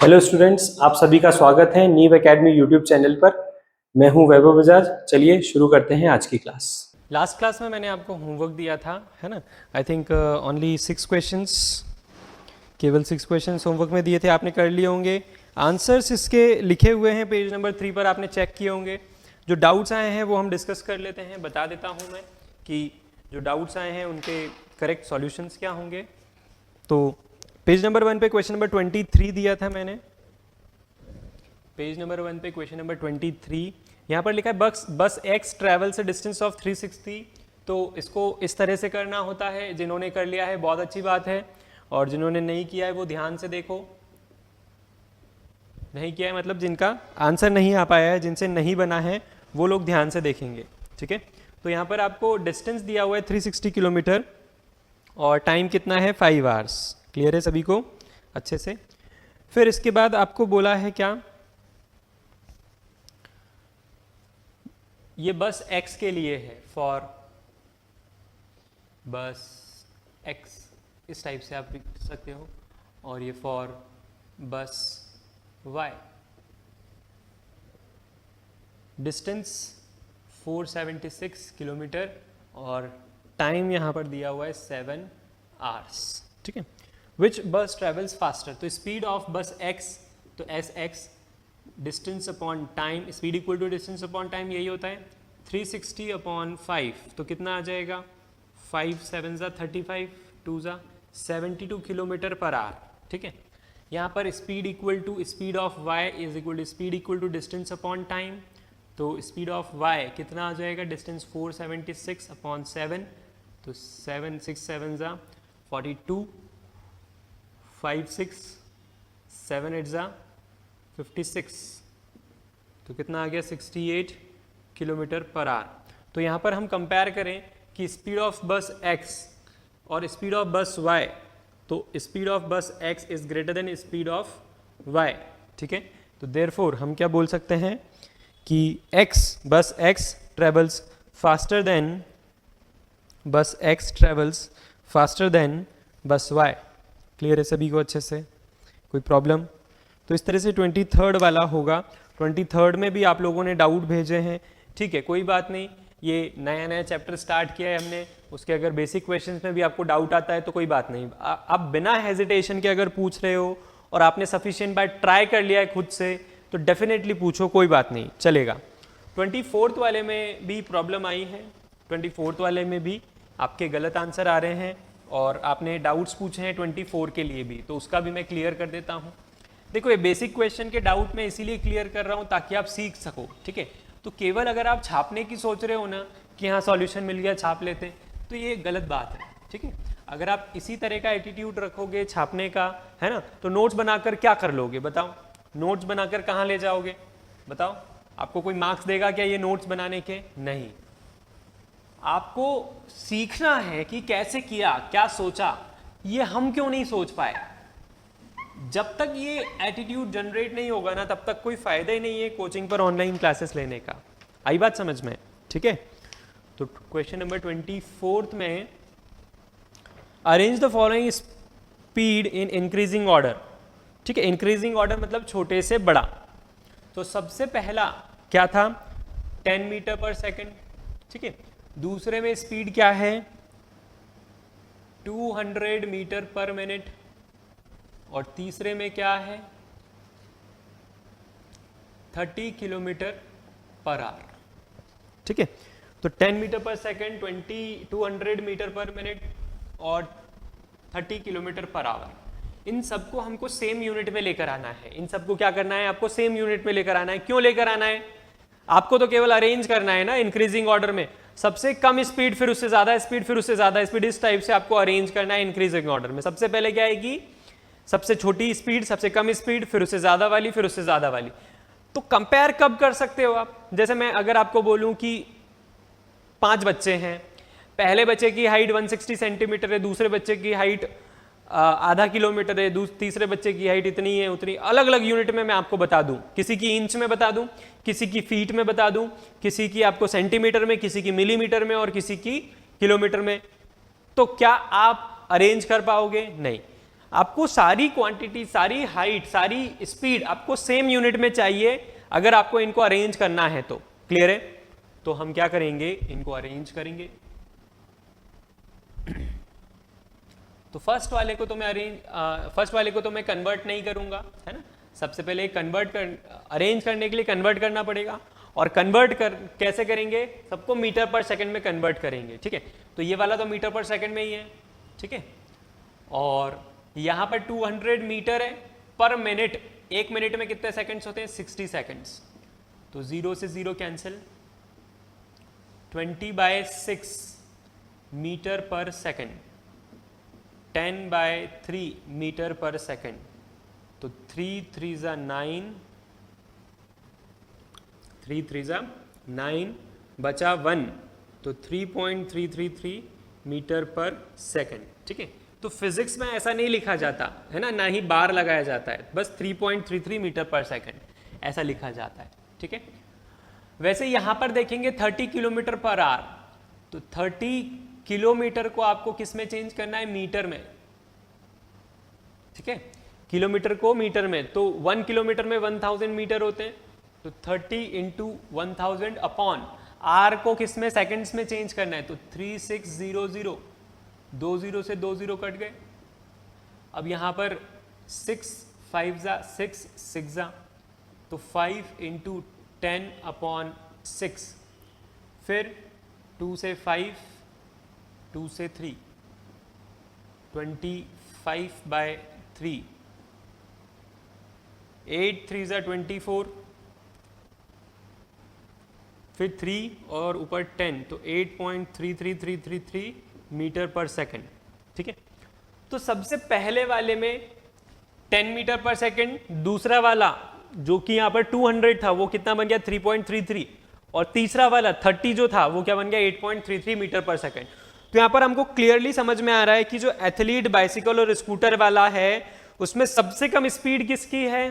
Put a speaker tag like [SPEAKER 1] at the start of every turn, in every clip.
[SPEAKER 1] Hello students, आप सभी का स्वागत है नीव एकेडमी यूट्यूब चैनल पर। मैं हूं वैभव बजाज। चलिए शुरू करते हैं आज की क्लास। लास्ट क्लास में मैंने आपको होमवर्क दिया था, है ना। आई थिंक ओनली 6 क्वेश्चंस, केवल 6 क्वेश्चंस होमवर्क में दिए थे, आपने कर लिए होंगे। आंसर्स इसके लिखे हुए हैं पेज नंबर 3 पर, आपने चेक किए होंगे। जो डाउट्स आए हैं वो हम डिस्कस कर लेते हैं। बता देता हूँ मैं कि जो डाउट्स आए हैं उनके करेक्ट सॉल्यूशंस क्या होंगे। तो पेज नंबर 1 पे क्वेश्चन नंबर 23 दिया था मैंने। पेज नंबर 1 पे क्वेश्चन नंबर 23, यहाँ पर लिखा है बस x travels a distance of 360। तो इसको इस तरह से करना होता है। जिन्होंने कर लिया है बहुत अच्छी बात है, और जिन्होंने नहीं किया है वो ध्यान से देखो। नहीं किया है मतलब जिनका आंसर नहीं आ पाया है, जिनसे नहीं बना है, वो लोग ध्यान से देखेंगे, ठीक है। तो यहाँ पर आपको डिस्टेंस दिया हुआ है 360 किलोमीटर और टाइम कितना है 5 आवर्स। क्लियर है सभी को अच्छे से। फिर इसके बाद आपको बोला है क्या, ये बस x के लिए है, फॉर बस x, इस टाइप से आप लिख सकते हो, और ये फॉर बस y। डिस्टेंस 476 किलोमीटर और टाइम यहाँ पर दिया हुआ है 7 आवर्स, ठीक है। विच बस ट्रेवल्स फास्टर, तो स्पीड ऑफ बस x, तो s x, distance upon time, speed equal to distance upon time, यही होता है 360 अपॉन 5। तो कितना आ जाएगा 5 7 ज़ा 35, 2 ज़ा 72 किलोमीटर पर आवर, ठीक है। यहाँ पर speed equal to speed of y is equal to speed equal to distance upon time. तो स्पीड ऑफ y कितना आ जाएगा, डिस्टेंस 476 अपॉन 7, तो 7 6 7 ज़ा 42, 5 6 7 8 ज़ा 56, तो कितना आ गया 68 किलोमीटर पर आवर। तो यहाँ पर हम कंपेयर करें कि स्पीड ऑफ बस x और स्पीड ऑफ बस y, तो speed of bus x is greater than speed of y, ठीक है। तो देयरफॉर हम क्या बोल सकते हैं कि बस x ट्रेवल्स फास्टर देन बस y। क्लियर है सभी को अच्छे से, कोई प्रॉब्लम? तो इस तरह से 23rd वाला होगा। 23rd में भी आप लोगों ने डाउट भेजे हैं, ठीक है, कोई बात नहीं। ये नया चैप्टर स्टार्ट किया है हमने, उसके अगर बेसिक क्वेश्चंस में भी आपको डाउट आता है तो कोई बात नहीं, आप बिना हेजिटेशन के अगर पूछ रहे हो और आपने सफिशिएंट बार ट्राई कर लिया है खुद से, तो डेफिनेटली पूछो, कोई बात नहीं, चलेगा। 24th वाले में भी प्रॉब्लम आई है। 24th वाले में भी आपके गलत आंसर आ रहे हैं और आपने डाउट्स पूछे हैं 24 के लिए भी, तो उसका भी मैं क्लियर कर देता हूँ। देखो, ये बेसिक क्वेश्चन के डाउट मैं इसीलिए क्लियर कर रहा हूँ ताकि आप सीख सको, ठीक है। तो केवल अगर आप छापने की सोच रहे हो ना कि हाँ सॉल्यूशन मिल गया छाप लेते, तो ये गलत बात है, ठीक है। अगर आप इसी तरह का एटीट्यूड रखोगे छापने का, है ना, तो नोट्स बनाकर क्या कर लोगे बताओ? नोट्स बनाकर कहाँ ले जाओगे बताओ? आपको कोई मार्क्स देगा क्या ये नोट्स बनाने के? नहीं। आपको सीखना है कि कैसे किया, क्या सोचा, ये हम क्यों नहीं सोच पाए। जब तक ये एटीट्यूड जनरेट नहीं होगा ना, तब तक कोई फायदा ही नहीं है कोचिंग पर ऑनलाइन क्लासेस लेने का। आई बात समझ में? ठीक है। तो क्वेश्चन नंबर 24 में, arrange the following speed in increasing order, ठीक है। इंक्रीजिंग ऑर्डर मतलब छोटे से बड़ा। तो सबसे पहला क्या था 10 मीटर पर सेकेंड, ठीक है। दूसरे में स्पीड क्या है 200 मीटर पर मिनट, और तीसरे में क्या है 30 किलोमीटर पर आवर, ठीक है। तो 10 metre per second, 200 metre per minute और 30 किलोमीटर पर आवर। इन सबको हमको सेम यूनिट में लेकर आना है। इन सबको क्या करना है, आपको सेम यूनिट में लेकर आना है। क्यों लेकर आना है? आपको तो केवल अरेंज करना है ना इंक्रीजिंग ऑर्डर में, सबसे कम स्पीड फिर उससे ज्यादा स्पीड फिर उससे ज्यादा स्पीड, इस टाइप से आपको अरेंज करना है इंक्रीजिंग ऑर्डर में। सबसे पहले क्या आएगी, सबसे छोटी स्पीड, सबसे कम स्पीड, फिर उससे ज्यादा वाली, फिर उससे ज्यादा वाली। तो कंपेयर कब कर सकते हो आप? जैसे मैं अगर आपको बोलूं कि 5 बच्चे हैं, पहले बच्चे की हाइट 160 सेंटीमीटर है, दूसरे बच्चे की हाइट आधा किलोमीटर है, तीसरे बच्चे की हाइट इतनी है उतनी, अलग अलग यूनिट में मैं आपको बता दूं, किसी की इंच में बता दूं, किसी की फीट में बता दूं, किसी की आपको सेंटीमीटर में, किसी की मिलीमीटर में और किसी की किलोमीटर में, तो क्या आप अरेंज कर पाओगे? नहीं। आपको सारी क्वांटिटी, सारी हाइट, सारी स्पीड आपको सेम यूनिट में चाहिए अगर आपको इनको अरेंज करना है तो। क्लियर है? तो हम क्या करेंगे, इनको अरेंज करेंगे। तो फर्स्ट वाले को तो मैं कन्वर्ट नहीं करूंगा, है ना। सबसे पहले अरेंज करने के लिए कन्वर्ट करना पड़ेगा, और कैसे करेंगे, सबको मीटर पर सेकंड में कन्वर्ट करेंगे। ठीक है, तो ये वाला तो मीटर पर सेकंड में ही है। ठीक है, और यहाँ पर 200 मीटर है पर मिनट। एक मिनट में कितने सेकंड्स होते हैं, 60 सेकंड्स। तो 0 से 0 cancel, 20/6 metre per second, 10/3 metre per second. तो 3 3 9, 3 3 9 बचा 1, तो 3.333 मीटर पर सेकंड। ठीक है, तो फिजिक्स में ऐसा नहीं लिखा जाता है ना ही बार लगाया जाता है, बस 3.33 मीटर पर सेकंड ऐसा लिखा जाता है। ठीक है, वैसे यहां पर देखेंगे 30 किलोमीटर पर आवर, तो 30 किलोमीटर को आपको किस में चेंज करना है, मीटर में। ठीक है, किलोमीटर को मीटर में, तो 1 किलोमीटर में 1000 मीटर होते हैं, तो 30 इंटू 1000 अपॉन आर को किस में, सेकंड्स में चेंज करना है, तो 3600, 20 से 20 कट गए। अब यहां पर 6 5 6 6 तो 5 इंटू 10 अपॉन 6, फिर 2 से 5, 2 से 3, 25/3, 8 3 24, फिर 3 और ऊपर 10, तो 8.33333 मीटर पर सेकंड। ठीक है, तो सबसे पहले वाले में 10 मीटर पर सेकंड, दूसरा वाला जो कि यहाँ पर 200 था वो कितना बन गया, 3.33, और तीसरा वाला 30 जो था वो क्या बन गया, 8.33 मीटर पर सेकंड। तो यहाँ पर हमको क्लियरली समझ में आ रहा है कि जो एथलीट, बाइसिकल और स्कूटर वाला है उसमें सबसे कम स्पीड किसकी है,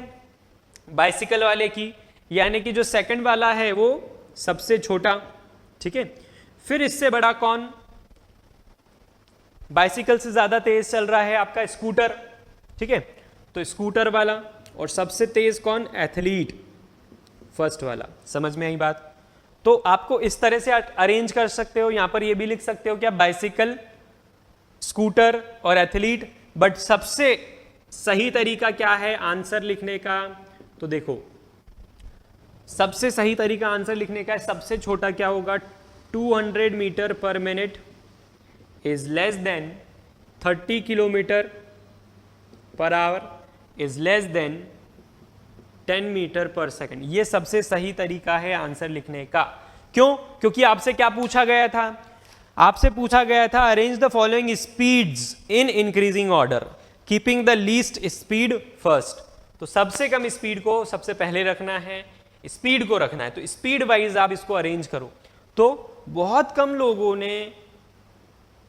[SPEAKER 1] बाइसिकल वाले की, यानी कि जो सेकंड वाला है वो सबसे छोटा। ठीक है, फिर इससे बड़ा कौन, बाइसिकल से ज्यादा तेज चल रहा है आपका स्कूटर। ठीक है, तो स्कूटर वाला, और सबसे तेज कौन, एथलीट, फर्स्ट वाला। समझ में आई बात? तो आपको इस तरह से अरेंज कर सकते हो, यहां पर ये भी लिख सकते हो क्या, बाइसिकल, स्कूटर और एथलीट। बट सबसे सही तरीका क्या है आंसर लिखने का, तो देखो सबसे सही तरीका आंसर लिखने का है, सबसे छोटा क्या होगा, 200 metre per minute is less than 30 kilometre per hour is less than 10 metre per second. ये सबसे सही तरीका है आंसर लिखने का। क्यों? क्योंकि आपसे क्या पूछा गया था, आपसे पूछा गया था arrange the following speeds in increasing order keeping the least speed first. तो सबसे कम स्पीड को सबसे पहले रखना है, स्पीड को रखना है, तो स्पीड वाइज आप इसको अरेंज करो। तो बहुत कम लोगों ने,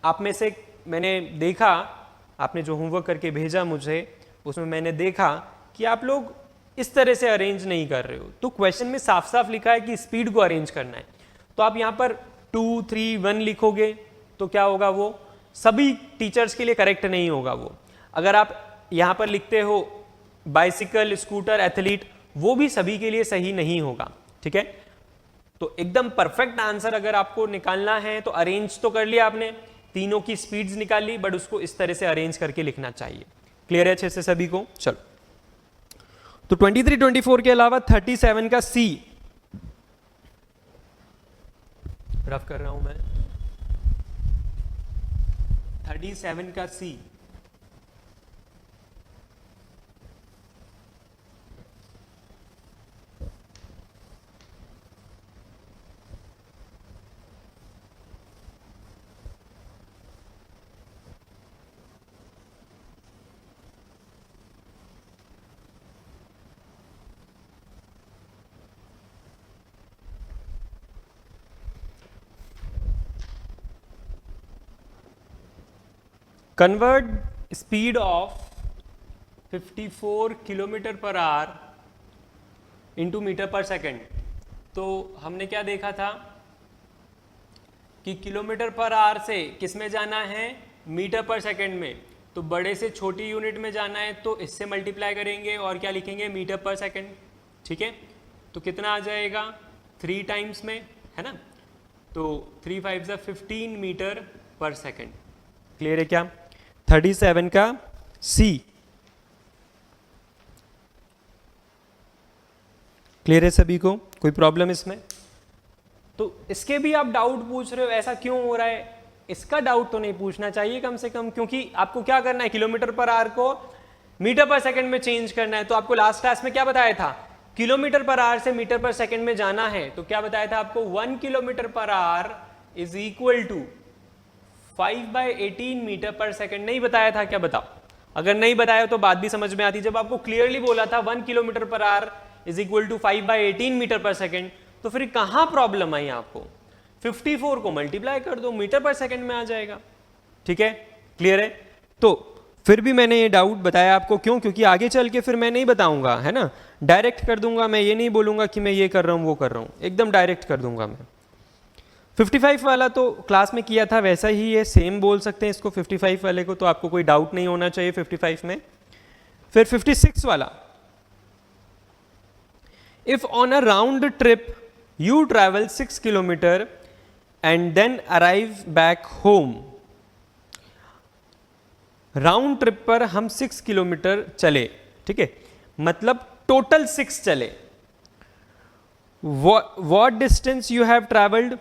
[SPEAKER 1] आप में से मैंने देखा, आपने जो होमवर्क करके भेजा मुझे उसमें मैंने देखा कि आप लोग इस तरह से अरेंज नहीं कर रहे हो। तो क्वेश्चन में साफ साफ लिखा है कि स्पीड को अरेंज करना है, तो आप यहाँ पर 2 3 1 लिखोगे तो क्या होगा, वो सभी टीचर्स के लिए करेक्ट नहीं होगा। वो अगर आप यहाँ पर लिखते हो बाइसिकल, स्कूटर, एथलीट, वो भी सभी के लिए सही नहीं होगा। ठीक है, तो एकदम परफेक्ट आंसर अगर आपको निकालना है तो अरेंज तो कर लिया आपने, तीनों की स्पीड्स निकाल ली, बट उसको इस तरह से अरेंज करके लिखना चाहिए। क्लियर है अच्छे से सभी को? चलो, तो 23 24 के अलावा 37 का सी रफ कर रहा हूं मैं, 37 का C, convert speed of 54 kilometre per hour into metre per second. तो हमने क्या देखा था कि किलोमीटर पर आवर से किस में जाना है, मीटर पर सेकेंड में। तो बड़े से छोटी यूनिट में जाना है तो इससे मल्टीप्लाई करेंगे और क्या लिखेंगे, मीटर पर सेकेंड। ठीक है, तो कितना आ जाएगा 3 टाइम्स में, है ना, तो 3 5 15 मीटर पर सेकेंड। क्लियर है क्या? 37 का सी। क्लियर है सभी को? कोई प्रॉब्लम इसमें? तो इसके भी आप डाउट पूछ रहे हो ऐसा क्यों हो रहा है, इसका डाउट तो नहीं पूछना चाहिए कम से कम, क्योंकि आपको क्या करना है, किलोमीटर पर आवर को मीटर पर सेकंड में चेंज करना है। तो आपको लास्ट क्लास में क्या बताया था, किलोमीटर पर आवर से मीटर पर सेकंड में जाना है, तो क्या बताया था आपको, 1 kilometre per hour is equal to 5/18 metre per second. नहीं बताया था क्या? बताओ, अगर नहीं बताया तो बात भी समझ में आती। जब आपको क्लियरली बोला था 1 kilometre per hour is equal to 5/18 metre per second, तो फिर कहां प्रॉब्लम आई आपको? 54 को मल्टीप्लाई कर दो, मीटर पर सेकंड में आ जाएगा। ठीक है, क्लियर है? तो फिर भी मैंने ये डाउट बताया आपको, क्यों? क्योंकि आगे चल के फिर मैं नहीं बताऊंगा, है ना, डायरेक्ट कर दूंगा। मैं ये नहीं बोलूंगा कि मैं ये कर रहा हूं वो कर रहा हूं, एकदम डायरेक्ट कर दूंगा मैं। 55 वाला तो क्लास में किया था, वैसा ही ये सेम बोल सकते हैं इसको 55 वाले को, तो आपको कोई डाउट नहीं होना चाहिए 55 में। फिर 56 वाला, if on a round trip you travel 6 kilometre and then arrive back home. Round trip पर हम 6 किलोमीटर चले, ठीक है, मतलब टोटल 6 चले। What distance you have travelled?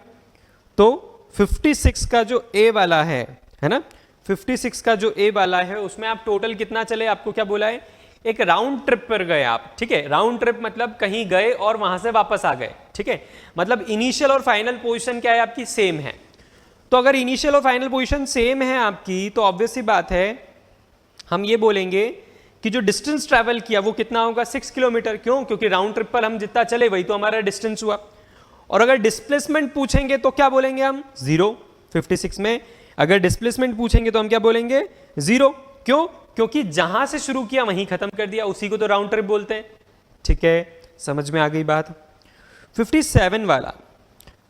[SPEAKER 1] तो 56 का जो ए वाला है ना, 56 का जो ए वाला है उसमें आप टोटल कितना चले, आपको क्या बोला है, एक राउंड ट्रिप पर गए आप। ठीक है, राउंड ट्रिप मतलब कहीं गए और वहां से वापस आ गए। ठीक है, मतलब इनिशियल और फाइनल पोजीशन क्या है आपकी, सेम है। तो अगर इनिशियल और फाइनल पोजीशन सेम है आपकी, तो ऑब्वियस सी बात है हम ये बोलेंगे कि जो डिस्टेंस ट्रैवल किया वो कितना होगा, 6 किलोमीटर। क्यों? क्योंकि राउंड ट्रिप पर हम जितना चले वही तो हमारा डिस्टेंस हुआ। और अगर डिस्प्लेसमेंट पूछेंगे तो क्या बोलेंगे हम, 0। 56 में अगर डिस्प्लेसमेंट पूछेंगे तो हम क्या बोलेंगे, 0। क्यों? क्योंकि जहां से शुरू किया वहीं खत्म कर दिया, उसी को तो राउंड ट्रिप बोलते हैं। ठीक है, समझ में आ गई बात? 57 वाला,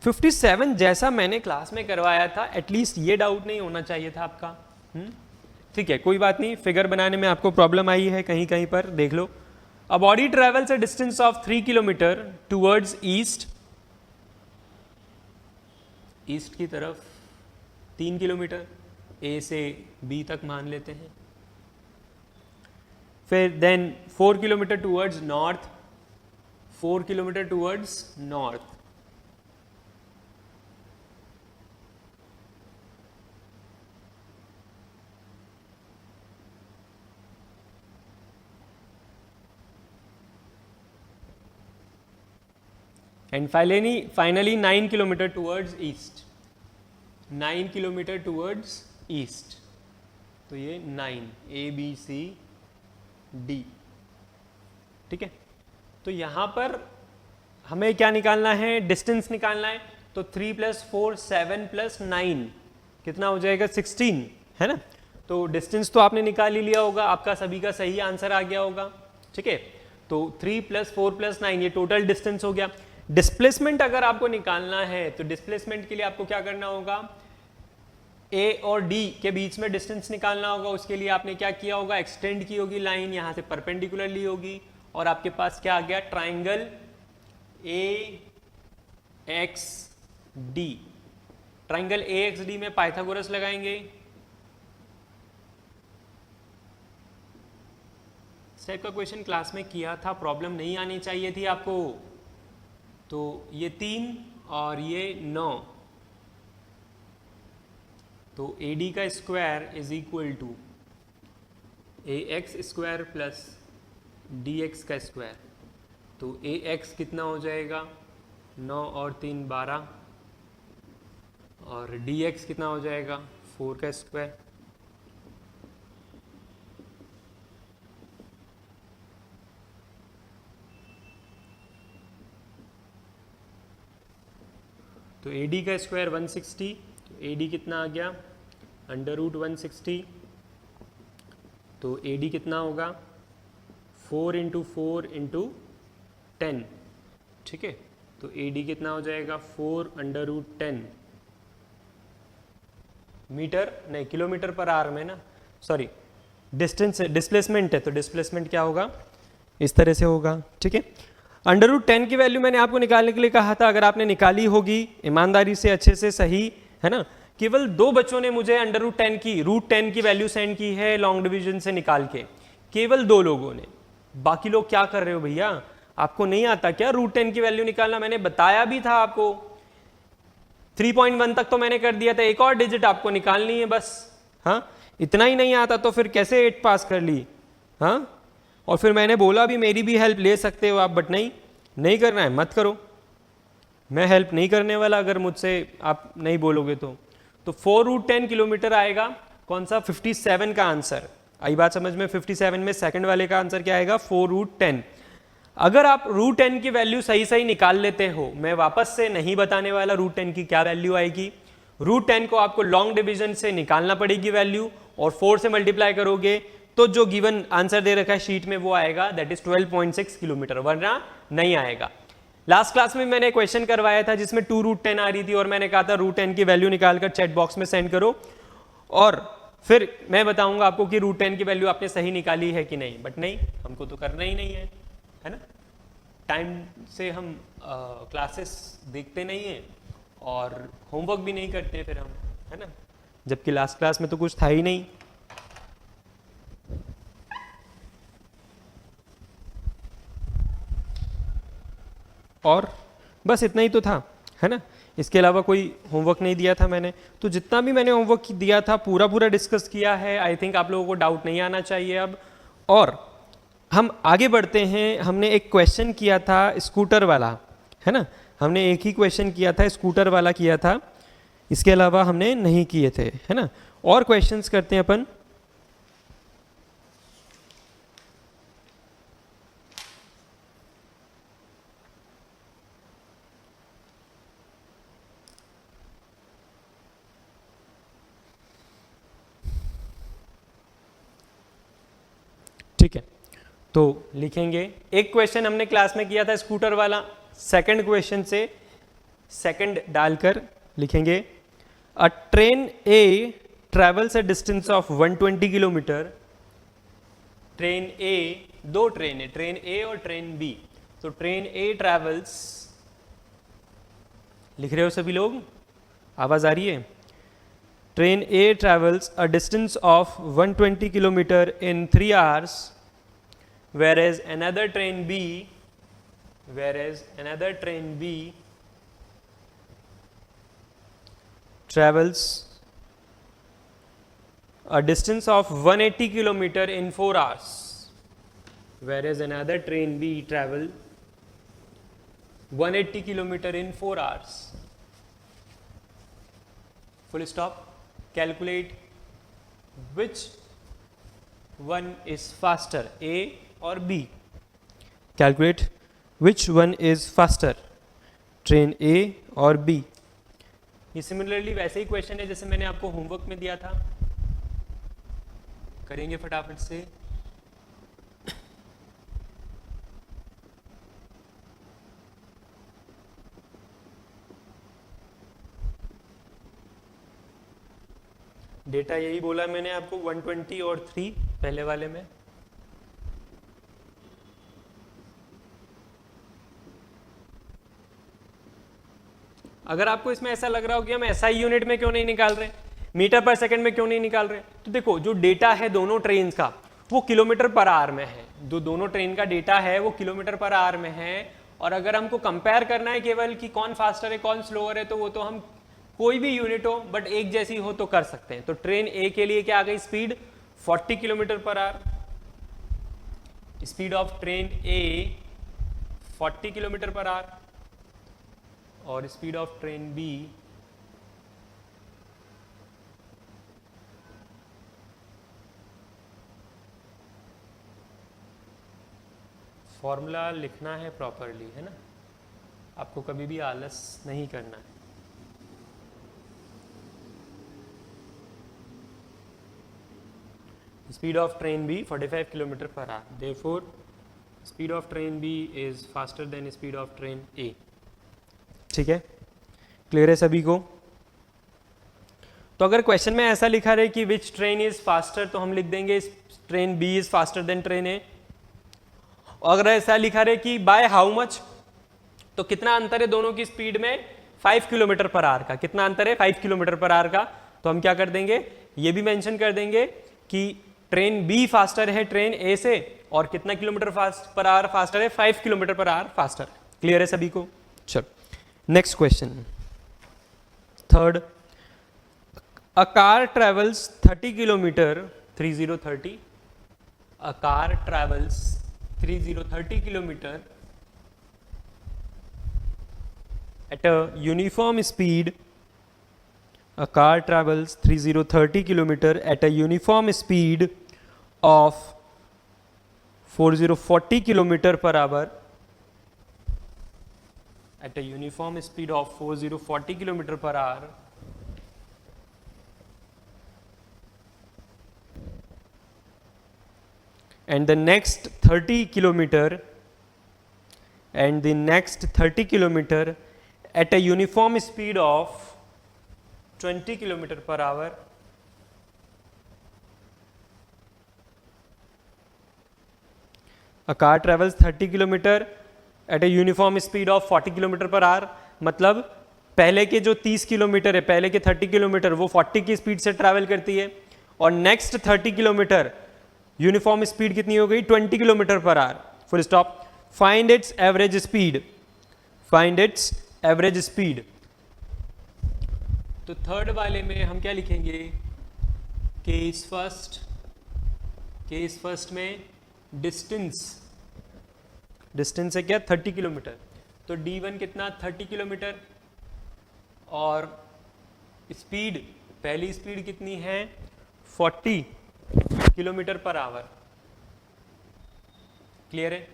[SPEAKER 1] 57 जैसा मैंने क्लास में करवाया था, एटलीस्ट ये डाउट नहीं होना चाहिए था आपका। ठीक है, कोई बात नहीं, फिगर बनाने में आपको प्रॉब्लम आई है कहीं कहीं पर, देख लो। A body travels a distance of 3 kilometre towards east, east की तरफ 3 किलोमीटर, ए से बी तक मान लेते हैं। फिर then 4 kilometre towards north, 4 kilometre towards north, and finally 9 kilometre towards east, 9 kilometre towards east. तो ये 9, ABCD। ठीक है, तो यहां पर हमें क्या निकालना है, डिस्टेंस निकालना है। तो 3 + 4 7 + 9 कितना हो जाएगा, 16, है ना। तो डिस्टेंस तो आपने निकाल ही लिया होगा, आपका सभी का सही आंसर आ गया होगा। ठीक है, तो 3 + 4 + 9 ये टोटल डिस्टेंस हो गया। डिस्प्लेसमेंट अगर आपको निकालना है तो डिस्प्लेसमेंट के लिए आपको क्या करना होगा, ए और डी के बीच में डिस्टेंस निकालना होगा। उसके लिए आपने क्या किया होगा, एक्सटेंड की होगी लाइन, यहां से परपेंडिकुलर ली होगी, और आपके पास क्या आ गया, ट्राइंगल AXD। ट्राइंगल AXD में पाइथागोरस लगाएंगे। इस टाइप का क्वेश्चन क्लास में किया था, प्रॉब्लम नहीं आनी चाहिए थी आपको। तो ये 3 और ये 9, तो AD का square is equal to AX square plus DX का स्क्वायर। तो AX कितना हो जाएगा, 9 और 3 12, और DX कितना हो जाएगा, 4 का स्क्वायर। तो AD का स्क्वायर 160, तो AD कितना आ गया, √160। तो AD कितना होगा, 4 × 4 × 10। ठीक है, तो AD कितना हो जाएगा, 4 √10 मीटर, नहीं किलोमीटर पर आवर में ना, सॉरी डिस्टेंस डिस्प्लेसमेंट है तो डिस्प्लेसमेंट क्या होगा, इस तरह से होगा। ठीक है, √10 की वैल्यू मैंने आपको निकालने के लिए कहा था, अगर आपने निकाली होगी ईमानदारी से अच्छे से, सही है ना। केवल 2 बच्चों ने मुझे √10 की वैल्यू सेंड की है लॉन्ग डिवीजन से निकाल के, केवल 2 लोगों ने। बाकी लोग क्या कर रहे हो भैया, आपको नहीं आता क्या √10 की वैल्यू निकालना? मैंने बताया भी था आपको, 3.1 तक तो मैंने कर दिया था, एक और डिजिट आपको निकालनी है बस। हाँ, इतना ही नहीं आता तो फिर कैसे 8 पास कर ली? हाँ, और फिर मैंने बोला भी मेरी भी हेल्प ले सकते हो आप, बट नहीं करना है मत करो, मैं हेल्प नहीं करने वाला अगर मुझसे आप नहीं बोलोगे तो। 4√10 किलोमीटर आएगा कौन सा, 57 का आंसर आई बात समझ में। 57 में सेकंड वाले का आंसर क्या आएगा, 4√10। अगर आप √10 की वैल्यू सही निकाल लेते हो, मैं वापस से नहीं बताने वाला √10 की क्या वैल्यू आएगी। √10 को आपको लॉन्ग डिवीजन से निकालना पड़ेगी वैल्यू, और 4 से मल्टीप्लाई करोगे तो जो गिवन आंसर दे रखा है शीट में वो आएगा, दैट इज 12.6 किलोमीटर, वरना नहीं आएगा। लास्ट क्लास में मैंने क्वेश्चन करवाया था जिसमें 2√10 आ रही थी, और मैंने कहा था √10 की वैल्यू निकालकर चैट बॉक्स में सेंड करो, और फिर मैं बताऊंगा आपको कि √10 की वैल्यू आपने सही निकाली है कि नहीं। बट नहीं, हमको तो करना ही नहीं है ना। टाइम से हम क्लासेस देखते नहीं हैं और होमवर्क भी नहीं करते फिर हम, है ना, जबकि लास्ट क्लास में तो कुछ था ही नहीं। और बस इतना ही तो था, है ना, इसके अलावा कोई होमवर्क नहीं दिया था मैंने। तो जितना भी मैंने होमवर्क दिया था पूरा डिस्कस किया है। आई थिंक आप लोगों को डाउट नहीं आना चाहिए अब। और हम आगे बढ़ते हैं। हमने एक क्वेश्चन किया था स्कूटर वाला, है ना, हमने एक ही क्वेश्चन किया था, स्कूटर वाला किया था, इसके अलावा हमने नहीं किए थे, है ना। और क्वेश्चंस करते हैं अपन। ठीक है, तो लिखेंगे। एक क्वेश्चन हमने क्लास में किया था स्कूटर वाला, सेकंड क्वेश्चन से सेकंड डालकर लिखेंगे। अ train A travels a distance of 120 kilometre. Train A, 2 train है, ट्रेन ए और ट्रेन बी। तो ट्रेन ए ट्रेवल्स, लिख रहे हो सभी लोग, आवाज आ रही है? Train A travels a distance of 120 kilometre in 3 hours, whereas another train B travels a distance of 180 kilometer in 4 hours, whereas another train B travel 180 kilometer in 4 hours. Full stop. Calculate which one is faster, A or B. Calculate which one is faster, train A और B. ये similarly वैसे ही question है जैसे मैंने आपको homework में दिया था, करेंगे फटाफट से। डेटा यही बोला मैंने आपको, 120 और 3 पहले वाले में। अगर आपको इसमें ऐसा लग रहा हो कि हम SI यूनिट में क्यों नहीं निकाल रहे, मीटर पर सेकंड में क्यों नहीं निकाल रहे, तो देखो जो डेटा है दोनों ट्रेन का वो किलोमीटर पर आवर में है। जो दोनों ट्रेन का डेटा है वो किलोमीटर पर आवर में है, और अगर हमको कंपेयर करना है केवल कि कौन फास्टर है कौन स्लोअर है, तो वो तो हम कोई भी यूनिट हो बट एक जैसी हो तो कर सकते हैं। तो ट्रेन ए के लिए क्या आ गई speed, 40 kilometre per hour. Speed of train a 40 kilometre per hour, और speed of train b formula लिखना है प्रॉपरली, है ना, आपको कभी भी आलस नहीं करना है। Speed of train B 45 km per hour. Therefore, speed of train B is faster than speed of train A. ठीक है, क्लियर है सभी को? तो अगर क्वेश्चन में ऐसा लिखा रहे कि विच ट्रेन इज फास्टर, तो हम लिख देंगे train b is faster than train a. अगर ऐसा लिखा रहे कि बाय हाउ मच, तो कितना अंतर है दोनों की स्पीड में, 5 किलोमीटर पर आवर का। कितना अंतर है? 5 किलोमीटर पर आवर का। तो हम क्या कर देंगे, ये भी मेंशन कर देंगे कि ट्रेन बी फास्टर है ट्रेन ए से, और कितना किलोमीटर पर आवर फास्टर है? 5 kilometre per our faster. Clear है सभी को? चलो next question, third. A car travels 30 kilometre 30 a car travels 30 kilometer at a uniform speed. A car travels 30 kilometer at a uniform speed of 40 kilometer per hour. At a uniform speed of 40 kilometer per hour. And the next 30 kilometer at a uniform speed of 20 kilometer per hour. A car travels 30 kilometer at a uniform speed of 40 kilometer per hour. मतलब पहले के जो 30 kilometre है, पहले के 30 kilometre वो 40 की speed से ट्रैवल करती है, और नेक्स्ट 30 किलोमीटर यूनिफॉर्म स्पीड कितनी हो गई? 20 kilometre per our. Full stop. Find its average speed. Find its average speed. तो थर्ड वाले में हम क्या लिखेंगे? केस फर्स्ट में डिस्टेंस है क्या? 30 किलोमीटर। तो D1 कितना? 30 किलोमीटर। और स्पीड, पहली स्पीड कितनी है? 40 किलोमीटर पर आवर। क्लियर है?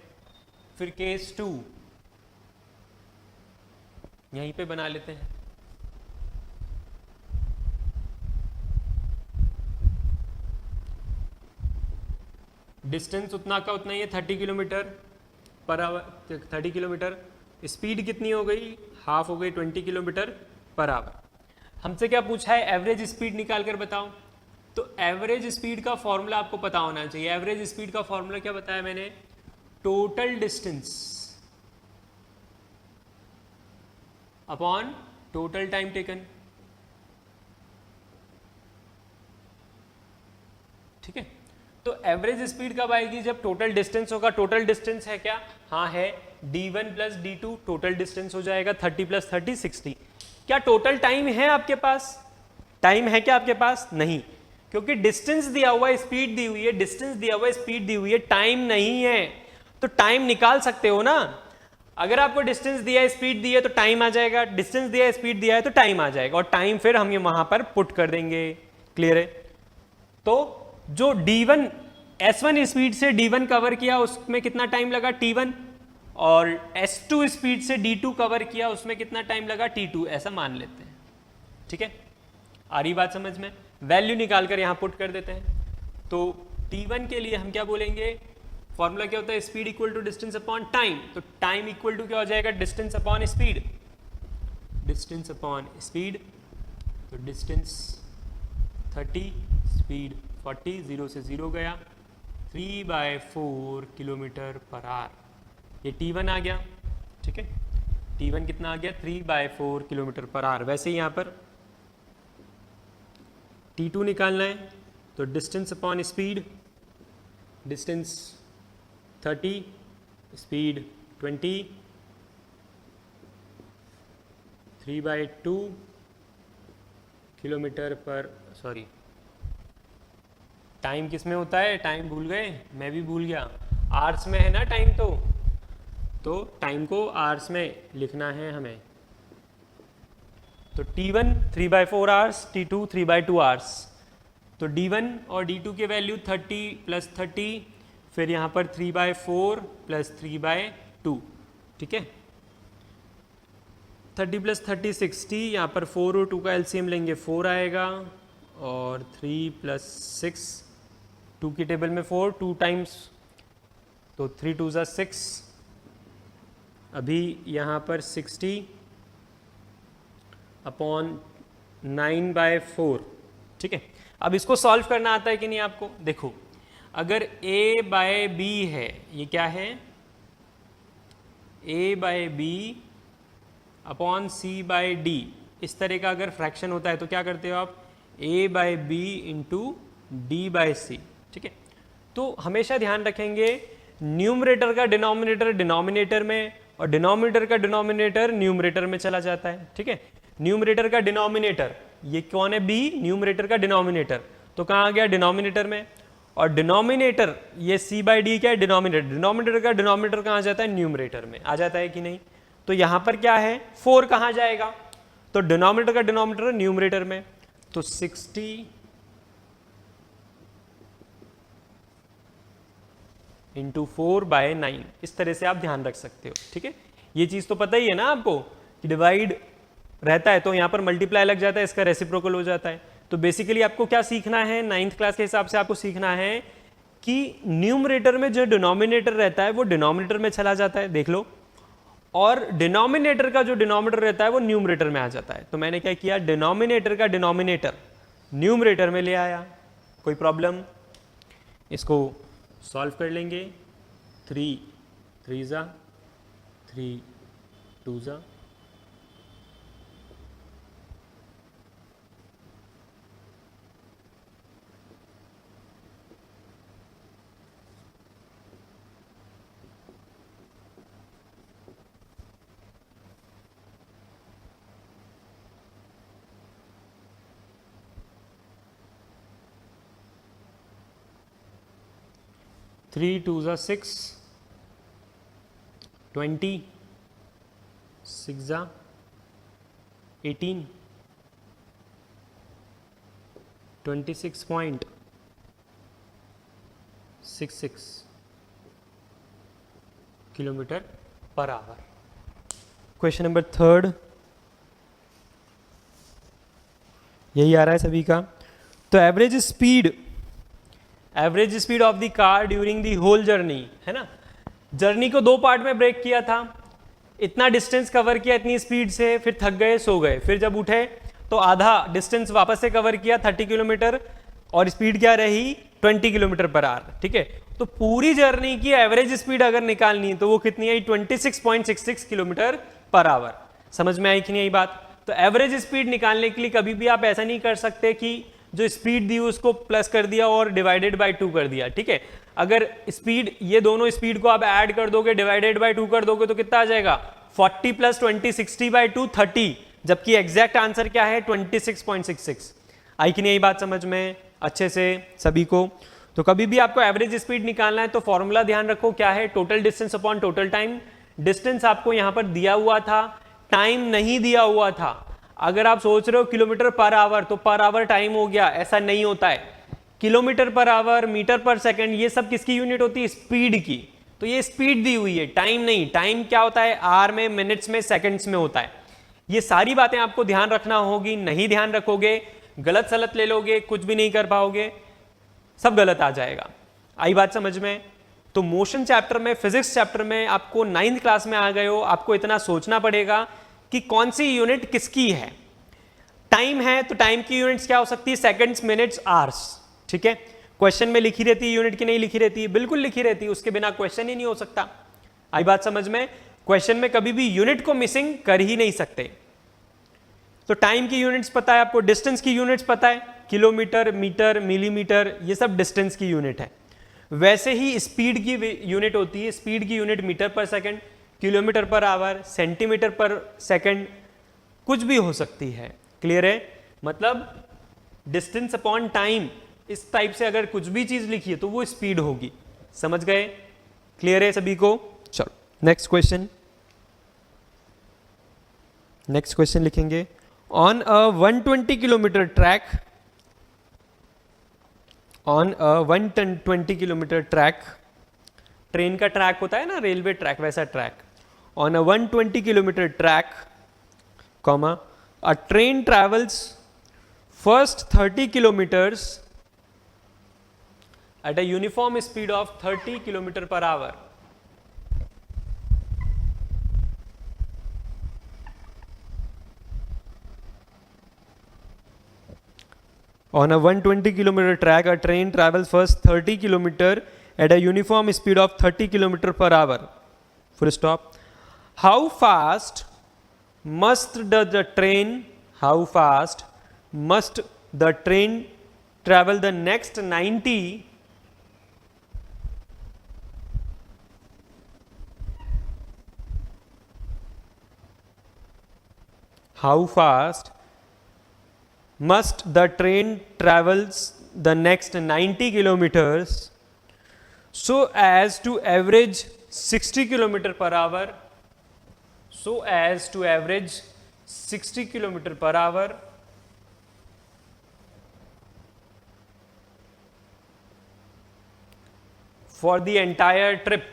[SPEAKER 1] फिर केस 2 यहीं पे बना लेते हैं। डिस्टेंस उतना का उतना ही है, 30 kilometre per our. 30 kilometre. Speed कितनी हो गई? हाफ हो गई, 20 किलोमीटर पर आवर। हमसे क्या पूछा है? एवरेज स्पीड निकाल कर बताओ। तो एवरेज स्पीड का फॉर्मूला आपको पता होना चाहिए। एवरेज स्पीड का फॉर्मूला क्या बताया मैंने? Total distance upon total time taken. ठीक है? तो एवरेज स्पीड कब आएगी? जब टोटल डिस्टेंस होगा। टोटल डिस्टेंस है क्या? हाँ है। D1 plus D2 total distance हो जाएगा। 30 प्लस 30 60। क्या टोटल टाइम है आपके पास? टाइम है क्या आपके पास? नहीं, क्योंकि डिस्टेंस दिया हुआ है, स्पीड दी हुई है। डिस्टेंस दिया हुआ है, स्पीड दी हुई है, टाइम नहीं है। तो टाइम निकाल सकते हो ना। अगर आपको डिस्टेंस दिया है, स्पीड दी है, तो टाइम आ जाएगा। डिस्टेंस दिया है, स्पीड दिया है, तो टाइम आ जाएगा, और टाइम फिर हम ये वहां पर पुट कर देंगे। क्लियर है? तो जो D1 S1 स्पीड से D1 कवर किया उसमें कितना टाइम लगा? T1। और S2 स्पीड से D2 कवर किया उसमें कितना टाइम लगा? T2। ऐसा मान लेते हैं। ठीक है? आ रही बात समझ में? वैल्यू निकाल कर यहां पुट कर देते हैं। तो T1 के लिए हम क्या बोलेंगे? फॉर्मूला क्या होता है? Speed equal to distance upon time. तो टाइम इक्वल टू क्या हो जाएगा? Distance upon speed. Distance upon speed. तो डिस्टेंस 30, स्पीड 40, 0 से 0 गया, 3/4 किलोमीटर पर आवर। ये T1 आ गया। ठीक है? T1 कितना आ गया? 3/4 किलोमीटर पर आवर। वैसे ही यहाँ पर T2 निकालना है। तो distance upon speed. Distance 30, speed 20, 3/2 kilometre पर, सॉरी टाइम किस में होता है? टाइम भूल गए? मैं भी भूल गया। आवर्स में है ना टाइम। तो टाइम को आवर्स में लिखना है हमें। तो T1 3/4 आवर्स, T2 3/2 आवर्स। तो D1 और D2 के वैल्यू 30 प्लस 30, फिर यहाँ पर 3/4 प्लस 3/2। ठीक है? 30 प्लस 30 60, यहाँ पर 4 और 2 का एलसीएम लेंगे 4 आएगा, और 3 प्लस 6, 2 की टेबल में 4, 2 टाइम्स, तो 3 2 ज़ा 6। अभी यहाँ पर 60 अपॉन 9/4 ठीक है। अब इसको सॉल्व करना आता है कि नहीं आपको? देखो, अगर a बाय बी है, ये क्या है, a by b upon c by d, इस तरह का अगर फ्रैक्शन होता है तो क्या करते हो आप, a by B into D by C, ठीक है। तो हमेशा ध्यान रखेंगे न्यूमरेटर का डिनोमिनेटर डिनोमिनेटर में और डिनोमिनेटर का डिनोमिनेटर न्यूमरेटर में चला जाता है, ठीक है। न्यूमरेटर का डिनोमिनेटर ये कौन है, b, न्यूमरेटर का डिनोमिनेटर, तो कहाँ आ गया, डिनोमिनेटर में। और डिनोमिनेटर ये c बाई डी क्या है, डिनोमिनेटर, डिनोमिनेटर का डिनोमिनेटर कहाँ जाता है, न्यूमरेटर में आ जाता है कि नहीं। तो यहाँ पर क्या है, 4 कहाँ जाएगा, तो डिनोमिनेटर का डिनोमिनेटर न्यूमरेटर में, तो 60 इंटू 4/9, इस तरह से आप ध्यान रख सकते हो, ठीक है। ये चीज तो पता ही है ना आपको कि डिवाइड रहता है तो यहाँ पर मल्टीप्लाई लग जाता है, इसका रेसिप्रोकल हो जाता है। तो बेसिकली आपको क्या सीखना है, 9th क्लास के हिसाब से आपको सीखना है कि न्यूमरेटर में जो डिनोमिनेटर रहता है वो डिनोमिनेटर में चला जाता है, देख लो, और डिनोमिनेटर का जो डिनोमिनेटर रहता है वो न्यूमरेटर में आ जाता है। तो मैंने क्या किया, डिनोमिनेटर का डिनोमिनेटर न्यूमरेटर में ले आया, कोई प्रॉब्लम, इसको सॉल्व कर लेंगे। 3 3 जा 3 2 जा 3 2 जा 6 20 6 जा 18 26.66 kilometre per our. Question number 3 यही आ रहा है सभी का। तो average speed of the car during the whole journey, है ना, जर्नी को 2 पार्ट में ब्रेक किया था, इतना डिस्टेंस कवर किया इतनी स्पीड से, फिर थक गए सो गए, फिर जब उठे तो आधा डिस्टेंस वापस से कवर किया 30 किलोमीटर और स्पीड क्या रही 20 किलोमीटर पर आवर, ठीक है। तो पूरी जर्नी की एवरेज स्पीड अगर निकालनी है तो वो कितनी आई, 26.66 किलोमीटर पर आवर। समझ में आई कि नहीं आई बात? तो एवरेज स्पीड निकालने के लिए कभी भी आप ऐसा नहीं कर सकते कि जो स्पीड दी उसको प्लस कर दिया और डिवाइडेड बाय 2 कर दिया, ठीक है। अगर स्पीड, ये दोनों स्पीड को आप ऐड कर दोगे, डिवाइडेड बाय 2 कर दोगे तो कितना आ जाएगा, 40 + 20 60/2 30, जबकि एग्जैक्ट आंसर क्या है 26.66। आई कि नहीं बात समझ में अच्छे से सभी को? तो कभी भी आपको एवरेज स्पीड निकालना है तो फॉर्मूला ध्यान रखो क्या है, total distance upon total time. Distance आपको यहां पर दिया हुआ था, टाइम नहीं दिया हुआ था। अगर आप सोच रहे हो किलोमीटर पर आवर तो पर आवर टाइम हो गया, ऐसा नहीं होता है। Kilometre per our, metre per second, ये सब किसकी यूनिट होती है, स्पीड की। तो ये स्पीड दी हुई है, टाइम नहीं। टाइम क्या होता है, आवर में, मिनट्स में, सेकंड्स में होता है। ये सारी बातें आपको ध्यान रखना होगी, नहीं ध्यान रखोगे, गलत सलत ले लोगे, कुछ भी नहीं कर पाओगे, सब गलत आ जाएगा। आई बात समझ में? तो मोशन चैप्टर में, फिजिक्स चैप्टर में आपको 9th क्लास में आ गए हो, आपको इतना सोचना पड़ेगा कि कौन सी यूनिट किसकी है। टाइम है तो टाइम की यूनिट्स क्या हो सकती है, सेकंड्स, मिनट्स, आवर्स, ठीक है। क्वेश्चन में लिखी रहती है यूनिट की नहीं लिखी रहती है, बिल्कुल लिखी रहती है, उसके बिना क्वेश्चन ही नहीं हो सकता। आई बात समझ में? क्वेश्चन में कभी भी यूनिट को मिसिंग कर ही नहीं सकते। तो टाइम की यूनिट्स पता है आपको, डिस्टेंस की यूनिट्स पता है, किलोमीटर, मीटर, मिलीमीटर, ये सब डिस्टेंस की यूनिट है। वैसे ही स्पीड की यूनिट होती है, स्पीड की unit metre per second, kilometre per our, centimetre पर सेकंड, कुछ भी हो सकती है। क्लियर है? मतलब डिस्टेंस अपॉन टाइम, इस टाइप से अगर कुछ भी चीज लिखी है तो वो स्पीड होगी। समझ गए? क्लियर है सभी को? चलो नेक्स्ट क्वेश्चन। नेक्स्ट क्वेश्चन लिखेंगे, on a 120 kilometre track, on a 120 kilometre track, train का ट्रैक होता है ना, रेलवे ट्रैक, वैसा track. On a 120 kilometre track, comma, a train travels first 30 kilometers at a uniform speed of 30 kilometer per hour. On a 120 kilometer track, a train travels first 30 kilometer at a uniform speed of 30 kilometer per hour. Full stop. How fast must the train travel the next 90 How fast must the train travels the next 90 kilometers so as to average 60 kilometer per hour, for the entire trip.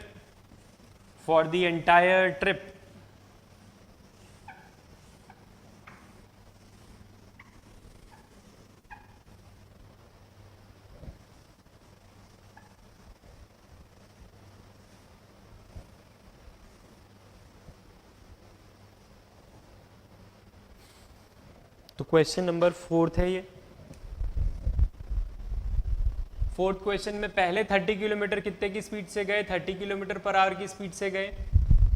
[SPEAKER 1] तो question number 4 है ये। Fourth question में पहले 30 kilometre कितने की speed से गए, 30 kilometre per our की स्पीड से गए,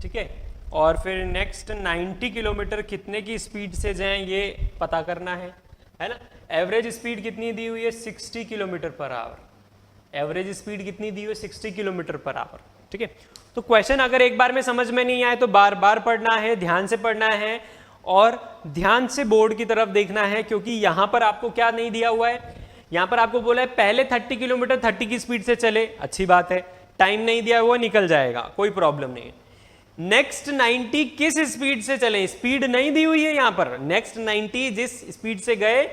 [SPEAKER 1] ठीक है, और फिर नेक्स्ट 90 किलोमीटर कितने की स्पीड से जाएं ये पता करना है ना। एवरेज स्पीड कितनी दी हुई है, 60 kilometre per our. Average speed कितनी दी हुई है, 60 किलोमीटर पर आवर, ठीक है। तो क्वेश्चन अगर एक बार में समझ में नहीं आए तो बार बार पढ़ना है, ध्यान से पढ़ना है और ध्यान से बोर्ड की तरफ देखना है, क्योंकि यहां पर आपको क्या नहीं दिया हुआ है, यहां पर आपको बोला है पहले 30 किलोमीटर 30 की स्पीड से चले, अच्छी बात है, टाइम नहीं दिया हुआ, निकल जाएगा, कोई प्रॉब्लम नहीं है। नेक्स्ट 90 किस स्पीड से चले, स्पीड नहीं दी हुई है यहां पर। नेक्स्ट 90 जिस स्पीड से गए,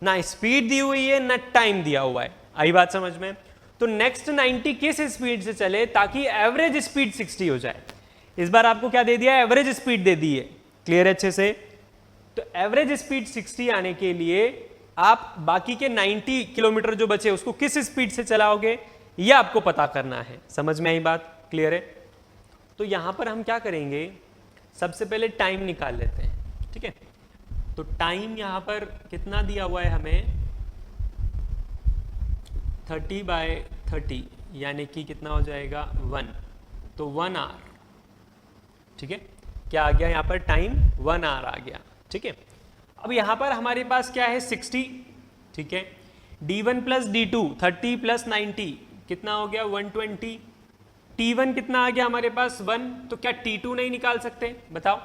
[SPEAKER 1] ना स्पीड दी हुई है ना टाइम दिया हुआ है, आई बात समझ में। तो नेक्स्ट 90 किस स्पीड से चले ताकि एवरेज स्पीड 60 हो जाए। इस बार आपको क्या दे दिया, एवरेज स्पीड दे दी है, क्लियर है अच्छे से। तो एवरेज स्पीड 60 आने के लिए आप बाकी के 90 किलोमीटर जो बचे उसको किस स्पीड से चलाओगे, यह आपको पता करना है। समझ में आई बात, क्लियर है। तो यहां पर हम क्या करेंगे, सबसे पहले टाइम निकाल लेते हैं, ठीक है। तो टाइम यहां पर कितना दिया हुआ है हमें, 30/30 यानी कि कितना हो जाएगा 1, तो 1 आवर, ठीक है। क्या आ गया यहां पर, टाइम 1 आवर आ गया, ठीक है। अब यहां पर हमारे पास क्या है 60, ठीक है। d1 प्लस d2 30 प्लस 90 कितना हो गया 120। t1 कितना आ गया हमारे पास 1, तो क्या t2 नहीं निकाल सकते, बताओ।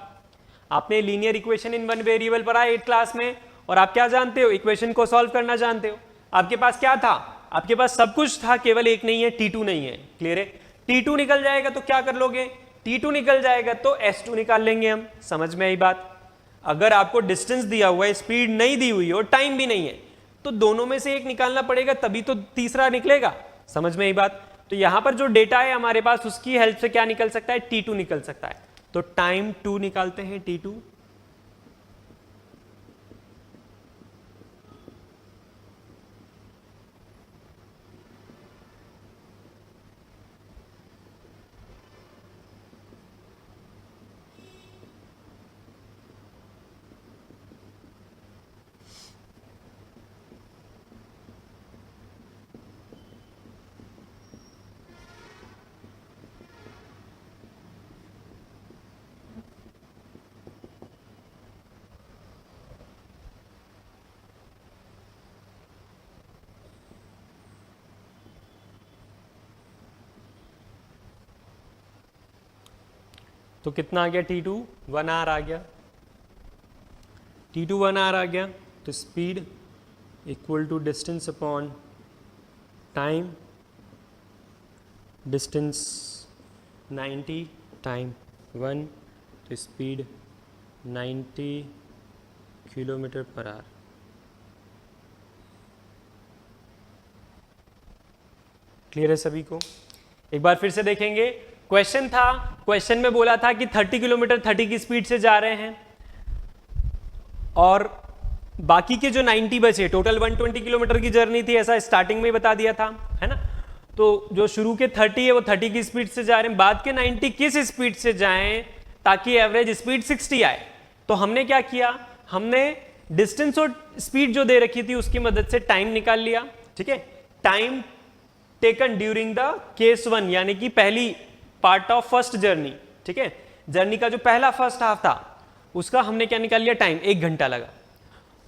[SPEAKER 1] आपने linear equation in one variable पढ़ा 8 क्लास में, और आप क्या जानते हो, इक्वेशन को सॉल्व करना जानते हो। आपके पास क्या था, आपके पास सब कुछ था, केवल एक नहीं है, t2 नहीं है, क्लियर है। t2 निकल जाएगा तो क्या कर लोगे, t2 निकल जाएगा तो s2 निकाल लेंगे हम। समझ में आई बात। अगर आपको डिस्टेंस दिया हुआ है, स्पीड नहीं दी हुई है और टाइम भी नहीं है, तो दोनों में से एक निकालना पड़ेगा, तभी तो तीसरा निकलेगा। समझ में आई बात। तो यहां पर जो डेटा है हमारे पास, उसकी हेल्प से क्या निकल सकता है, t2 निकल सकता है। तो टाइम 2 निकालते हैं, t2। तो कितना आ गया, t2 1 आवर आ गया, t2 1 आवर आ गया। तो speed equal to distance upon time, distance 90 time 1, तो speed 90 kilometre per hour. Clear है सभी को। एक बार फिर से देखेंगे, क्वेश्चन था, क्वेश्चन में बोला था कि 30 किलोमीटर 30 की स्पीड से जा रहे हैं, और बाकी के जो 90 बचे, टोटल 120 किलोमीटर की जर्नी थी, ऐसा स्टार्टिंग में ही बता दिया था, है ना। तो जो शुरू के 30 है वो 30 की स्पीड से जा रहे हैं, बाद के 90 किस स्पीड से जाएं ताकि एवरेज स्पीड 60 आए। तो हमने क्या किया, हमने डिस्टेंस और स्पीड जो दे रखी थी उसकी मदद से टाइम निकाल लिया, ठीक है। Time taken during the case 1 यानी कि पहली पार्ट ऑफ फर्स्ट जर्नी, ठीक है, जर्नी का जो पहला फर्स्ट हाफ था उसका हमने क्या निकाल लिया, टाइम 1 घंटा लगा।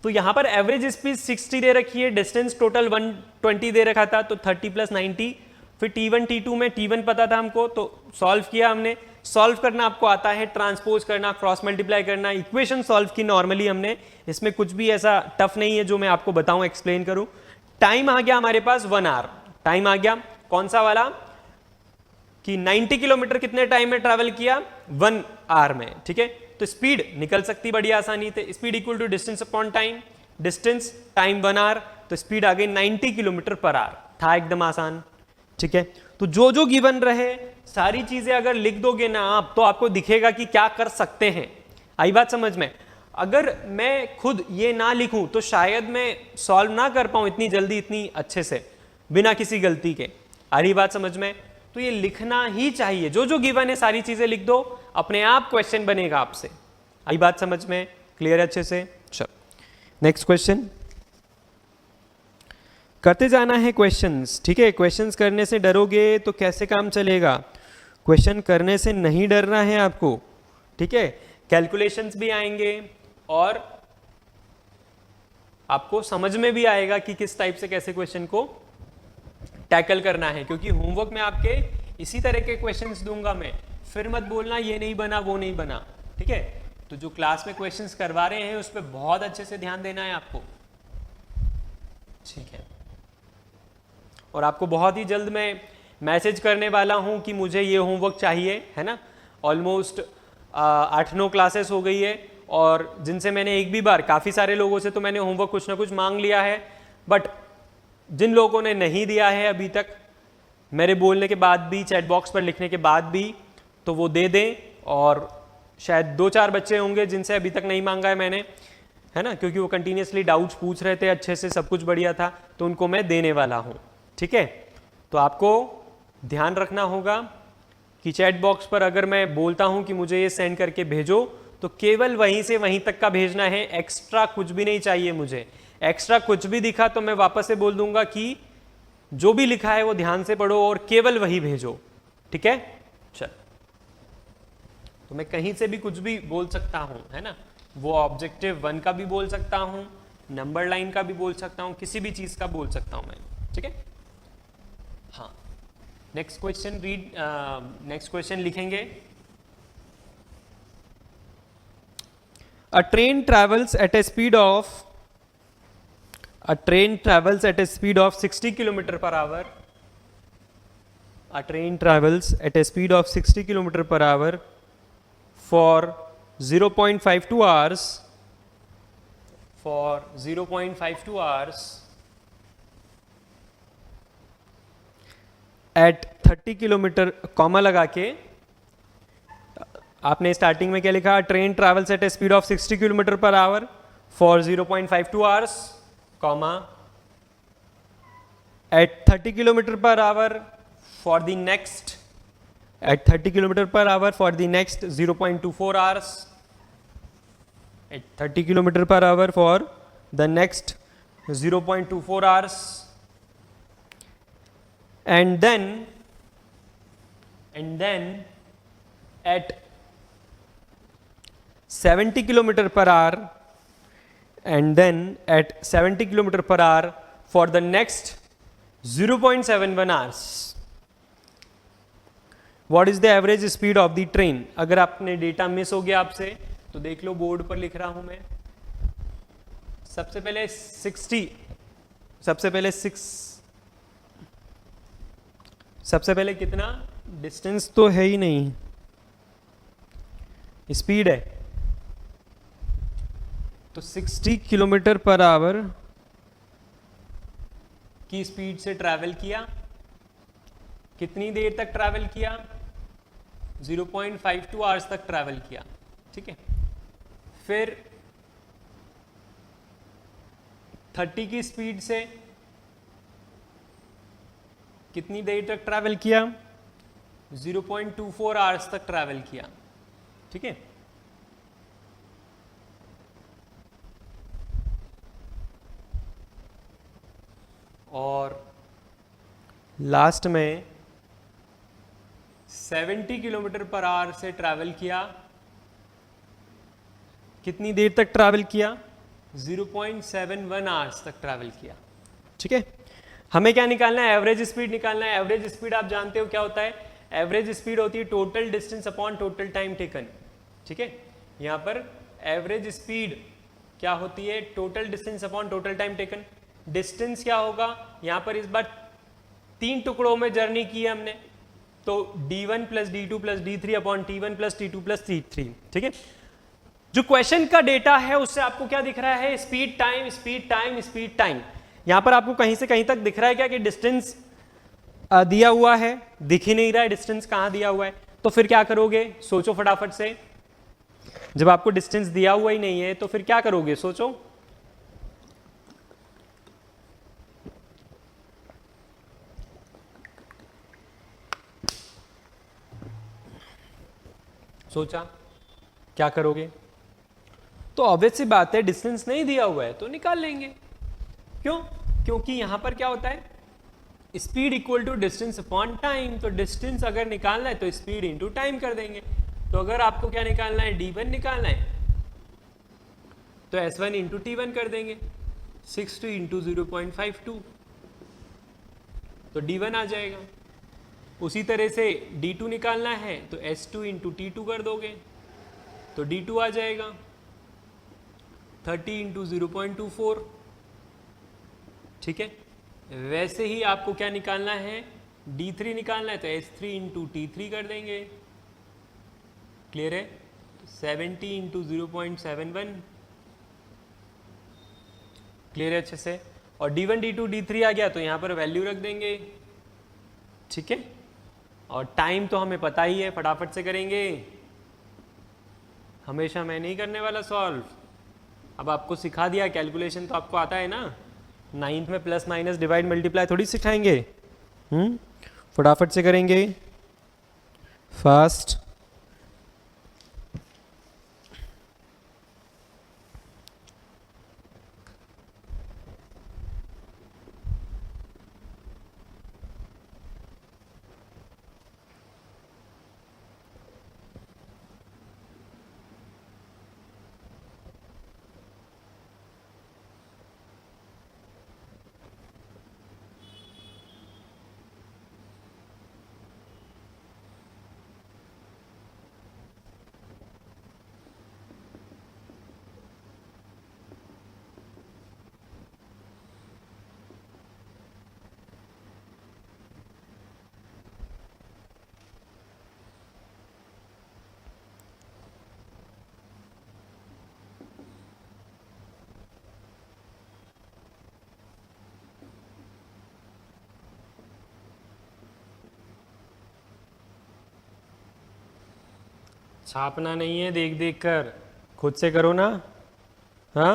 [SPEAKER 1] तो यहां पर एवरेज स्पीड 60 दे रखी है, डिस्टेंस टोटल 120 दे रखा था, तो 30 + 90। फिर T1 T2 में T1 पता था हमको, तो सॉल्व किया हमने। सॉल्व करना आपको आता है, ट्रांसपोज करना, क्रॉस मल्टीप्लाई करना, इक्वेशन सॉल्व की नॉर्मली हमने, इसमें कुछ भी ऐसा टफ नहीं है जो मैं आपको बताऊं, एक्सप्लेन करूं। टाइम आ गया हमारे पास 1 आवर, टाइम आ गया कौन सा वाला कि 90 किलोमीटर कितने टाइम में ट्रैवल किया, 1 आवर में, ठीक है। तो स्पीड निकल सकती बड़ी आसानी से, speed equal to distance upon time, distance time 1 hour, तो स्पीड आ गई 90 किलोमीटर पर आवर, था एकदम आसान, ठीक है। तो जो जो गिवन रहे सारी चीजें अगर लिख दोगे ना आप, तो आपको दिखेगा कि क्या कर सकते हैं। आई बात समझ में? अगर मैं खुद ये ना लिखूं तो शायद मैं सॉल्व ना कर पाऊं इतनी जल्दी, इतनी अच्छे से, बिना किसी गलती के। आ रही बात समझ में? तो ये लिखना ही चाहिए, जो जो गिवन है सारी चीजें लिख दो, अपने आप क्वेश्चन बनेगा आपसे। आई बात समझ में? क्लियर अच्छे से? चलो नेक्स्ट क्वेश्चन करते जाना है क्वेश्चंस, ठीक है। क्वेश्चंस करने से डरोगे तो कैसे काम चलेगा? क्वेश्चन करने से नहीं डरना है आपको, ठीक है। कैलकुलेशंस भी आएंगे और आपको समझ में भी आएगा कि किस टाइप से कैसे क्वेश्चन को टैकल करना है, क्योंकि होमवर्क में आपके इसी तरह के क्वेश्चंस दूंगा मैं। फिर मत बोलना ये नहीं बना वो नहीं बना, ठीक है। तो जो क्लास में क्वेश्चंस करवा रहे हैं उस पर बहुत अच्छे से ध्यान देना है आपको, ठीक है। और आपको बहुत ही जल्द मैं मैसेज करने वाला हूं कि मुझे ये होमवर्क चाहिए, है ना। ऑलमोस्ट 8-9 क्लासेस हो गई है, और जिनसे मैंने एक भी बार, काफ़ी सारे लोगों से तो मैंने होमवर्क कुछ ना कुछ मांग लिया है, बट जिन लोगों ने नहीं दिया है अभी तक, मेरे बोलने के बाद भी, चैट बॉक्स पर लिखने के बाद भी, तो वो दे दें। और शायद 2-4 बच्चे होंगे जिनसे अभी तक नहीं मांगा है मैंने, है ना, क्योंकि वो कंटिन्यूसली डाउट्स पूछ रहे थे, अच्छे से सब कुछ बढ़िया था, तो उनको मैं देने वाला हूँ, ठीक है। तो आपको ध्यान रखना होगा कि चैट बॉक्स पर अगर मैं बोलता हूं कि मुझे ये सेंड करके भेजो, तो केवल वहीं से वहीं तक का भेजना है, एक्स्ट्रा कुछ भी नहीं चाहिए मुझे। एक्स्ट्रा कुछ भी दिखा तो मैं वापस से बोल दूंगा कि जो भी लिखा है वो ध्यान से पढ़ो और केवल वही भेजो, ठीक है। चल, तो मैं कहीं से भी कुछ भी बोल सकता हूं, है ना। वो ऑब्जेक्टिव 1 का भी बोल सकता हूं, नंबर लाइन का भी बोल सकता हूं, किसी भी चीज का बोल सकता हूं मैं, ठीक है। हाँ, next question read, next question लिखेंगे। A train travels at a speed of 60 km per hour. A train travels at a speed of 60 km per hour for 0.52 hours. For 0.52 hours at 30 kilometre, comma लगा के आपने starting में क्या लिखा, train travels at a speed of 60 kilometre per hour for 0.52 hours, comma at 30 kilometre per hour for the next, at 30 kilometre per hour for the next 0.24 hours, at 30 kilometre per hour for the next 0.24 hours, and then at 70 kilometer per hour, and then at 70 kilometer per hour for the next 0.71 hours. What is the average speed of the train? अगर आपने data miss हो गया आपसे तो देख लो, board पर लिख रहा हूं मैं। सबसे पहले 60 कितना, डिस्टेंस तो है ही नहीं, स्पीड है। तो 60 किलोमीटर पर आवर की स्पीड से ट्रैवल किया, कितनी देर तक ट्रैवल किया, 0.52 आवर्स तक ट्रैवल किया, ठीक है। फिर 30 की स्पीड से कितनी देर तक ट्रैवल किया, 0.24 आवर्स तक ट्रैवल किया, ठीक है। और लास्ट में 70 किलोमीटर पर आवर से ट्रैवल किया, कितनी देर तक ट्रैवल किया? 0.71 आवर्स तक ट्रैवल किया। ठीक है, हमें क्या निकालना है? एवरेज स्पीड निकालना है। एवरेज स्पीड आप जानते हो क्या होता है? एवरेज स्पीड होती है total distance upon total time taken. ठीक है, यहाँ पर एवरेज स्पीड क्या होती है? Total distance upon total time taken. Distance क्या होगा? यहाँ पर इस बार 3 टुकड़ों में जर्नी की है हमने, तो d1 plus d2 plus d3 upon t1 plus t2 plus t3। ठीक है, जो क्वेश्चन का डेटा है उससे आपको क्या दिख रहा है? Speed time speed time speed time. यहां पर आपको कहीं से कहीं तक दिख रहा है क्या कि डिस्टेंस दिया हुआ है? दिख ही नहीं रहा है डिस्टेंस कहां दिया हुआ है। तो फिर क्या करोगे? सोचो फटाफट से। जब आपको डिस्टेंस दिया हुआ ही नहीं है तो फिर क्या करोगे? सोचो। सोचा क्या करोगे? तो ऑब्वियस सी बात है, डिस्टेंस नहीं दिया हुआ है तो निकाल लेंगे। क्यों? क्योंकि यहां पर क्या होता है? Speed equal to distance upon time. तो डिस्टेंस अगर निकालना है तो स्पीड इंटू टाइम कर देंगे। तो अगर आपको क्या निकालना है? d1 निकालना है तो s1 इंटू t1 कर देंगे। 60 इंटू 0.52 तो d1 आ जाएगा। उसी तरह से d2 निकालना है तो s2 इंटू t2 कर दोगे तो d2 आ जाएगा। 30 इंटू 0.24। ठीक है, वैसे ही आपको क्या निकालना है? d3 निकालना है तो s3 इंटू t3 कर देंगे। क्लियर है? 70 इंटू 0.71। क्लियर है अच्छे से? और d1 d2 d3 आ गया तो यहां पर वैल्यू रख देंगे। ठीक है, और टाइम तो हमें पता ही है, फटाफट से करेंगे। हमेशा मैं नहीं करने वाला सॉल्व, अब आपको सिखा दिया। कैलकुलेशन तो आपको आता है ना, 9th में प्लस माइनस डिवाइड मल्टीप्लाई थोड़ी सिखाएंगे। फटाफट से करेंगे, फास्ट। छापना नहीं है देख देख कर, खुद से करो ना। हाँ,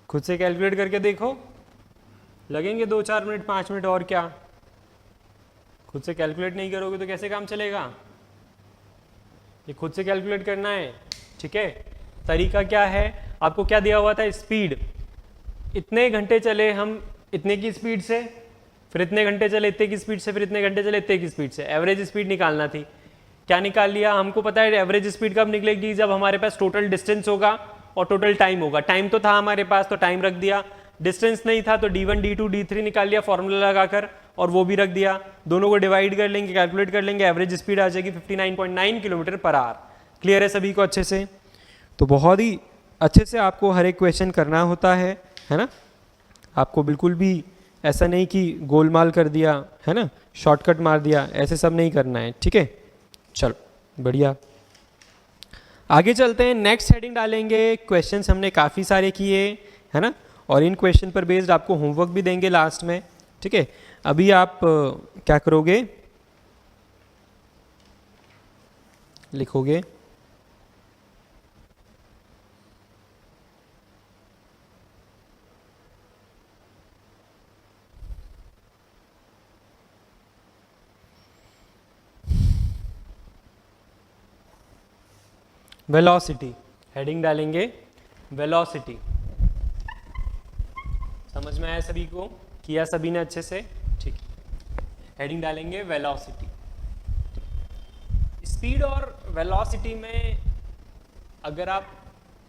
[SPEAKER 1] खुद से कैलकुलेट करके देखो, लगेंगे 2-4 मिनट 5 मिनट और क्या। खुद से कैलकुलेट नहीं करोगे तो कैसे काम चलेगा? ये खुद से कैलकुलेट करना है। ठीक है, तरीका क्या है? आपको क्या दिया हुआ था? स्पीड। इतने घंटे चले हम इतने की स्पीड से, फिर इतने घंटे चले इतने की स्पीड से, फिर इतने घंटे चले इतने की स्पीड से। एवरेज स्पीड निकालना थी। क्या निकाल लिया? हमको पता है एवरेज स्पीड कब निकलेगी? जब हमारे पास टोटल डिस्टेंस होगा और टोटल टाइम होगा। टाइम तो था हमारे पास तो टाइम रख दिया, डिस्टेंस नहीं था तो d1 d2 d3 निकाल लिया फॉर्मूला लगाकर और वो भी रख दिया। दोनों को डिवाइड कर लेंगे, कैलकुलेट कर लेंगे, एवरेज स्पीड आ जाएगी 59.9 किलोमीटर पर आवर। क्लियर है सभी को अच्छे से? तो बहुत ही अच्छे से आपको हर एक क्वेश्चन करना होता है ना। आपको बिल्कुल भी ऐसा नहीं कि गोलमाल कर दिया है ना, शॉर्टकट मार दिया, ऐसे सब नहीं करना है। ठीक है, चलो बढ़िया, आगे चलते हैं। नेक्स्ट हेडिंग डालेंगे। क्वेश्चंस हमने काफ़ी सारे किए है ना, और इन क्वेश्चन पर बेस्ड आपको होमवर्क भी देंगे लास्ट में। ठीक है, अभी आप क्या करोगे? लिखोगे वेलोसिटी, हेडिंग डालेंगे वेलोसिटी। समझ में आया सभी को? किया सभी ने अच्छे से? ठीक, हेडिंग डालेंगे वेलोसिटी। स्पीड और वेलोसिटी में अगर आप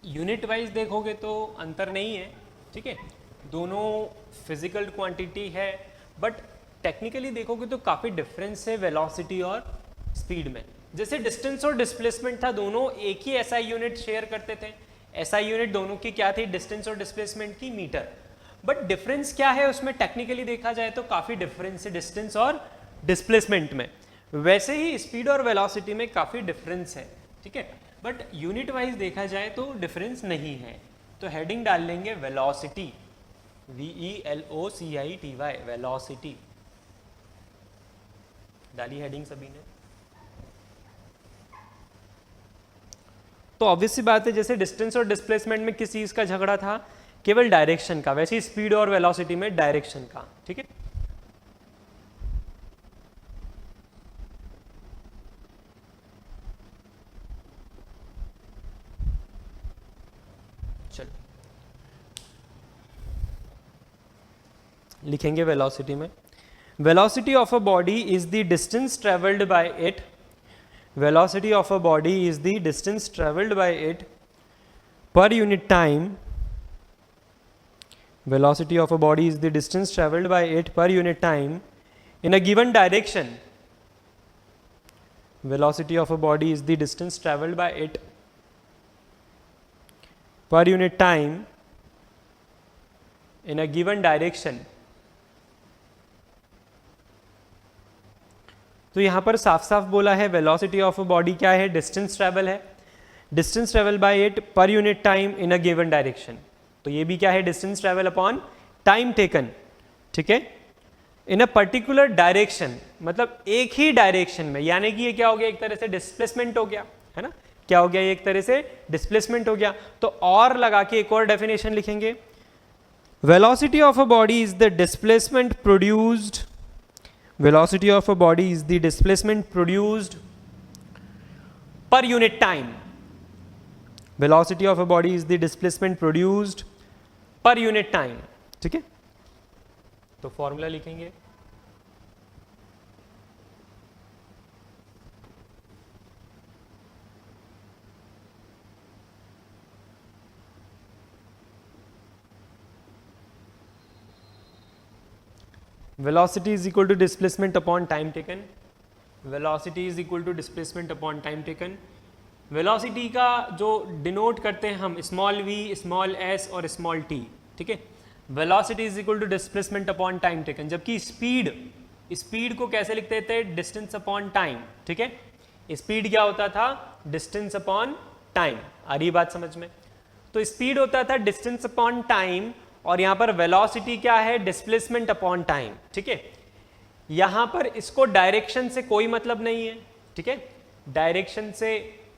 [SPEAKER 1] यूनिट वाइज देखोगे तो अंतर नहीं है, ठीक है, दोनों फिजिकल क्वांटिटी है, बट टेक्निकली देखोगे तो काफ़ी डिफरेंस है वेलोसिटी और स्पीड में। जैसे डिस्टेंस और डिस्प्लेसमेंट था, दोनों एक ही एसआई यूनिट शेयर करते थे, एसआई यूनिट दोनों की क्या थी, डिस्टेंस और डिस्प्लेसमेंट की मीटर, बट डिफरेंस क्या है उसमें टेक्निकली देखा जाए तो काफ़ी डिफरेंस है डिस्टेंस और डिस्प्लेसमेंट में। वैसे ही स्पीड और वेलोसिटी में काफ़ी डिफरेंस है, ठीक है, बट यूनिट वाइज देखा जाए तो डिफरेंस नहीं है। तो हेडिंग डाल लेंगे वेलोसिटी, VELOCITY, वेलोसिटी डाली हेडिंग सभी ने। तो ऑब्वियस सी बात है, जैसे डिस्टेंस और डिस्प्लेसमेंट में किस चीज का झगड़ा था, केवल डायरेक्शन का, वैसे ही स्पीड और वेलोसिटी में डायरेक्शन का, ठीक है। चल लिखेंगे वेलोसिटी में, velocity of a body is the distance travelled by it, velocity of a body is the distance traveled by it per unit time, velocity of a body is the distance traveled by it per unit time in a given direction, velocity of a body is the distance traveled by it per unit time in a given direction। तो यहाँ पर साफ साफ बोला है velocity of a body क्या है, distance travel है, distance travel by it per unit time in a given direction. तो ये भी क्या है, distance travel upon time taken, ठीक है, इन अ पर्टिकुलर डायरेक्शन, मतलब एक ही डायरेक्शन में, यानी कि ये क्या हो गया, एक तरह से डिस्प्लेसमेंट हो गया, है ना, क्या हो गया, ये एक तरह से डिस्प्लेसमेंट हो गया। तो और लगा के एक और डेफिनेशन लिखेंगे, velocity of a body is the displacement produced, velocity of a body is the displacement produced per unit time, velocity of a body is the displacement produced per unit time, ठीक है। तो formula लिखेंगे, velocity is equal to displacement upon time taken, velocity is equal to displacement upon time taken। velocity का जो denote करते हैं हम small v, small s और स्मॉल t, ठीक है, velocity is equal to displacement upon time taken, जबकि speed को कैसे लिखते थे, डिस्टेंस अपॉन टाइम, ठीक है, स्पीड क्या होता था, डिस्टेंस अपॉन टाइम। आ रही बात समझ में? तो स्पीड होता था डिस्टेंस अपॉन टाइम, और यहां पर वेलोसिटी क्या है, डिस्प्लेसमेंट अपॉन टाइम, ठीक है। यहां पर इसको डायरेक्शन से कोई मतलब नहीं है, ठीक है, डायरेक्शन से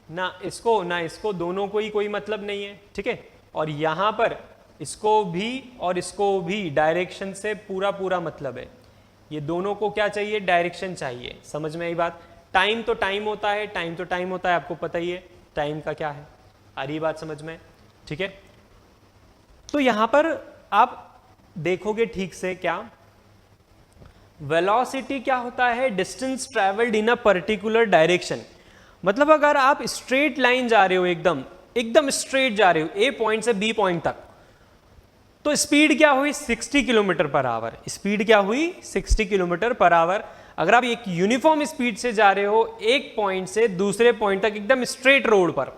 [SPEAKER 1] ना इसको दोनों को ही कोई मतलब नहीं है, ठीक है, और यहां पर इसको भी और इसको भी डायरेक्शन से पूरा मतलब है, ये दोनों को क्या चाहिए, डायरेक्शन चाहिए। समझ में आई बात? टाइम तो टाइम होता है, टाइम तो टाइम होता है, आपको पता ही है टाइम का क्या है। आ रही बात समझ में? ठीक है, तो यहां पर आप देखोगे ठीक से, क्या वेलोसिटी क्या होता है, distance travelled in a particular direction. मतलब अगर आप स्ट्रेट लाइन जा रहे हो, एकदम स्ट्रेट जा रहे हो ए पॉइंट से बी पॉइंट तक, तो स्पीड क्या हुई, 60 किलोमीटर पर आवर। स्पीड क्या हुई, 60 किलोमीटर पर आवर। अगर आप एक यूनिफॉर्म स्पीड से जा रहे हो एक पॉइंट से दूसरे पॉइंट तक एकदम स्ट्रेट रोड पर,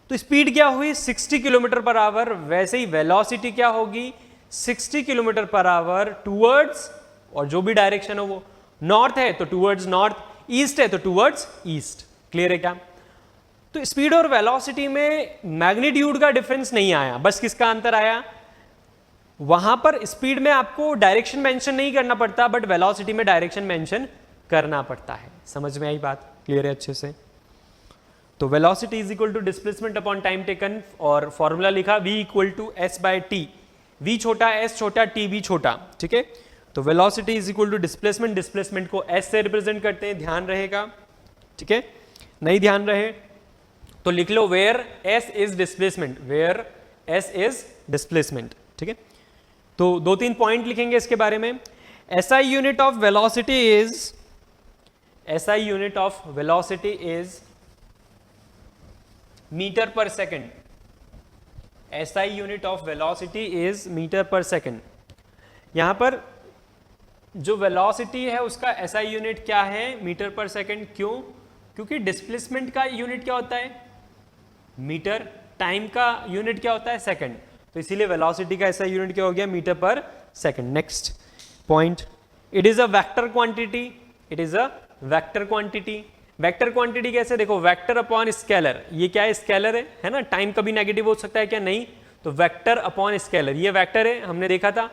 [SPEAKER 1] तो स्पीड क्या हुई, 60 किलोमीटर पर आवर। वैसे ही वेलोसिटी क्या होगी, 60 किलोमीटर पर आवर टूवर्ड्स, और जो भी डायरेक्शन हो वो, नॉर्थ है तो टूवर्ड्स नॉर्थ, ईस्ट है तो टूवर्ड्स ईस्ट। क्लियर है क्या? तो स्पीड और वेलोसिटी में मैग्नीट्यूड का डिफरेंस नहीं आया, बस किसका अंतर आया, वहां पर स्पीड में आपको डायरेक्शन मेंशन नहीं करना पड़ता, बट वेलोसिटी में डायरेक्शन मेंशन करना पड़ता है। समझ में आई बात? क्लियर है अच्छे से? तो velocity is equal to displacement upon time taken, और फॉर्मूला लिखा v equal to s by T, v छोटा, s छोटा, t भी छोटा, ठीक है। तो velocity is equal to displacement, displacement को s से रिप्रेजेंट करते हैं, ध्यान रहेगा, ठीक है। नहीं ध्यान रहे तो लिख लो where s is displacement, where s is displacement, ठीक है। तो 2-3 पॉइंट लिखेंगे इसके बारे में। SI unit of velocity is metre per second. SI unit of velocity is metre per second. यहां पर जो वेलोसिटी है उसका SI यूनिट क्या है? Metre per second. क्यों? क्योंकि डिस्प्लेसमेंट का यूनिट क्या होता है? मीटर। टाइम का यूनिट क्या होता है? सेकेंड। तो इसीलिए वेलोसिटी का SI यूनिट क्या हो गया? Metre per second. Next point, it is a vector quantity. It is a vector quantity. Vector quantity कैसे? देखो, वेक्टर अपॉन स्केलर। ये क्या है? स्केलर है ना। टाइम कभी नेगेटिव हो सकता है क्या? नहीं। तो वेक्टर अपॉन स्केलर, ये वेक्टर है, हमने देखा था।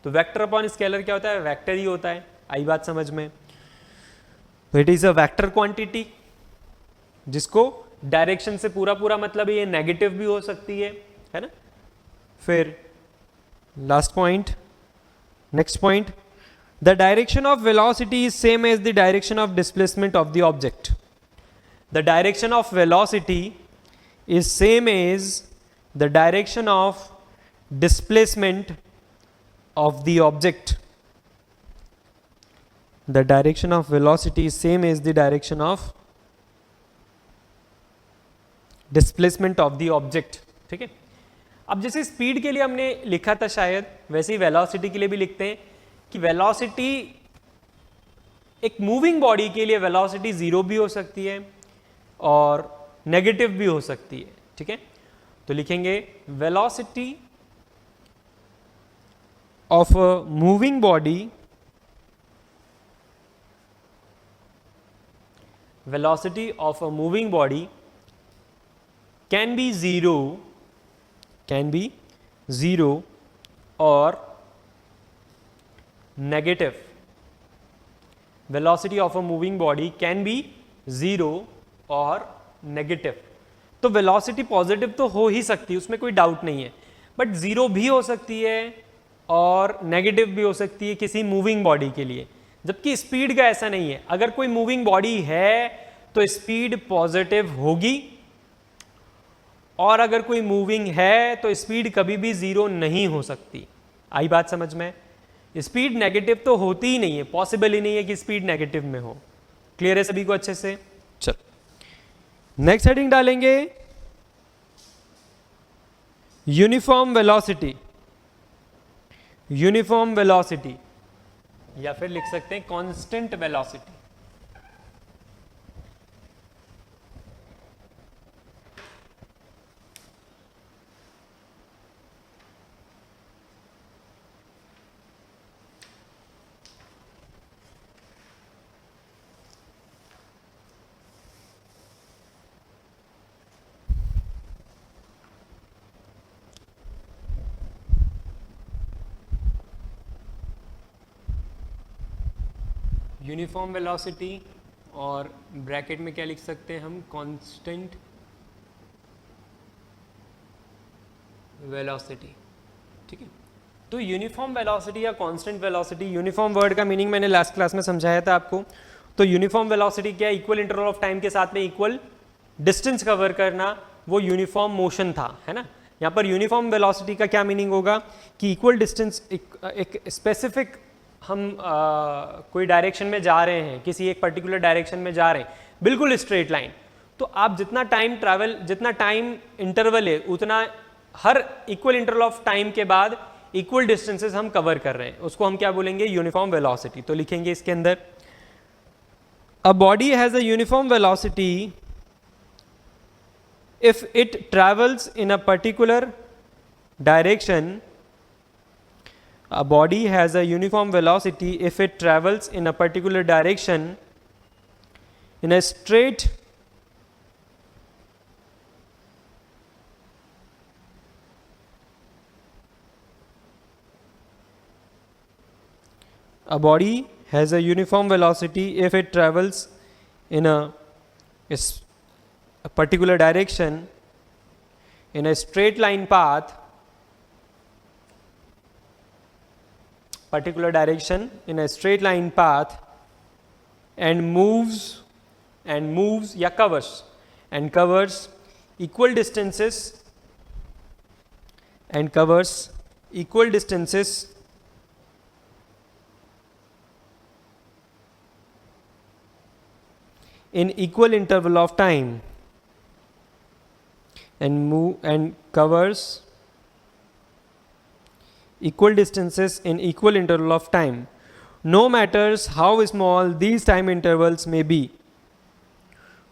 [SPEAKER 1] तो वेक्टर अपॉन स्केलर क्या होता है? वेक्टर ही होता है। आई बात समझ में? तो it is a vector quantity, जिसको डायरेक्शन से पूरा मतलब ये नेगेटिव भी हो सकती है ना। फिर last point, next point, the direction of velocity is same as the direction of displacement of the object. The direction of velocity is same as the direction of displacement of the object. The direction of velocity is same as the direction of displacement of the object. ठीक है। अब जैसे speed के लिए हमने लिखा था शायद, वैसे ही वेलोसिटी के लिए भी लिखते हैं कि वेलोसिटी, एक मूविंग बॉडी के लिए वेलोसिटी 0 भी हो सकती है और नेगेटिव भी हो सकती है। ठीक है। तो लिखेंगे velocity of a moving body, velocity of a moving body can be zero or negative. Velocity of a moving body can be 0 और नेगेटिव। तो वेलोसिटी पॉजिटिव तो हो ही सकती है, उसमें कोई डाउट नहीं है, बट 0 भी हो सकती है और नेगेटिव भी हो सकती है किसी मूविंग बॉडी के लिए, जबकि स्पीड का ऐसा नहीं है। अगर कोई मूविंग बॉडी है तो स्पीड पॉजिटिव होगी, और अगर कोई मूविंग है तो स्पीड कभी भी 0 नहीं हो सकती। आई बात समझ में? स्पीड नेगेटिव तो होती ही नहीं है, पॉसिबल ही नहीं है कि स्पीड नेगेटिव में हो। क्लियर है सभी को अच्छे से? चलो नेक्स्ट हेडिंग डालेंगे, यूनिफॉर्म वेलोसिटी। यूनिफॉर्म वेलोसिटी, या फिर लिख सकते हैं कांस्टेंट वेलोसिटी। यूनिफॉर्म वेलोसिटी, और ब्रैकेट में क्या लिख सकते हैं हम? Constant velocity. ठीक है। तो यूनिफॉर्म वेलोसिटी या कांस्टेंट वेलोसिटी, यूनिफॉर्म वर्ड का मीनिंग मैंने लास्ट क्लास में समझाया था आपको। तो यूनिफॉर्म वेलोसिटी क्या? इक्वल इंटरवल ऑफ टाइम के साथ में इक्वल डिस्टेंस कवर करना, वो यूनिफॉर्म मोशन था, है ना। यहाँ पर यूनिफॉर्म वेलोसिटी का क्या मीनिंग होगा कि इक्वल डिस्टेंस, एक स्पेसिफिक हम कोई डायरेक्शन में जा रहे हैं, किसी एक पर्टिकुलर डायरेक्शन में जा रहे हैं, बिल्कुल स्ट्रेट लाइन। तो आप जितना टाइम इंटरवल है, उतना हर इक्वल इंटरवल ऑफ टाइम के बाद इक्वल डिस्टेंसेस हम कवर कर रहे हैं, उसको हम क्या बोलेंगे? Uniform velocity. तो लिखेंगे इसके अंदर, a body has a uniform velocity if it travels in a particular direction. A body has a uniform velocity if it travels in a particular direction in a straight a body has a uniform velocity if it travels in a particular direction in a straight line path, particular direction in a straight line path, and moves या covers equal distances and covers equal distances in equal interval of time and covers equal distances in equal interval of time, no matters how small these time intervals may be.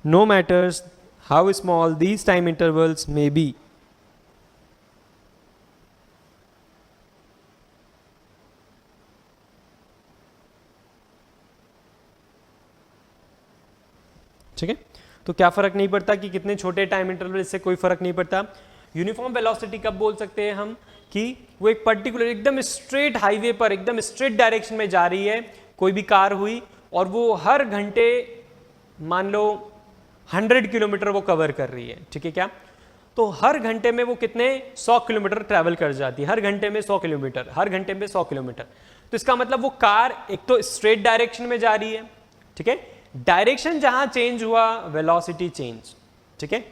[SPEAKER 1] No matters how small these time intervals may be. ठीक है, तो क्या फर्क नहीं पड़ता कि कितने छोटे टाइम इंटरवल, इससे कोई फर्क नहीं पड़ता। यूनिफॉर्म वेलोसिटी कब बोल सकते हैं हम कि वो एक पर्टिकुलर एकदम स्ट्रेट हाईवे पर एकदम स्ट्रेट डायरेक्शन में जा रही है, कोई भी कार हुई और वो हर घंटे मान लो 100 किलोमीटर वो कवर कर रही है, ठीक है क्या, तो हर घंटे में वो कितने 100 किलोमीटर ट्रैवल कर जाती है, हर घंटे में 100 किलोमीटर, हर घंटे में 100 किलोमीटर। तो इसका मतलब वो कार एक तो स्ट्रेट डायरेक्शन में जा रही है, ठीक है, डायरेक्शन जहां चेंज हुआ वेलोसिटी चेंज, ठीक है,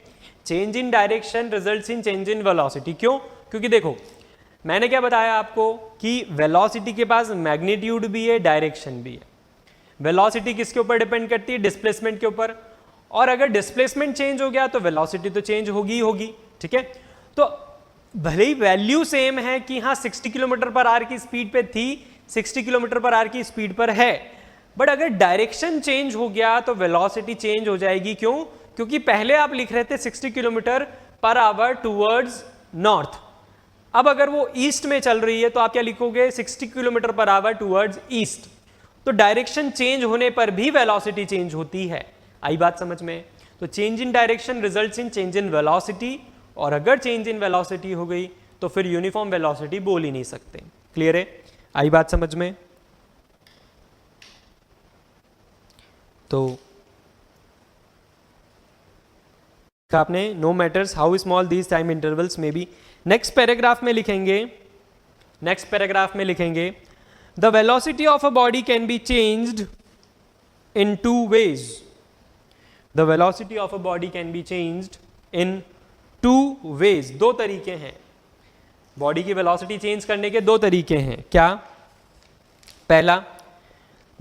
[SPEAKER 1] change in direction results in change in velocity. क्यों? क्योंकि देखो मैंने क्या बताया आपको कि वेलोसिटी के पास मैग्नीट्यूड भी है, डायरेक्शन भी है। वेलोसिटी किसके ऊपर डिपेंड करती है? डिस्प्लेसमेंट के ऊपर, और अगर डिस्प्लेसमेंट चेंज हो गया तो वेलोसिटी तो चेंज होगी ही होगी, ठीक है। तो भले ही वैल्यू सेम है कि हाँ 60 किलोमीटर पर आवर की स्पीड पे थी, 60 किलोमीटर पर आवर की स्पीड पर है, बट अगर डायरेक्शन चेंज हो गया तो वेलोसिटी चेंज हो जाएगी। क्यों? क्योंकि पहले आप लिख रहे थे 60 kilometre per our towards north, अब अगर वो ईस्ट में चल रही है तो आप क्या लिखोगे? 60 kilometre per our towards east. तो डायरेक्शन चेंज होने पर भी वेलोसिटी चेंज होती है। आई बात समझ में? तो change in direction results in change in velocity, और अगर चेंज इन वेलोसिटी हो गई तो फिर यूनिफॉर्म वेलोसिटी बोल ही नहीं सकते। क्लियर है? आई बात समझ में? तो आपने no matters how small these time intervals may be. Next paragraph में लिखेंगे, नेक्स्ट पैराग्राफ में लिखेंगे the velocity of a body can be changed in 2 ways। The velocity of a body can be changed in 2 ways। 2 तरीके हैं body की velocity change करने के, 2 तरीके हैं। क्या? पहला,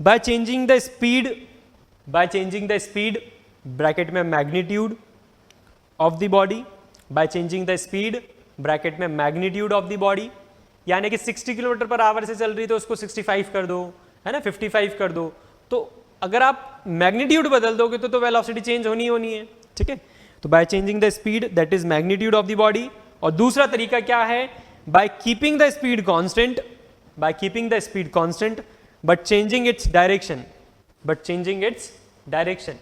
[SPEAKER 1] by changing the speed, by changing the speed bracket में magnitude of the body, by changing the speed bracket में मैग्नीट्यूड ऑफ द बॉडी, यानी कि 60 किलोमीटर पर आवर से चल रही तो उसको 65 कर दो, है ना, 55 कर दो। तो अगर आप मैग्नीट्यूड बदल दोगे तो वेलोसिटी चेंज होनी होनी है, ठीक है। तो bye changing the speed that is magnitude of the body. और दूसरा तरीका क्या है? By keeping the speed constant, by keeping the speed constant but changing its direction, but changing its direction.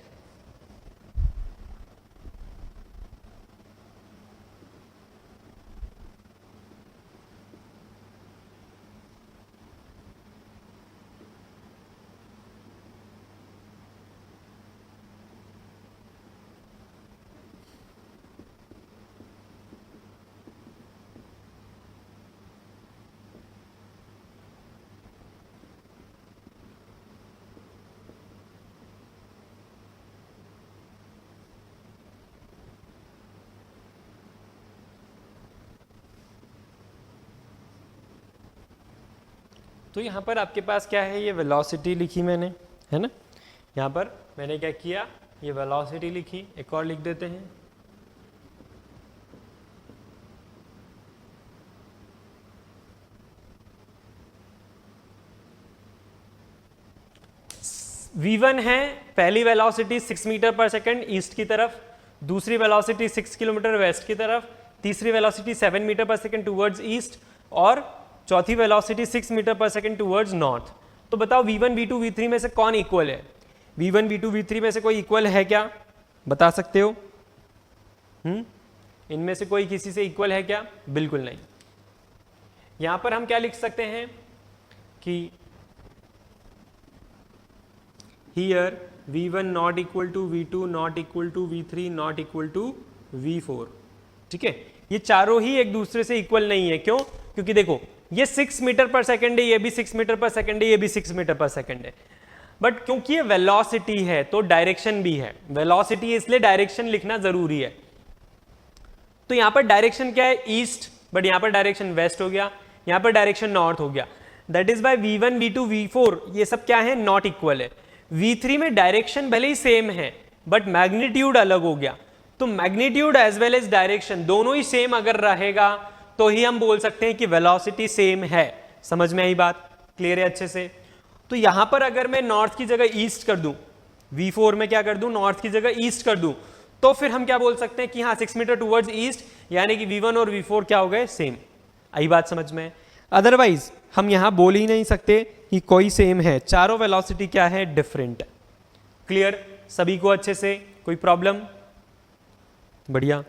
[SPEAKER 1] तो यहाँ पर आपके पास क्या है? ये वेलोसिटी लिखी मैंने, है ना, यहाँ पर मैंने क्या किया? ये वेलोसिटी लिखी। एक और लिख देते हैं, v1 है पहली velocity 6 metre per second east की तरफ, दूसरी वेलोसिटी 6 किलोमीटर वेस्ट की तरफ, तीसरी velocity 7 metre per second towards east, और चौथी velocity 6 metre per second towards north. तो बताओ v1 v2 v3 में से कौन इक्वल है? v1 v2 v3 में से कोई इक्वल है क्या? बता सकते हो? इनमें से कोई किसी से इक्वल है क्या? बिल्कुल नहीं। यहां पर हम क्या लिख सकते हैं कि here v1 not equal to v2 not equal to v3 not equal to v4। ठीक है, ये चारों ही एक दूसरे से इक्वल नहीं है। क्यों? क्योंकि देखो ये 6 मीटर पर सेकंड है, ये भी 6 मीटर पर सेकंड है, ये भी 6 मीटर पर सेकंड है, बट क्योंकि ये वेलोसिटी है तो डायरेक्शन भी है। वेलोसिटी है इसलिए डायरेक्शन लिखना जरूरी है। तो यहां पर डायरेक्शन क्या है? ईस्ट, बट यहां पर डायरेक्शन वेस्ट हो गया। यहाँ पर डायरेक्शन नॉर्थ हो गया, that is by v1 v2 v4 ये सब क्या है, नॉट इक्वल है। v3 में डायरेक्शन भले ही सेम है बट मैग्नीट्यूड अलग हो गया, तो magnitude as well as direction दोनों ही सेम अगर रहेगा तो ही हम बोल सकते हैं कि वेलोसिटी सेम है। समझ में आई बात, क्लियर है अच्छे से। तो यहां पर अगर मैं नॉर्थ की जगह ईस्ट कर दूं, v4 में क्या कर दूं, नॉर्थ की जगह ईस्ट कर दूं, तो फिर हम क्या बोल सकते हैं कि हाँ 6 मीटर टुवर्ड्स ईस्ट, यानी कि v1 और v4 क्या हो गए, सेम। आई बात समझ में। अदरवाइज हम यहां बोल ही नहीं सकते कि कोई सेम है, चारों वेलोसिटी क्या है, डिफरेंट। क्लियर सभी को अच्छे से, कोई प्रॉब्लम? बढ़िया।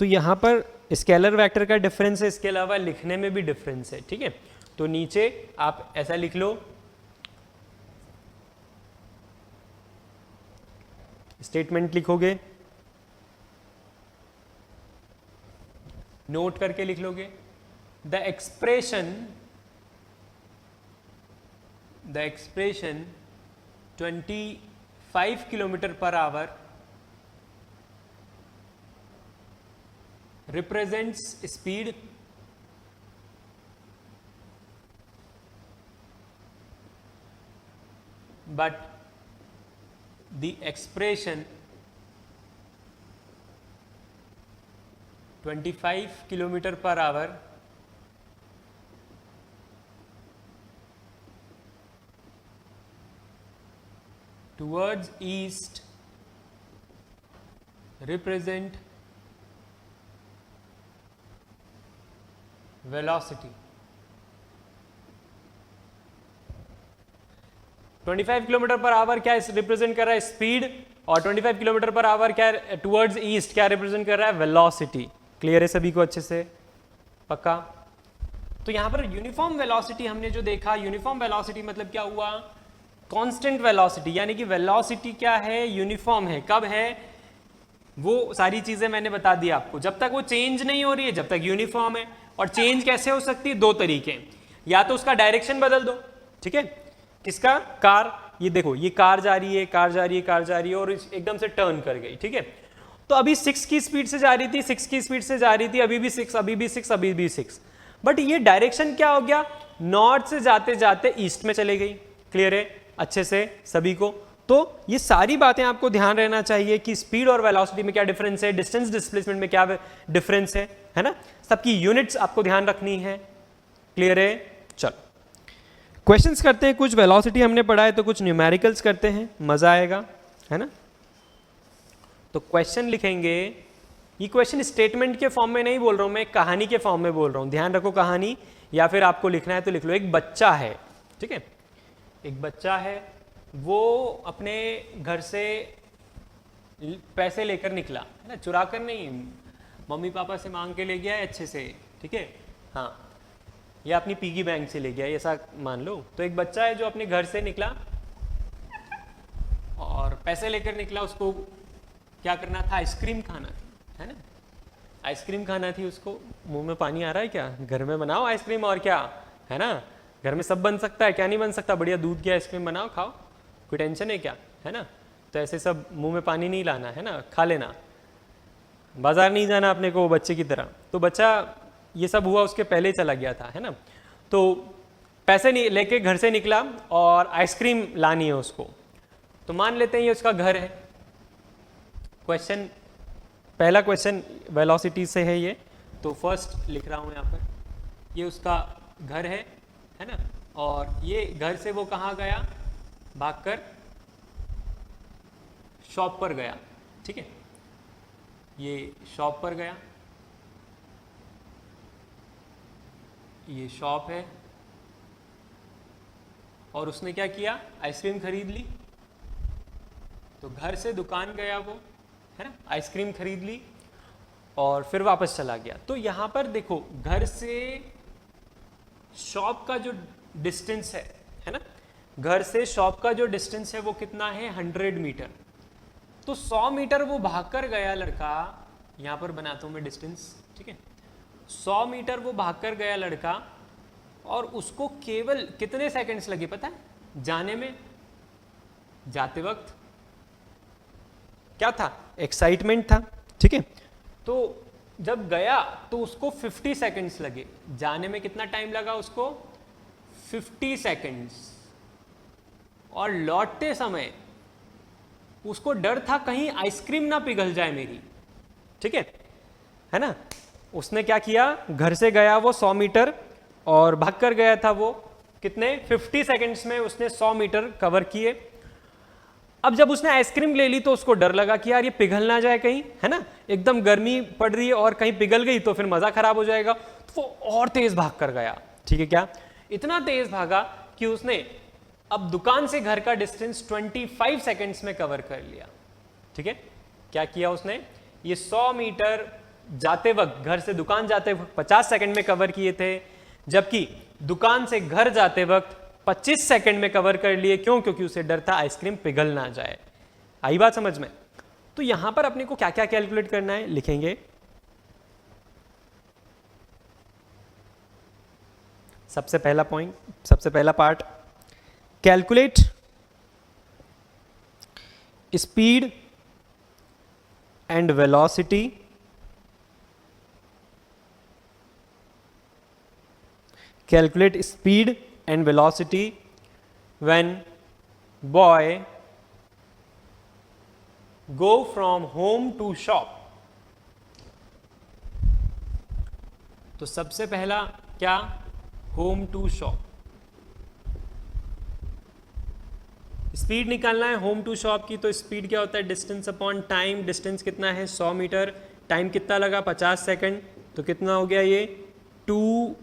[SPEAKER 1] तो यहां पर स्केलर वेक्टर का डिफरेंस है, इसके अलावा लिखने में भी डिफरेंस है, ठीक है। तो नीचे आप ऐसा लिख लो, स्टेटमेंट लिखोगे, नोट करके लिख लोगे, the expression 25 kilometre per our represents speed but the expression 25 kilometre per our towards east represent velocity। 25 kilometre per our क्या रिप्रेजेंट कर रहा है, स्पीड, और 25 किलोमीटर पर आवर क्या टुवर्ड्स ईस्ट क्या रिप्रेजेंट कर रहा है, वेलोसिटी। क्लियर है सभी को अच्छे से, पक्का? तो यहां पर यूनिफॉर्म वेलोसिटी हमने जो देखा, यूनिफॉर्म वेलोसिटी मतलब क्या हुआ, कांस्टेंट वेलोसिटी, यानी कि वेलोसिटी क्या है, यूनिफॉर्म है। कब है, वो सारी चीजें मैंने बता दी आपको, जब तक वो चेंज नहीं हो रही है जब तक यूनिफॉर्म है। और चेंज कैसे हो सकती है, दो तरीके, या तो उसका डायरेक्शन बदल दो, ठीक है, किसका, कार, ये देखो ये कार जा रही है, कार जा रही है, कार जा रही है और एकदम से टर्न कर गई, ठीक है। तो अभी 6 की स्पीड से जा रही थी, 6 की स्पीड से जा रही थी, अभी भी 6, अभी भी 6, अभी भी 6, बट ये डायरेक्शन क्या हो गया, नॉर्थ से जाते जाते ईस्ट में चले गई। क्लियर है अच्छे से सभी को? तो ये सारी बातें आपको ध्यान रहना चाहिए कि स्पीड और वेलोसिटी में क्या डिफरेंस है, डिस्टेंस डिस्प्लेसमेंट में क्या डिफरेंस है ना, सबकी यूनिट्स आपको ध्यान रखनी है। क्लियर है? चलो क्वेश्चंस करते हैं, कुछ वेलोसिटी हमने पढ़ा है तो कुछ न्यूमेरिकल्स करते हैं, मजा आएगा, है ना। तो क्वेश्चन लिखेंगे, ये क्वेश्चन स्टेटमेंट के फॉर्म में नहीं बोल रहा हूं मैं, कहानी के फॉर्म में बोल रहा हूं, ध्यान रखो कहानी, या फिर आपको लिखना है तो लिख लो। एक बच्चा है, ठीक है, एक बच्चा है, वो अपने घर से पैसे लेकर निकला, है ना, चुरा कर नहीं, मम्मी पापा से मांग के ले गया है अच्छे से, ठीक है, हाँ, या अपनी पिगी बैंक से ले गया ऐसा मान लो। तो एक बच्चा है जो अपने घर से निकला और पैसे लेकर निकला, उसको क्या करना था, आइसक्रीम खाना थी, है ना, आइसक्रीम खाना थी उसको। मुंह में पानी आ रहा है क्या? घर में बनाओ आइसक्रीम, और क्या, है ना, घर में सब बन सकता है, क्या नहीं बन सकता, बढ़िया दूध की आइसक्रीम बनाओ, खाओ, कोई टेंशन है क्या, है ना। तो ऐसे सब मुंह में पानी नहीं लाना, है ना, खा लेना, बाजार नहीं जाना अपने को बच्चे की तरह। तो बच्चा ये सब हुआ उसके पहले चला गया था, है ना। तो पैसे लेके घर से निकला और आइसक्रीम लानी है उसको। तो मान लेते हैं ये उसका घर है। क्वेश्चन, पहला क्वेश्चन वेलोसिटी से है ये, तो फर्स्ट लिख रहा हूँ यहाँ पर, ये उसका घर है ना, और ये घर से वो कहाँ गया, भागकर शॉप पर गया, ठीक है, ये शॉप पर गया, ये शॉप है, और उसने क्या किया, आइसक्रीम खरीद ली। तो घर से दुकान गया वो, है ना, आइसक्रीम खरीद ली और फिर वापस चला गया। तो यहां पर देखो, घर से शॉप का जो डिस्टेंस है ना, घर से शॉप का जो डिस्टेंस है वो कितना है, 100 मीटर। तो 100 मीटर वो भागकर गया लड़का, यहां पर बनाता हूं मैं डिस्टेंस, ठीक है, 100 मीटर वो भागकर गया लड़का, और उसको केवल कितने सेकंड्स लगे पता है जाने में? जाते वक्त क्या था, एक्साइटमेंट था, ठीक है, तो जब गया तो उसको 50 सेकंड्स लगे, जाने में कितना टाइम लगा उसको 50 सेकंड्स, और लौटते समय उसको डर था कहीं आइसक्रीम ना पिघल जाए मेरी, ठीक है ना। उसने क्या किया, घर से गया वो 100 मीटर और भागकर गया था वो कितने 50 सेकंड्स में उसने 100 मीटर कवर किए। अब जब उसने आइसक्रीम ले ली तो उसको डर लगा कि यार ये पिघल ना जाए कहीं, है ना, एकदम गर्मी पड़ रही है और कहीं पिघल गई तो फिर मजा खराब हो जाएगा, तो वो और तेज भाग कर गया, ठीक है। क्या इतना तेज भागा कि उसने अब दुकान से घर का डिस्टेंस 25 सेकंड्स में कवर कर लिया, ठीक है। क्या किया उसने, ये 100 मीटर जाते वक्त, घर से दुकान जाते वक्त 50 सेकंड में कवर किए थे, जबकि दुकान से घर जाते वक्त 25 सेकंड में कवर कर लिए। क्यों, क्योंकि उसे डर था आइसक्रीम पिघल ना जाए। आई बात समझ में। तो यहां पर अपने को क्या क्या कैलकुलेट करना है, लिखेंगे सबसे पहला पॉइंट, सबसे पहला part, calculate speed and velocity calculate speed and velocity when boy go from home to shop। तो सबसे पहला क्या, home to shop, स्पीड निकालना है होम टू शॉप की। तो स्पीड क्या होता है, डिस्टेंस अपॉन टाइम, डिस्टेंस कितना है 100 मीटर, टाइम कितना लगा 50 सेकंड, तो कितना हो गया ये 2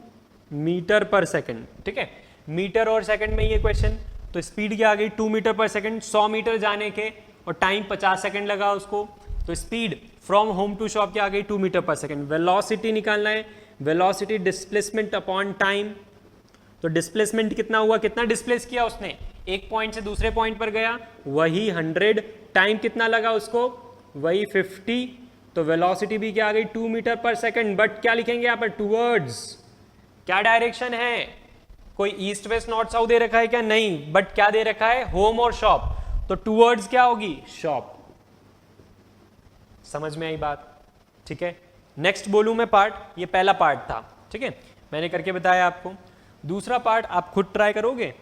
[SPEAKER 1] मीटर पर सेकंड, ठीक है। मीटर और सेकंड में ये क्वेश्चन, तो स्पीड क्या आ गई 2 मीटर पर सेकंड, 100 मीटर जाने के और टाइम 50 सेकंड लगा उसको, तो speed from home to shop क्या आ गई 2 मीटर पर सेकंड। वेलोसिटी निकालना है, वेलोसिटी डिस्प्लेसमेंट अपॉन टाइम, तो डिस्प्लेसमेंट कितना हुआ, कितना डिस्प्लेस किया उसने, एक पॉइंट से दूसरे पॉइंट पर गया वही 100, टाइम कितना लगा उसको वही 50, तो वेलोसिटी भी क्या आ गई 2 मीटर पर सेकंड। बट क्या लिखेंगे यहाँ पर, टूवर्ड्स, क्या डायरेक्शन है, कोई ईस्ट वेस्ट नॉर्थ साउथ दे रखा है क्या, नहीं, बट क्या दे रखा है होम और शॉप, तो टूवर्ड्स क्या होगी शॉप। समझ में आई बात, ठीक है। नेक्स्ट बोलूं मैं पार्ट, ये पहला पार्ट था, ठीक है, मैंने करके बताया आपको। दूसरा पार्ट आप खुद ट्राई करोगे,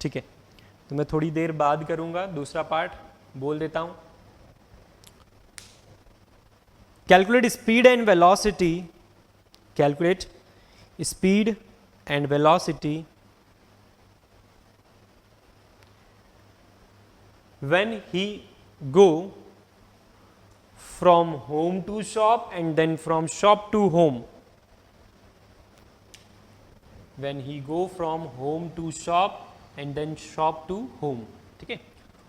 [SPEAKER 1] ठीक है, तो मैं थोड़ी देर बाद करूंगा, दूसरा पार्ट बोल देता हूं। Calculate speed and velocity, calculate speed and velocity when he go from home to shop and then from shop to home, when he go from home to shop and then shop to home, ठीक है।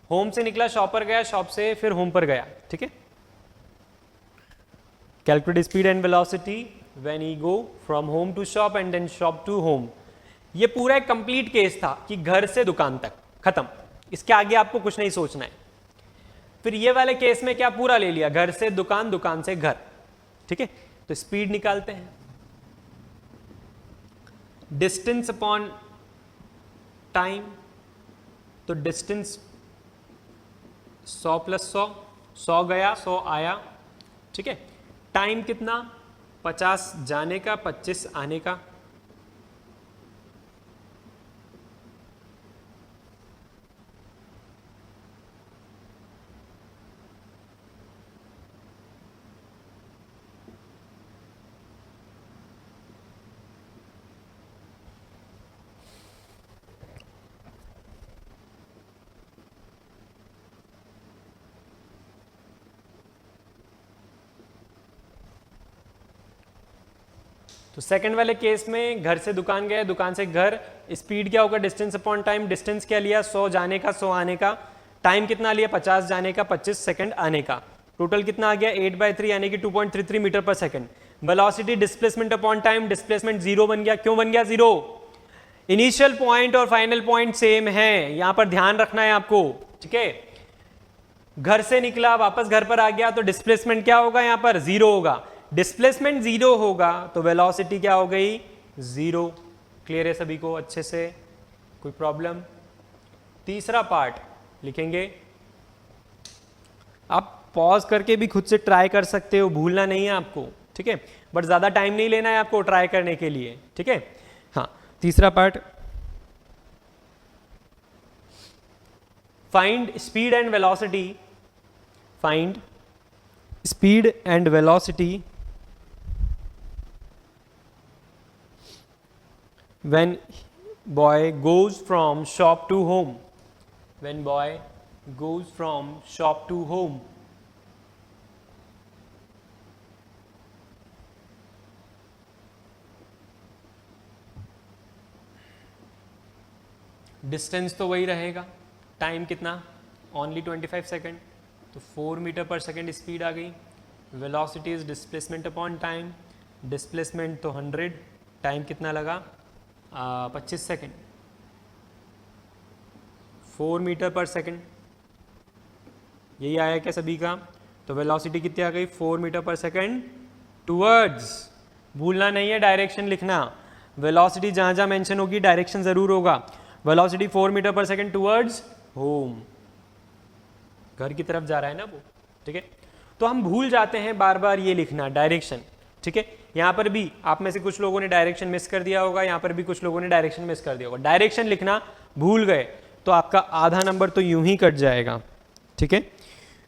[SPEAKER 1] Home से निकला shop पर गया, shop से फिर home पर गया, ठीक है। Calculate speed and velocity when he go from home to shop and then shop to home। ये पूरा एक कंप्लीट केस था कि घर से दुकान तक खत्म, इसके आगे आपको कुछ नहीं सोचना है। फिर ये वाले केस में क्या पूरा ले लिया, घर से दुकान, दुकान से घर, ठीक है। तो स्पीड निकालते हैं, डिस्टेंस अपॉन टाइम, तो डिस्टेंस 100 + 100, 100 गया 100 आया, ठीक है। टाइम कितना 50 जाने का 25 आने का, तो सेकंड वाले केस में घर से दुकान गए, दुकान से घर, स्पीड क्या होगा डिस्टेंस अपॉन टाइम, डिस्टेंस क्या लिया 100 जाने का 100 आने का, टाइम कितना लिया 50 जाने का 25 सेकंड आने का, टोटल कितना आ गया 8/3 यानी कि 2.33 metre per second. Velocity displacement upon time, displacement 0 बन गया, क्यों बन गया 0, इनिशियल पॉइंट और फाइनल पॉइंट सेम है, यहां पर ध्यान रखना है आपको, ठीक है। घर से निकला वापस घर पर आ गया तो डिस्प्लेसमेंट क्या होगा, यहां पर 0 होगा, डिस्प्लेसमेंट 0 होगा तो वेलोसिटी क्या हो गई 0। क्लियर है सभी को अच्छे से, कोई प्रॉब्लम। तीसरा पार्ट लिखेंगे, आप पॉज करके भी खुद से ट्राई कर सकते हो, भूलना नहीं है आपको, ठीक है, बट ज़्यादा टाइम नहीं लेना है आपको ट्राई करने के लिए, ठीक है। हाँ, तीसरा part, find speed and velocity, find speed and velocity when boy goes from shop to home, when boy goes from shop to home. Distance तो वही रहेगा, टाइम कितना, ओनली 25 सेकेंड, तो 4 मीटर पर सेकेंड स्पीड आ गई। Velocity is displacement upon time, displacement तो 100, time कितना लगा 25 सेकेंड, 4 मीटर पर सेकेंड, यही आया क्या सभी का। तो वेलोसिटी कितनी आ गई 4 मीटर पर सेकेंड टूवर्ड्स, भूलना नहीं है डायरेक्शन लिखना, वेलोसिटी जहाँ जहाँ मेंशन होगी डायरेक्शन ज़रूर होगा। Velocity 4 metre per second towards home, घर की तरफ जा रहा है ना वो, ठीक है। तो हम भूल जाते हैं बार बार ये लिखना डायरेक्शन, ठीक है। यहाँ पर भी आप में से कुछ लोगों ने डायरेक्शन मिस कर दिया होगा, यहाँ पर भी कुछ लोगों ने डायरेक्शन मिस कर दिया होगा। डायरेक्शन लिखना भूल गए तो आपका आधा नंबर तो यूं ही कट जाएगा, ठीक है।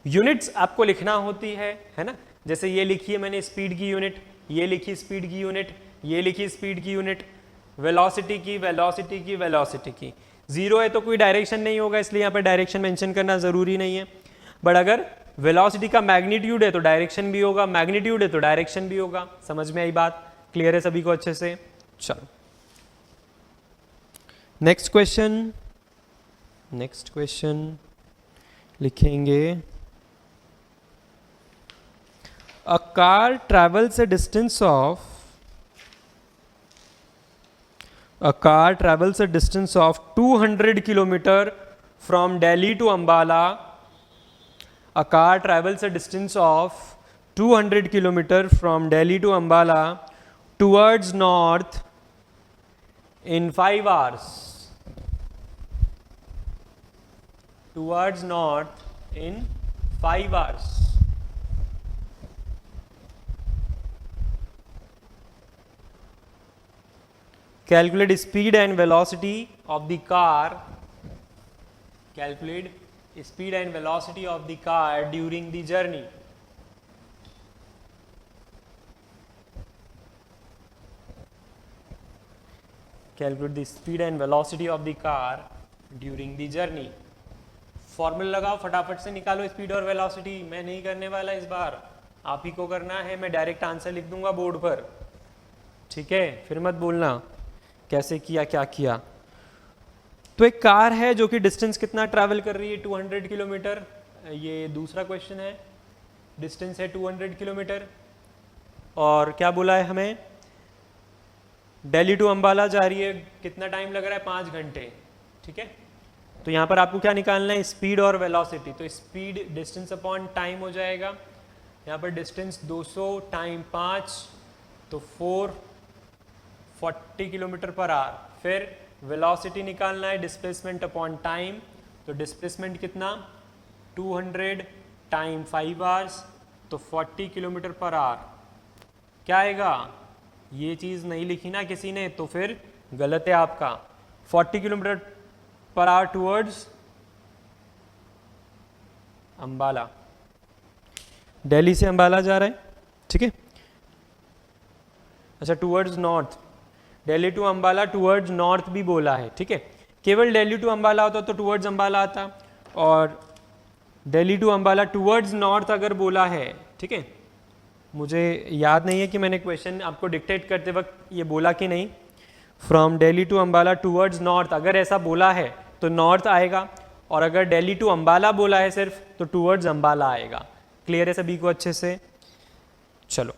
[SPEAKER 1] यूनिट्स आपको लिखना होती है ना, जैसे ये लिखिए मैंने स्पीड की यूनिट, ये लिखी स्पीड की यूनिट, ये लिखी स्पीड की यूनिट, वेलोसिटी की, वेलोसिटी की, वेलोसिटी की। जीरो है तो कोई डायरेक्शन नहीं होगा, इसलिए यहाँ पर डायरेक्शन मेंशन करना जरूरी नहीं है। बट अगर वेलोसिटी का मैग्नीट्यूड है तो डायरेक्शन भी होगा, मैग्नीट्यूड है तो डायरेक्शन भी होगा। समझ में आई बात, क्लियर है सभी को अच्छे से। चलो नेक्स्ट क्वेश्चन, नेक्स्ट क्वेश्चन लिखेंगे, a car travels a distance of, a car travels a distance of 200 kilometer from Delhi to Ambala. A car travels a distance of 200 kilometer from Delhi to Ambala towards north in 5 hours. Towards north in 5 hours. Calculate speed and velocity of the car. Calculate speed and velocity of the car during the journey. Calculate the speed and velocity of the car during the journey. Formula लगाओ, फटाफट से निकालो speed और velocity. मैं नहीं करने वाला इस बार, आप ही को करना है। मैं डायरेक्ट आंसर लिख दूंगा बोर्ड पर, ठीक है, फिर मत बोलना कैसे किया क्या किया। तो एक कार है जो कि डिस्टेंस कितना ट्रैवल कर रही है 200 किलोमीटर, ये दूसरा क्वेश्चन है। डिस्टेंस है 200 किलोमीटर और क्या बोला है हमें, दिल्ली टू अंबाला जा रही है, कितना टाइम लग रहा है 5 घंटे, ठीक है। तो यहाँ पर आपको क्या निकालना है, स्पीड और वेलोसिटी। तो स्पीड डिस्टेंस अपॉन टाइम हो जाएगा, यहाँ पर डिस्टेंस 200 टाइम 5 तो 440 किलोमीटर पर आवर। फिर वेलोसिटी निकालना है डिस्प्लेसमेंट अपॉन टाइम, तो डिस्प्लेसमेंट कितना 200 टाइम 5 आवर्स तो 40 किलोमीटर पर आवर। क्या आएगा, ये चीज़ नहीं लिखी ना किसी ने तो फिर गलत है आपका। 40 kilometre per our towards Ambala, Delhi से अंबाला जा रहा है, ठीक है। अच्छा towards north, Delhi to Ambala towards north भी बोला है, ठीक है। केवल दिल्ली टू अंबाला होता तो टूवर्ड्स अंबाला आता, और Delhi to Ambala towards north अगर बोला है, ठीक है। मुझे याद नहीं है कि मैंने क्वेश्चन आपको डिक्टेट करते वक्त ये बोला कि नहीं। From Delhi to Ambala towards north, अगर ऐसा बोला है तो नॉर्थ आएगा, और अगर दिल्ली टू अंबाला बोला है सिर्फ तो टूवर्ड्स अंबाला आएगा। क्लियर है सभी को अच्छे से। चलो,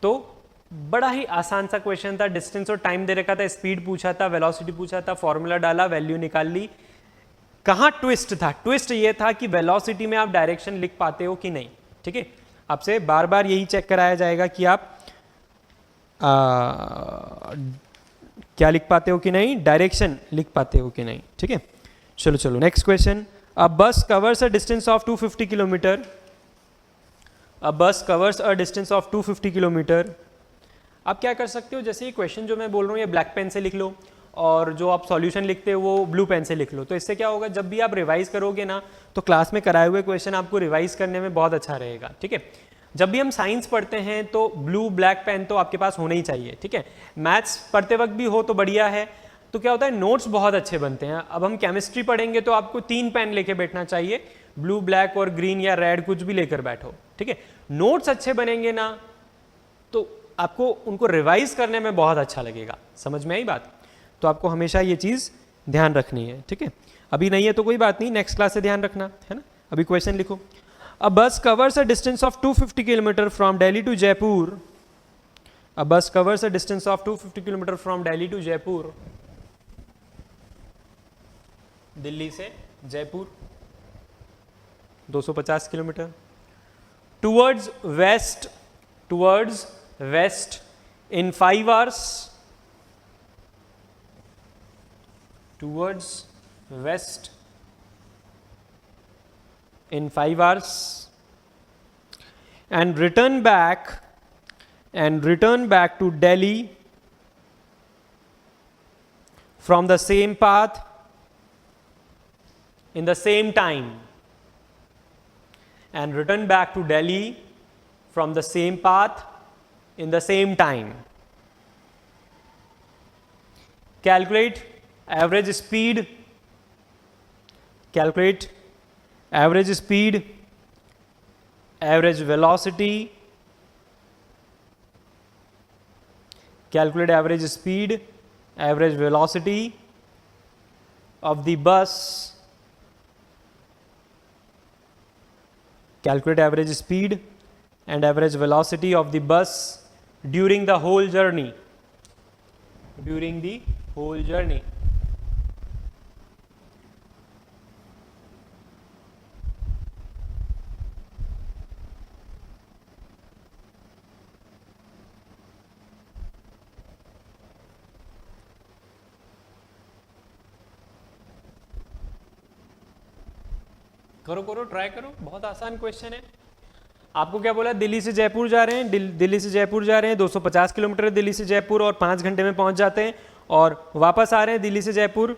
[SPEAKER 1] तो बड़ा ही आसान सा क्वेश्चन था, डिस्टेंस और टाइम दे रखा था, स्पीड पूछा था, वेलोसिटी पूछा था, फॉर्मूला डाला, वैल्यू निकाल ली। कहाँ ट्विस्ट था, ट्विस्ट ये था कि वेलोसिटी में आप डायरेक्शन लिख पाते हो कि नहीं, ठीक है। आपसे बार बार यही चेक कराया जाएगा कि आप क्या लिख पाते हो कि नहीं, डायरेक्शन लिख पाते हो कि नहीं, ठीक है। चलो चलो next question, a bus covers a distance of 250 kilometre, a bus covers a distance of 250 kilometre. आप क्या कर सकते हो, जैसे ये क्वेश्चन जो मैं बोल रहा हूँ ये ब्लैक पेन से लिख लो और जो आप सॉल्यूशन लिखते हो वो ब्लू पेन से लिख लो। तो इससे क्या होगा, जब भी आप रिवाइज करोगे ना तो क्लास में कराए हुए क्वेश्चन आपको रिवाइज करने में बहुत अच्छा रहेगा। ठीक है, जब भी हम साइंस पढ़ते हैं तो ब्लू ब्लैक पेन तो आपके पास होना ही चाहिए। ठीक है, मैथ्स पढ़ते वक्त भी हो तो बढ़िया है। तो क्या होता है, नोट्स बहुत अच्छे बनते हैं। अब हम केमिस्ट्री पढ़ेंगे तो आपको 3 पेन लेके बैठना चाहिए, ब्लू ब्लैक और ग्रीन या रेड कुछ भी लेकर बैठो। ठीक है, नोट्स अच्छे बनेंगे ना तो आपको उनको रिवाइज करने में बहुत अच्छा लगेगा। समझ में आई बात? तो आपको हमेशा ये चीज़ ध्यान रखनी है। ठीक है, अभी नहीं है तो कोई बात नहीं, नेक्स्ट क्लास से ध्यान रखना है ना। अभी क्वेश्चन लिखो। A bus covers a distance of 250 kilometre from Delhi to Jaipur. A bus covers a distance of 250 kilometre from Delhi to Jaipur. Delhi से Jaipur 250 kilometre. Towards west in 5 hours, towards west in 5 hours, and return back to Delhi from the same path in the same time, and return back to Delhi from the same path in the same time. Calculate average speed, average velocity, calculate average speed, average velocity of the bus, calculate average speed and average velocity of the bus during the whole journey, करो try करो, बहुत आसान question है। आपको क्या बोला, दिल्ली से जयपुर जा रहे हैं, दिल्ली से जयपुर जा रहे हैं, 250 किलोमीटर दिल्ली से जयपुर और 5 घंटे में पहुंच जाते हैं, और वापस आ रहे हैं दिल्ली से जयपुर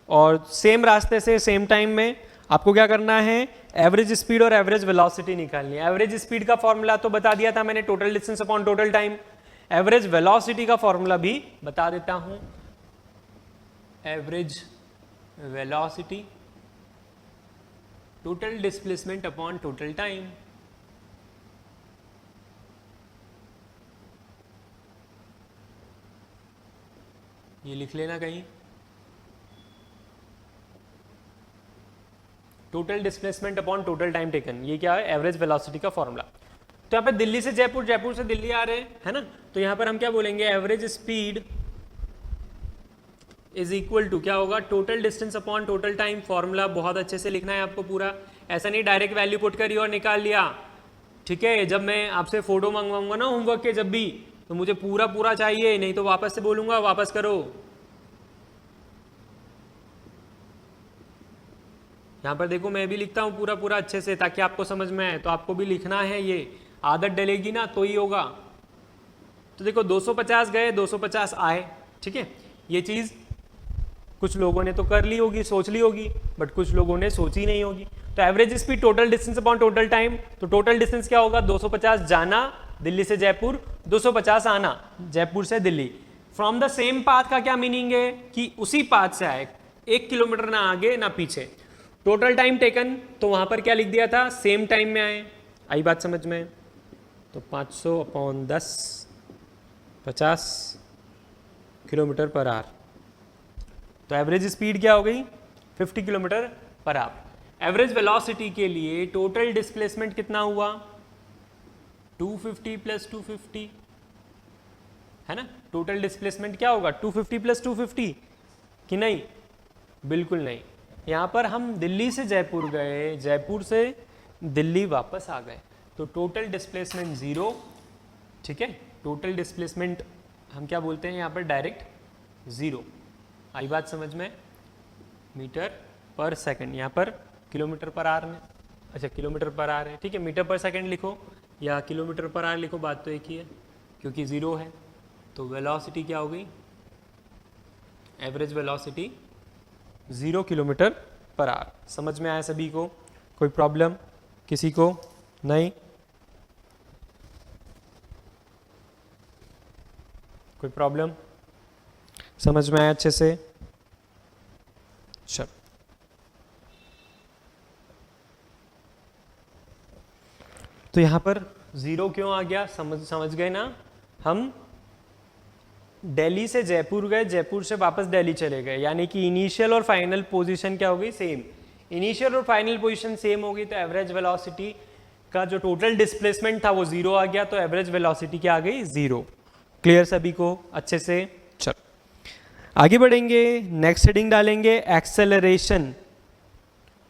[SPEAKER 1] और सेम रास्ते से सेम टाइम में। आपको क्या करना है, एवरेज स्पीड और एवरेज वेलोसिटी निकालनी है। एवरेज स्पीड का फॉर्मूला तो बता दिया था मैंने, total distance upon total time. Average velocity का फॉर्मूला भी बता देता हूं, average velocity total displacement upon total time. ये लिख लेना कहीं, total displacement upon total time taken. ये क्या है, एवरेज वेलोसिटी का फॉर्मूला। तो यहाँ पे दिल्ली से जयपुर, जयपुर से दिल्ली आ रहे हैं, है ना, तो यहाँ पर हम क्या बोलेंगे, average speed is equal to क्या होगा, total distance upon total time. Formula बहुत अच्छे से लिखना है आपको पूरा, ऐसा नहीं डायरेक्ट वैल्यू पुट करी और निकाल लिया। ठीक है, जब मैं आपसे फोटो मंगवाऊंगा ना होमवर्क के, जब भी, तो मुझे पूरा चाहिए, नहीं तो वापस से बोलूंगा वापस करो। यहाँ पर देखो मैं भी लिखता हूँ पूरा अच्छे से ताकि आपको समझ में आए, तो आपको भी लिखना है, ये आदत डलेगी ना तो ही होगा। तो देखो 250 गए 250 आए, ठीक है, ये चीज़ कुछ लोगों ने तो कर ली होगी, सोच ली होगी, बट कुछ लोगों ने सोची नहीं होगी। तो average speed total distance upon total time, तो टोटल डिस्टेंस क्या होगा, 250 जाना दिल्ली से जयपुर, 250 आना जयपुर से Delhi. From the same path का क्या मीनिंग है कि उसी पाथ से आए, 1 किलोमीटर ना आगे ना पीछे। टोटल टाइम टेकन, तो वहां पर क्या लिख दिया था, सेम टाइम में आए। आई बात समझ में? तो 500 अपॉन 10, 50 किलोमीटर पर आवर। तो एवरेज स्पीड क्या हो गई, 50 kilometre per our. Average velocity के लिए टोटल डिस्प्लेसमेंट कितना हुआ, 250 प्लस 250, है ना। टोटल डिस्प्लेसमेंट क्या होगा, 250 प्लस 250 कि नहीं, बिल्कुल नहीं। यहाँ पर हम दिल्ली से जयपुर गए, जयपुर से दिल्ली वापस आ गए, तो टोटल डिस्प्लेसमेंट 0, ठीक है। टोटल डिस्प्लेसमेंट हम क्या बोलते हैं यहाँ पर, डायरेक्ट 0। आई बात समझ में? मीटर पर सेकंड, यहाँ पर किलोमीटर पर आवर में, अच्छा किलोमीटर पर आवर है, ठीक है। मीटर पर सेकंड लिखो, या किलोमीटर पर आवर लिखो, बात तो एक ही है क्योंकि 0 है। तो वेलोसिटी क्या हो गई, average velocity 0 kilometre per our. समझ में आया सभी को? कोई प्रॉब्लम किसी को? नहीं? कोई प्रॉब्लम? समझ में आया अच्छे से? चल, तो यहां पर 0 क्यों आ गया, समझ गए ना? हम दिल्ली से जयपुर गए, जयपुर से वापस दिल्ली चले गए, यानी कि इनिशियल और फाइनल पोजीशन क्या हो गई, सेम। इनिशियल और फाइनल पोजीशन सेम हो गई तो एवरेज वेलोसिटी का जो टोटल डिस्प्लेसमेंट था वो 0 आ गया, तो एवरेज वेलोसिटी क्या आ गई, 0। क्लियर सभी को अच्छे से? चल आगे बढ़ेंगे, नेक्स्ट हेडिंग डालेंगे एक्सेलरेशन।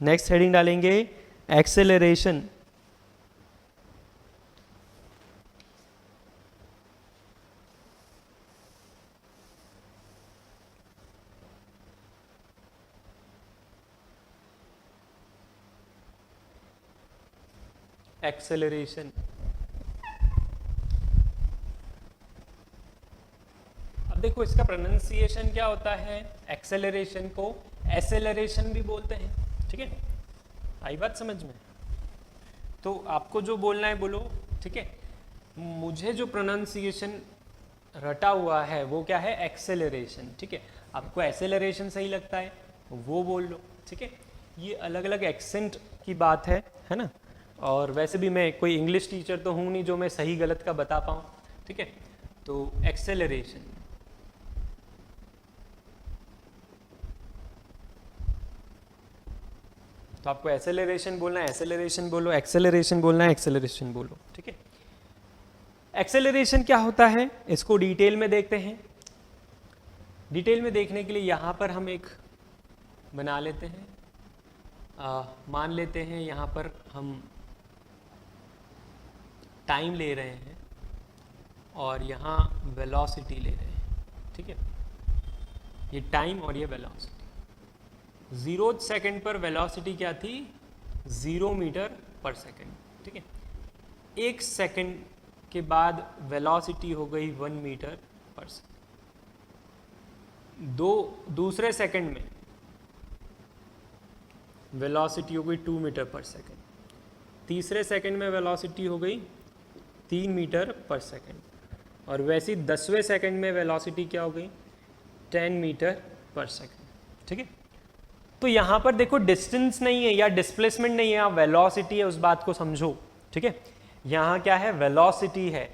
[SPEAKER 1] नेक्स्ट हेडिंग डालेंगे एक्सेलरेशन। एक्सेलरेशन, अब देखो इसका प्रोनाउंसिएशन क्या होता है, एक्सेलरेशन को एसेलरेशन भी बोलते हैं, ठीक है? आई बात समझ में? तो आपको जो बोलना है बोलो, ठीक है? मुझे जो प्रोनाउंसिएशन रटा हुआ है वो क्या है, एक्सेलरेशन, ठीक है? आपको एसेलरेशन सही लगता है वो बोल लो, ठीक है? ये अलग अलग एक्सेंट की बात है ना? और वैसे भी मैं कोई इंग्लिश टीचर तो हूँ नहीं जो मैं सही गलत का बता पाऊँ, ठीक है? तो एक्सेलरेशन, तो आपको एक्सेलरेशन बोलना है, एक्सेलरेशन बोलो, एक्सेलरेशन बोलना है, एक्सेलरेशन बोलो, ठीक है? एक्सेलरेशन क्या होता है इसको डिटेल में देखते हैं। डिटेल में देखने के लिए यहाँ पर हम एक बना लेते हैं, मान लेते हैं यहाँ पर हम टाइम ले रहे हैं और यहाँ वेलोसिटी ले रहे हैं, ठीक है? ये टाइम और ये वेलोसिटी। 0 सेकंड पर वेलोसिटी क्या थी, 0 मीटर पर सेकंड, ठीक है? 1 सेकंड के बाद वेलोसिटी हो गई 1 मीटर पर सेकंड। दूसरे सेकंड में वेलोसिटी हो गई 2 मीटर पर सेकंड। तीसरे सेकंड में वेलोसिटी हो गई 3 मीटर पर सेकंड। और वैसे 10वें सेकंड में वेलोसिटी क्या हो गई, 10 मीटर पर सेकंड, ठीक है? तो यहाँ पर देखो डिस्टेंस नहीं है या डिस्प्लेसमेंट नहीं है, यहाँ वेलोसिटी है, उस बात को समझो, ठीक है? यहाँ क्या है, वेलोसिटी है,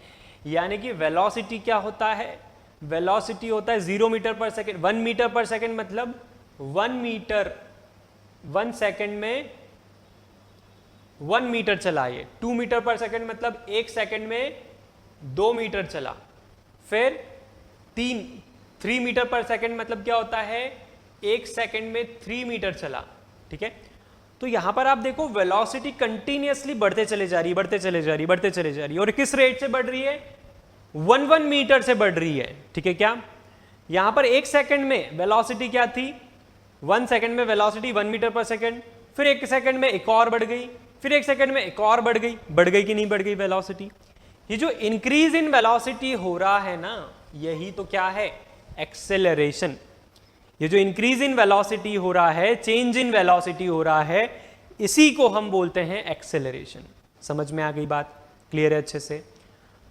[SPEAKER 1] यानी कि वेलोसिटी क्या होता है, वेलोसिटी होता है 0 metre per second. 1 metre per second मतलब 1 मीटर 1 सेकंड में 1 मीटर चला। ये 2 मीटर पर सेकंड मतलब 1 सेकंड में 2 मीटर चला। फिर 3 मीटर पर सेकंड मतलब क्या होता है, 1 सेकंड में 3 मीटर चला, ठीक है? तो यहां पर आप देखो वेलोसिटी कंटिन्यूअसली बढ़ते चले जा रही है, बढ़ते चले जा रही है, बढ़ते चले जा रही है। और किस रेट से बढ़ रही है, 1 मीटर से बढ़ रही है, ठीक है? क्या यहां पर 1 सेकंड में वेलोसिटी क्या थी, 1 सेकंड में वेलोसिटी 1 मीटर पर सेकंड, फिर 1 सेकंड में एक और बढ़ गई, फिर 1 सेकंड में एक और बढ़ गई कि नहीं बढ़ गई वेलोसिटी? ये जो इंक्रीज इन वेलोसिटी हो रहा है ना, यही तो क्या है, एक्सेलरेशन। ये जो इंक्रीज इन वेलोसिटी हो रहा है, चेंज इन वेलोसिटी हो रहा है, इसी को हम बोलते हैं एक्सेलरेशन। समझ में आ गई बात? क्लियर है अच्छे से?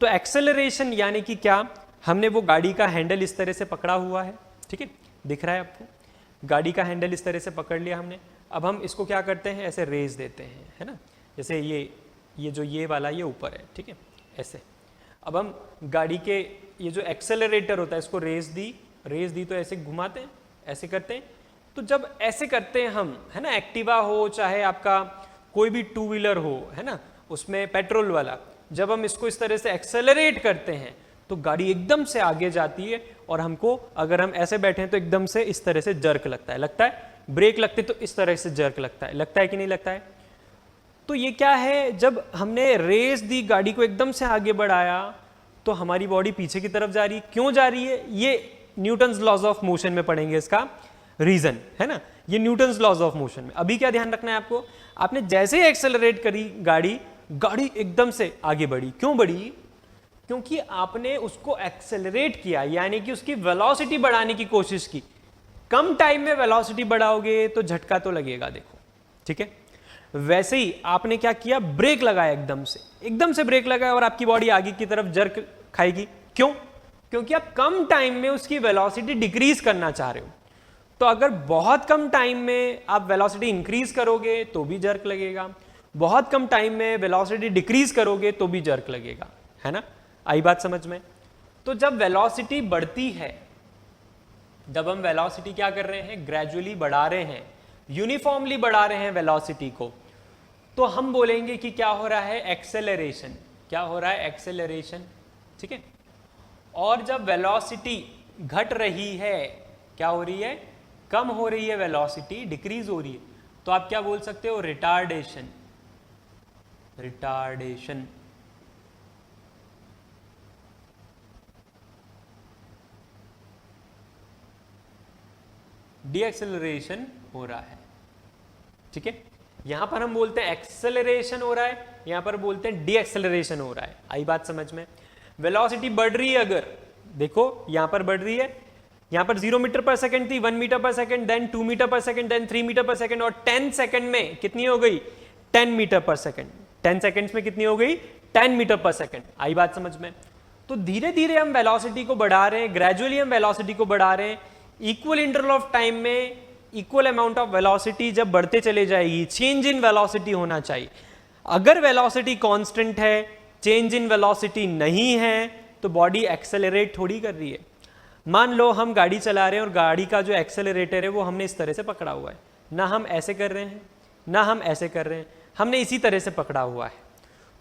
[SPEAKER 1] तो एक्सेलरेशन यानी कि क्या, हमने वो गाड़ी का हैंडल इस तरह से पकड़ा हुआ है, ठीक है? दिख रहा है आपको? गाड़ी का हैंडल इस तरह से पकड़ लिया हमने। अब हम इसको क्या करते हैं, ऐसे रेस देते हैं, है ना? जैसे ये जो ये वाला ये ऊपर है, ठीक है? ऐसे। अब हम गाड़ी के ये जो एक्सेलरेटर होता है इसको रेस दी तो ऐसे घुमाते हैं, ऐसे करते हैं। तो जब ऐसे करते हैं हम, है ना, एक्टिवा हो चाहे आपका कोई भी 2 व्हीलर हो, है ना, उसमें पेट्रोल वाला, जब हम इसको इस तरह से एक्सेलरेट करते हैं तो गाड़ी एकदम से आगे जाती है और हमको, अगर हम ऐसे बैठे हैं तो एकदम से इस तरह से जर्क लगता है, ब्रेक लगते तो इस तरह से जर्क लगता है कि नहीं लगता है? तो ये क्या है, जब हमने रेस दी, गाड़ी को एकदम से आगे बढ़ाया तो हमारी बॉडी पीछे की तरफ जा रही है। क्यों जा रही है, ये न्यूटन्स लॉज ऑफ मोशन में पढ़ेंगे इसका रीजन, है ना? ये न्यूटन्स लॉज ऑफ मोशन में। अभी क्या ध्यान रखना है आपको, आपने जैसे ही एक्सेलरेट करी गाड़ी एकदम से आगे बढ़ी। क्यों बढ़ी? क्योंकि आपने उसको एक्सेलरेट किया, यानी कि उसकी वेलोसिटी बढ़ाने की कोशिश की। कम टाइम में वेलोसिटी बढ़ाओगे तो झटका तो लगेगा, देखो, ठीक है। वैसे ही आपने क्या किया, ब्रेक लगाया, एकदम से ब्रेक लगाया और आपकी बॉडी आगे की तरफ जर्क खाएगी। क्यों? क्योंकि आप कम टाइम में उसकी वेलोसिटी डिक्रीज करना चाह रहे हो। तो अगर बहुत कम टाइम में आप वेलोसिटी इंक्रीज करोगे तो भी जर्क लगेगा, बहुत कम टाइम में वेलोसिटी डिक्रीज करोगे तो भी जर्क लगेगा, है ना। आई बात समझ में? तो जब वेलोसिटी बढ़ती है, जब हम वेलोसिटी क्या कर रहे हैं, ग्रेजुअली बढ़ा रहे हैं, यूनिफॉर्मली बढ़ा रहे हैं वेलोसिटी को, तो हम बोलेंगे कि क्या हो रहा है, एक्सेलरेशन। क्या हो रहा है? एक्सेलरेशन, ठीक है। और जब वेलोसिटी घट रही है, क्या हो रही है, कम हो रही है, वेलोसिटी डिक्रीज हो रही है, तो आप क्या बोल सकते हो, रिटार्डेशन। रिटार्डेशन। डीएक्सेलरेशन हो रहा है, ठीक है। यहां पर हम बोलते हैं एक्सेलरेशन हो रहा है, यहां पर बोलते हैं डीएक्सेलरेशन हो रहा है। आई बात समझ में? वेलोसिटी बढ़ रही है, अगर देखो यहां पर बढ़ रही है, यहां पर 0 मीटर पर सेकंड थी, 1 metre per second, then 2 metre per second, then 3 metre per second, और 10 सेकंड में कितनी हो गई, 10 मीटर पर सेकंड। 10 सेकंड्स में कितनी हो गई, 10 मीटर पर सेकंड। आई बात समझ में? तो धीरे धीरे हम वेलोसिटी को बढ़ा रहे हैं, ग्रेजुअली हम वेलोसिटी को बढ़ा रहे हैं। इक्वल इंटरवल ऑफ टाइम में इक्वल अमाउंट ऑफ वेलोसिटी जब बढ़ते चले जाएगी, चेंज इन वेलोसिटी होना चाहिए। अगर वेलोसिटी कांस्टेंट है, चेंज इन वेलोसिटी नहीं है, तो बॉडी एक्सेलरेट थोड़ी कर रही है। मान लो हम गाड़ी चला रहे हैं और गाड़ी का जो एक्सेलरेटर है वो हमने इस तरह से पकड़ा हुआ है, ना हम ऐसे कर रहे हैं ना हम ऐसे कर रहे हैं, हमने इसी तरह से पकड़ा हुआ है।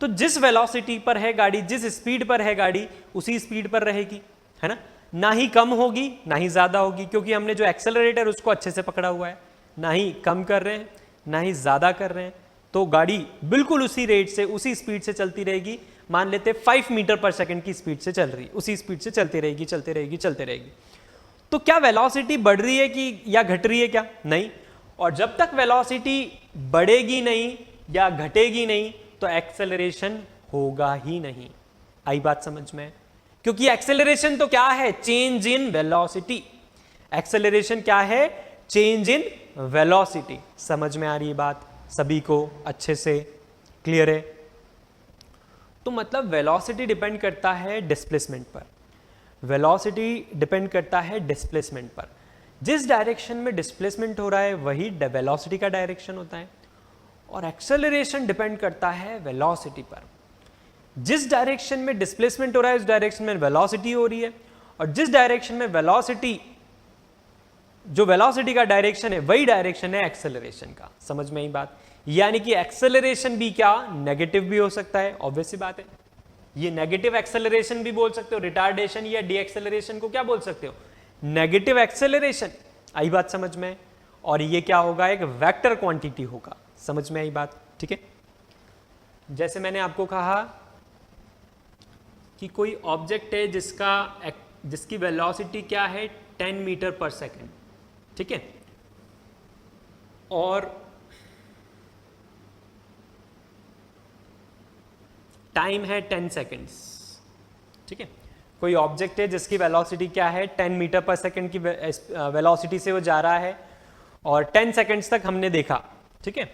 [SPEAKER 1] तो जिस वेलोसिटी पर है गाड़ी, जिस स्पीड पर है गाड़ी, उसी स्पीड पर रहेगी, है ना। ना ही कम होगी ना ही ज्यादा होगी, क्योंकि हमने जो एक्सेलरेटर उसको अच्छे से पकड़ा हुआ है। ना ही कम कर रहे हैं ना ही ज्यादा कर रहे हैं, तो गाड़ी बिल्कुल उसी रेट से, उसी स्पीड से चलती रहेगी। मान लेते 5 मीटर पर सेकंड की स्पीड से चल रही, उसी स्पीड से चलती रहेगी, चलती रहेगी, चलती रहेगी। तो क्या वेलोसिटी बढ़ रही है कि या घट रही है? क्या नहीं। और जब तक वेलोसिटी बढ़ेगी नहीं या घटेगी नहीं, तो एक्सेलरेशन होगा ही नहीं। आई बात समझ में? क्योंकि एक्सेलरेशन तो क्या है, चेंज इन वेलोसिटी। एक्सेलरेशन क्या है, चेंज इन वेलोसिटी। समझ में आ रही है बात सभी को? अच्छे से क्लियर है? तो मतलब वेलोसिटी डिपेंड करता है डिस्प्लेसमेंट पर। वेलोसिटी डिपेंड करता है डिस्प्लेसमेंट पर। जिस डायरेक्शन में डिस्प्लेसमेंट हो रहा है वही वेलोसिटी का डायरेक्शन होता है। और एक्सेलरेशन डिपेंड करता है वेलोसिटी पर। जिस डायरेक्शन में डिस्प्लेसमेंट हो रहा है उस डायरेक्शन में वेलोसिटी हो रही है, और जिस डायरेक्शन में वेलोसिटी, जो वेलोसिटी का डायरेक्शन है वही डायरेक्शन है एक्सेलरेशन का। समझ में आई बात? यानी कि एक्सेलरेशन भी क्या, नेगेटिव भी हो सकता है। ऑब्वियस सी बात है, ये नेगेटिव एक्सेलरेशन भी बोल सकते हो। रिटार्डेशन या डी एक्सेलरेशन को क्या बोल सकते हो, नेगेटिव एक्सेलरेशन। आई बात समझ में? और ये क्या होगा, एक वेक्टर क्वांटिटी होगा। समझ में आई बात? ठीक है। जैसे मैंने आपको कहा कि कोई ऑब्जेक्ट है जिसकी वेलोसिटी क्या है, 10 मीटर पर सेकेंड, ठीक है, और टाइम है 10 सेकेंड्स, ठीक है। कोई ऑब्जेक्ट है जिसकी वेलोसिटी क्या है, 10 मीटर पर सेकेंड की वेलोसिटी से वो जा रहा है और 10 सेकेंड्स तक हमने देखा, ठीक है।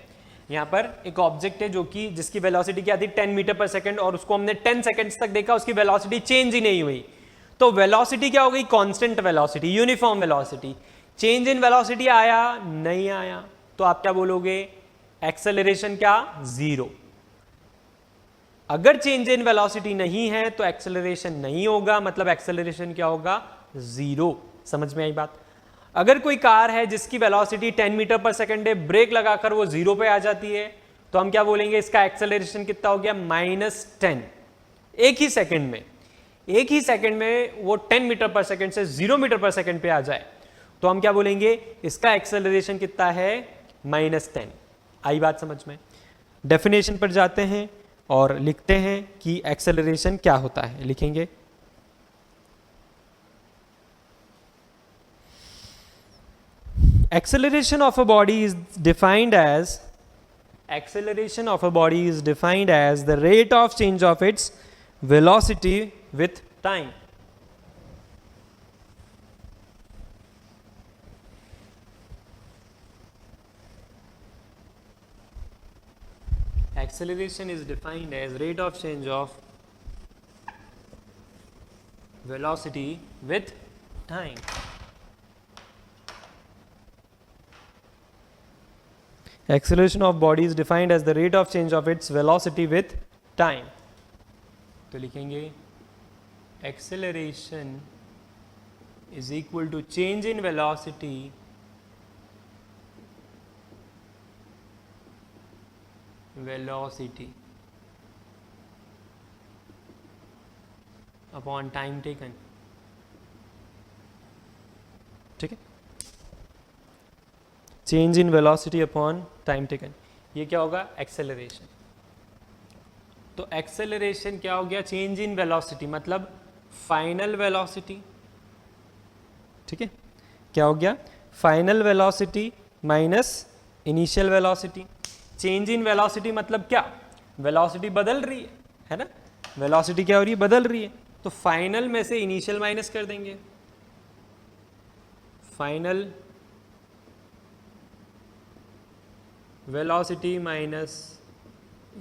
[SPEAKER 1] यहाँ पर एक ऑब्जेक्ट है जो कि जिसकी वेलोसिटी क्या थी, 10 मीटर पर सेकेंड, और उसको हमने 10 सेकेंड्स तक देखा, उसकी वेलोसिटी चेंज ही नहीं हुई। तो वेलोसिटी क्या हो गई, constant velocity, uniform velocity. Change in velocity आया नहीं आया, तो आप क्या बोलोगे, एक्सेलरेशन क्या, जीरो। अगर चेंज इन वेलोसिटी नहीं है तो एक्सेलरेशन नहीं होगा, मतलब एक्सेलरेशन क्या होगा, जीरो। समझ में आई बात? अगर कोई कार है जिसकी वेलोसिटी 10 मीटर पर सेकंड है, ब्रेक लगाकर वो जीरो पे आ जाती है, तो हम क्या बोलेंगे, इसका एक्सेलरेशन कितना हो गया, -10। एक ही सेकंड में वो 10 मीटर पर सेकंड से 0 मीटर पर सेकंड पे आ जाए, तो हम क्या बोलेंगे, इसका एक्सेलरेशन कितना है, -10। आई बात समझ में? डेफिनेशन पर जाते हैं और लिखते हैं कि एक्सेलरेशन क्या होता है। लिखेंगे acceleration of a body is defined as acceleration of a body is defined as the rate of change of its velocity with time. Acceleration is defined as rate of change of velocity with time. Acceleration of body is defined as the rate of change of its velocity with time. तो लिखेंगे acceleration is equal to change in velocity upon time taken. ठीक है, change in velocity upon time taken, ये क्या होगा acceleration. तो acceleration क्या हो गया, चेंज इन वेलोसिटी मतलब फाइनल वेलोसिटी. ठीक है, क्या हो गया final velocity minus initial velocity. Change in velocity मतलब क्या, वेलोसिटी बदल रही है ना, वेलोसिटी क्या हो रही है, बदल रही है. तो फाइनल में से इनिशियल माइनस कर देंगे, final velocity minus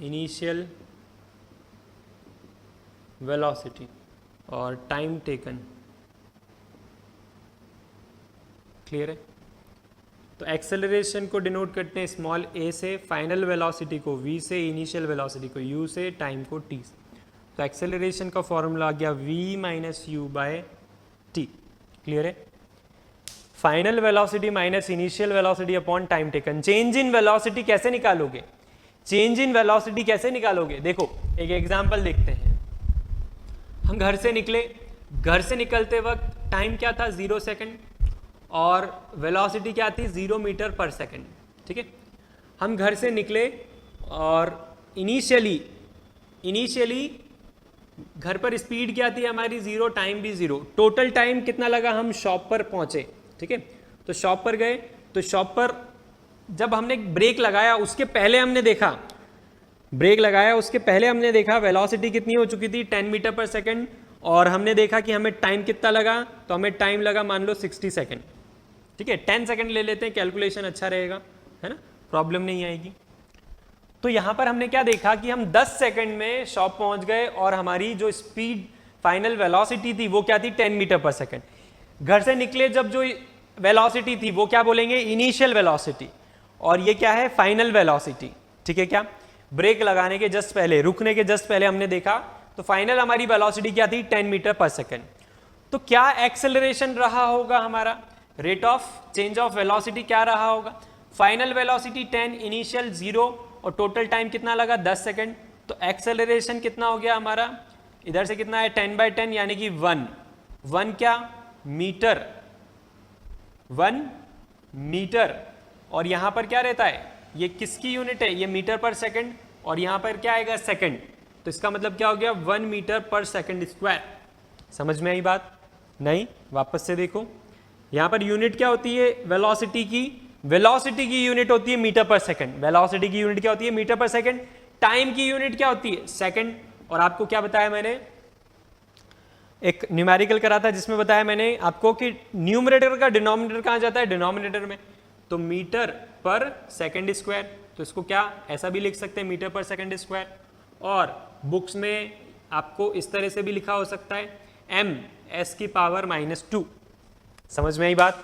[SPEAKER 1] initial velocity और टाइम टेकन. क्लियर है. तो एक्सेलरेशन को डिनोट करते हैं स्मॉल a से, फाइनल वेलोसिटी को v से, इनिशियल वेलोसिटी को u से, टाइम को t से. तो एक्सेलरेशन का फॉर्मूला आ गया v minus U by T. Clear है. Final velocity minus initial velocity upon time taken. Change in velocity कैसे निकालोगे, चेंज इन वेलोसिटी कैसे निकालोगे, देखो एक एग्जांपल देखते हैं. हम घर से निकले, घर से निकलते वक्त टाइम क्या था 0 सेकंड और वेलोसिटी क्या थी 0 मीटर पर सेकंड. ठीक है, हम घर से निकले और इनिशियली घर पर स्पीड क्या थी हमारी 0, टाइम भी 0. टोटल टाइम कितना लगा, हम शॉप पर पहुंचे. ठीक है, तो शॉप पर गए, तो शॉप पर जब हमने ब्रेक लगाया उसके पहले हमने देखा, ब्रेक लगाया उसके पहले हमने देखा वेलोसिटी कितनी हो चुकी थी 10 मीटर पर सेकंड, और हमने देखा कि हमें टाइम कितना लगा, तो हमें टाइम लगा मान लो 60 सेकंड. ठीक है, 10 सेकंड ले लेते हैं, कैलकुलेशन अच्छा रहेगा, है ना, प्रॉब्लम नहीं आएगी. तो यहां पर हमने क्या देखा कि हम 10 सेकंड में शॉप पहुंच गए और हमारी जो स्पीड फाइनल वेलोसिटी थी वो क्या थी 10 मीटर पर सेकंड. घर से निकले जब जो वेलोसिटी थी वो क्या बोलेंगे इनिशियल वेलोसिटी, और ये क्या है फाइनल वेलोसिटी. ठीक है, क्या ब्रेक लगाने के जस्ट पहले, रुकने के जस्ट पहले हमने देखा, तो फाइनल हमारी वेलोसिटी क्या थी 10 मीटर पर सेकंड. तो क्या एक्सेलरेशन रहा होगा हमारा, rate of change of velocity क्या रहा होगा, फाइनल वेलोसिटी 10, इनिशियल 0 और टोटल टाइम कितना लगा 10 सेकंड. तो एक्सेलरेशन कितना हो गया हमारा, इधर से कितना है 10/10 यानी कि 1 क्या मीटर, 1 मीटर. और यहां पर क्या रहता है, ये किसकी यूनिट है, ये मीटर पर सेकंड, और यहां पर क्या आएगा सेकंड. तो इसका मतलब क्या हो गया 1 मीटर पर सेकंड स्क्वायर. समझ में आई बात, नहीं, वापस से देखो, यहां पर यूनिट क्या होती है वेलोसिटी की यूनिट होती है मीटर पर सेकंड. वेलोसिटी की यूनिट क्या होती है मीटर पर सेकंड. टाइम की यूनिट क्या होती है सेकंड. और आपको क्या बताया मैंने, एक न्यूमेरिकल करा था जिसमें बताया मैंने आपको कि न्यूमरेटर का डिनोमिनेटर कहां जाता है, डिनोमिनेटर में. तो मीटर पर सेकंड स्क्वायर, तो इसको क्या ऐसा भी लिख सकते हैं मीटर पर सेकंड स्क्वायर. और बुक्स में आपको इस तरह से भी लिखा हो सकता है ms⁻². समझ में आई बात,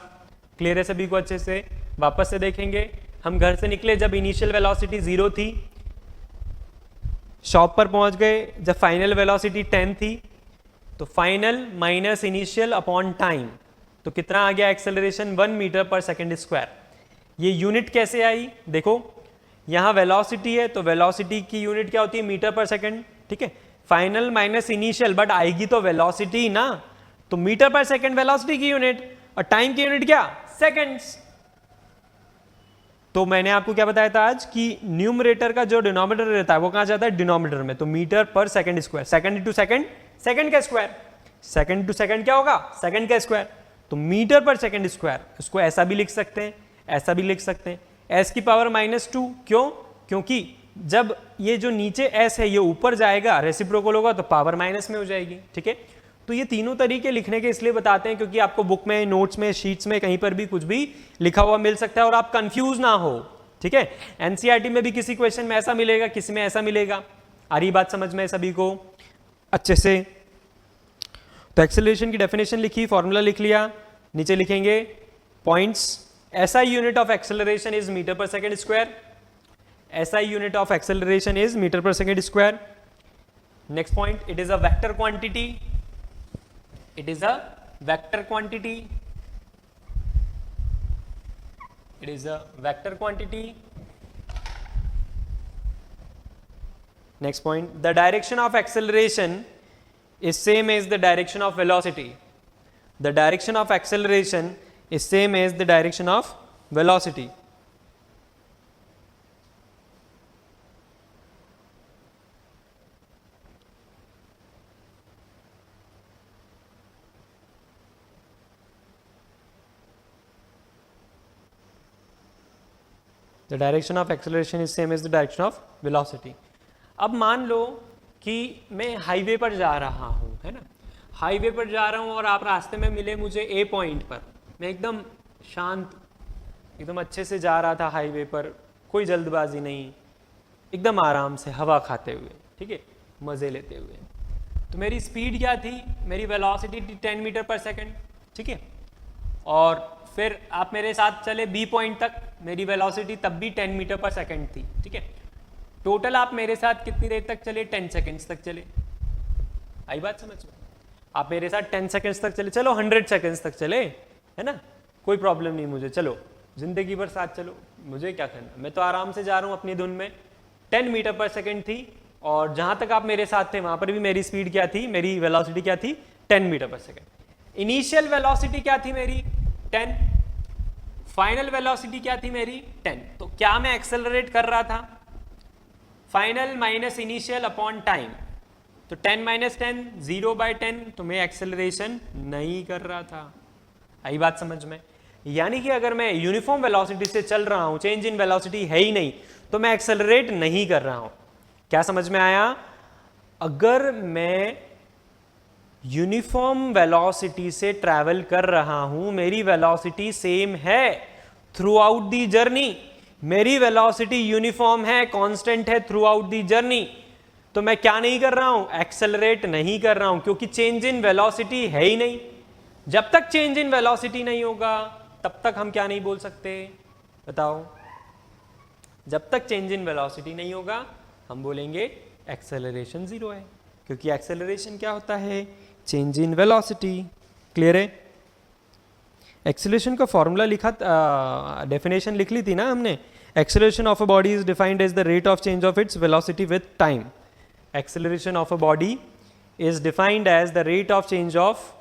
[SPEAKER 1] क्लियर है सभी को अच्छे से. वापस से देखेंगे, हम घर से निकले जब इनिशियल वेलोसिटी 0 थी, शॉप पर पहुंच गए जब फाइनल वेलोसिटी 10 थी, तो final minus initial upon time, तो कितना आ गया acceleration 1 metre per second square. ये यूनिट कैसे आई, देखो यहां वेलोसिटी है तो वेलोसिटी की यूनिट क्या होती है मीटर पर सेकंड. ठीक है, फाइनल माइनस इनिशियल, बट आएगी तो वेलोसिटी ना, तो मीटर पर सेकंड वेलोसिटी की यूनिट और टाइम की यूनिट क्या सेकंड्स. तो मैंने आपको क्या बताया था आज कि न्यूमरेटर का जो डिनोमिनेटर रहता है वो कहां जाता है डिनोमिनेटर में. तो metre per second square, second into second, second का स्क्वायर, सेकंड इंटू सेकंड क्या होगा सेकंड का स्क्वायर. तो मीटर पर सेकंड स्क्वायर, इसको ऐसा भी लिख सकते हैं, ऐसा भी लिख सकते हैं s⁻². क्यों, क्योंकि जब ये जो नीचे s है ये ऊपर जाएगा, रेसिप्रोकल होगा तो पावर माइनस में हो जाएगी, ठीक है। तो ये तीनों तरीके लिखने के इसलिए बताते हैं क्योंकि आपको बुक में, नोट्स में, शीट्स में कहीं पर भी कुछ भी लिखा हुआ मिल सकता है और आप कंफ्यूज ना हो, ठीक है। एनसीईआरटी में भी किसी क्वेश्चन में ऐसा मिलेगा, किसी में ऐसा मिलेगा। आ रही बात समझ में सभी को अच्छे से? तो एक्सेलरेशन की डेफिनेशन लिखी, फॉर्मूला लिख लिया, नीचे लिखेंगे points. SI unit of acceleration is metre per second square. SI unit of acceleration is metre per second square. Next point, it is a vector quantity. It is a vector quantity. It is a vector quantity. Next point, the direction of acceleration is same as the direction of velocity. The direction of acceleration is same as the direction of velocity. The direction of acceleration is same as the direction of velocity. अब मान लो कि मैं highway पर जा रहा हूँ, है ना, हाईवे पर जा रहा हूँ और आप रास्ते में मिले मुझे ए पॉइंट पर। मैं एकदम शांत, एकदम अच्छे से जा रहा था हाईवे पर, कोई जल्दबाजी नहीं, एकदम आराम से हवा खाते हुए, ठीक है, मज़े लेते हुए। तो मेरी स्पीड क्या थी? मेरी वेलोसिटी थी 10 मीटर पर सेकेंड, ठीक है। और फिर आप मेरे साथ चले बी पॉइंट तक, मेरी वेलोसिटी तब भी 10 मीटर पर सेकेंड थी, ठीक है। टोटल आप मेरे साथ कितनी देर तक चले? 10 सेकेंड्स तक चले। आई बात समझ में? आप मेरे साथ 10 सेकेंड्स तक चले, चलो 100 सेकेंड्स तक चले, है ना, कोई प्रॉब्लम नहीं मुझे, चलो जिंदगी भर साथ चलो, मुझे क्या करना, मैं तो आराम से जा रहा हूँ अपनी धुन में। 10 मीटर पर सेकेंड थी और जहाँ तक आप मेरे साथ थे वहाँ पर भी मेरी स्पीड क्या थी, मेरी वेलोसिटी क्या थी? 10 metre per second. Initial velocity क्या थी मेरी? 10। फाइनल वेलोसिटी क्या थी मेरी? 10। तो क्या मैं एक्सेलरेट कर रहा था? Final minus initial upon time. तो 10 माइनस 10, 0/10, तो मैं एक्सेलरेशन नहीं कर रहा था। आई बात समझ में? यानी कि अगर मैं यूनिफॉर्म वेलोसिटी से चल रहा हूं, चेंज इन वेलोसिटी है ही नहीं, तो मैं एक्सेलरेट नहीं कर रहा हूं। क्या समझ में आया? अगर मैं यूनिफॉर्म वेलोसिटी से ट्रैवल कर रहा हूं, मेरी वेलोसिटी सेम है थ्रू आउट दी जर्नी, मेरी वेलोसिटी यूनिफॉर्म है, कांस्टेंट है थ्रू आउट दी जर्नी, तो मैं क्या नहीं कर रहा हूं? एक्सेलरेट नहीं कर रहा हूं, क्योंकि चेंज इन वेलोसिटी है ही नहीं। जब तक चेंज इन वेलोसिटी नहीं होगा तब तक हम क्या नहीं बोल सकते? बताओ। जब तक चेंज इन वेलोसिटी नहीं होगा हम बोलेंगे एक्सेलरेशन 0 है, क्योंकि एक्सेलरेशन क्या होता है? Change in velocity. क्लियर है? एक्सेलरेशन का फॉर्मूला लिखा, डेफिनेशन लिख ली थी ना हमने। Acceleration of a body is defined as the rate of change of its velocity with time. Acceleration of a body is defined as the rate of change of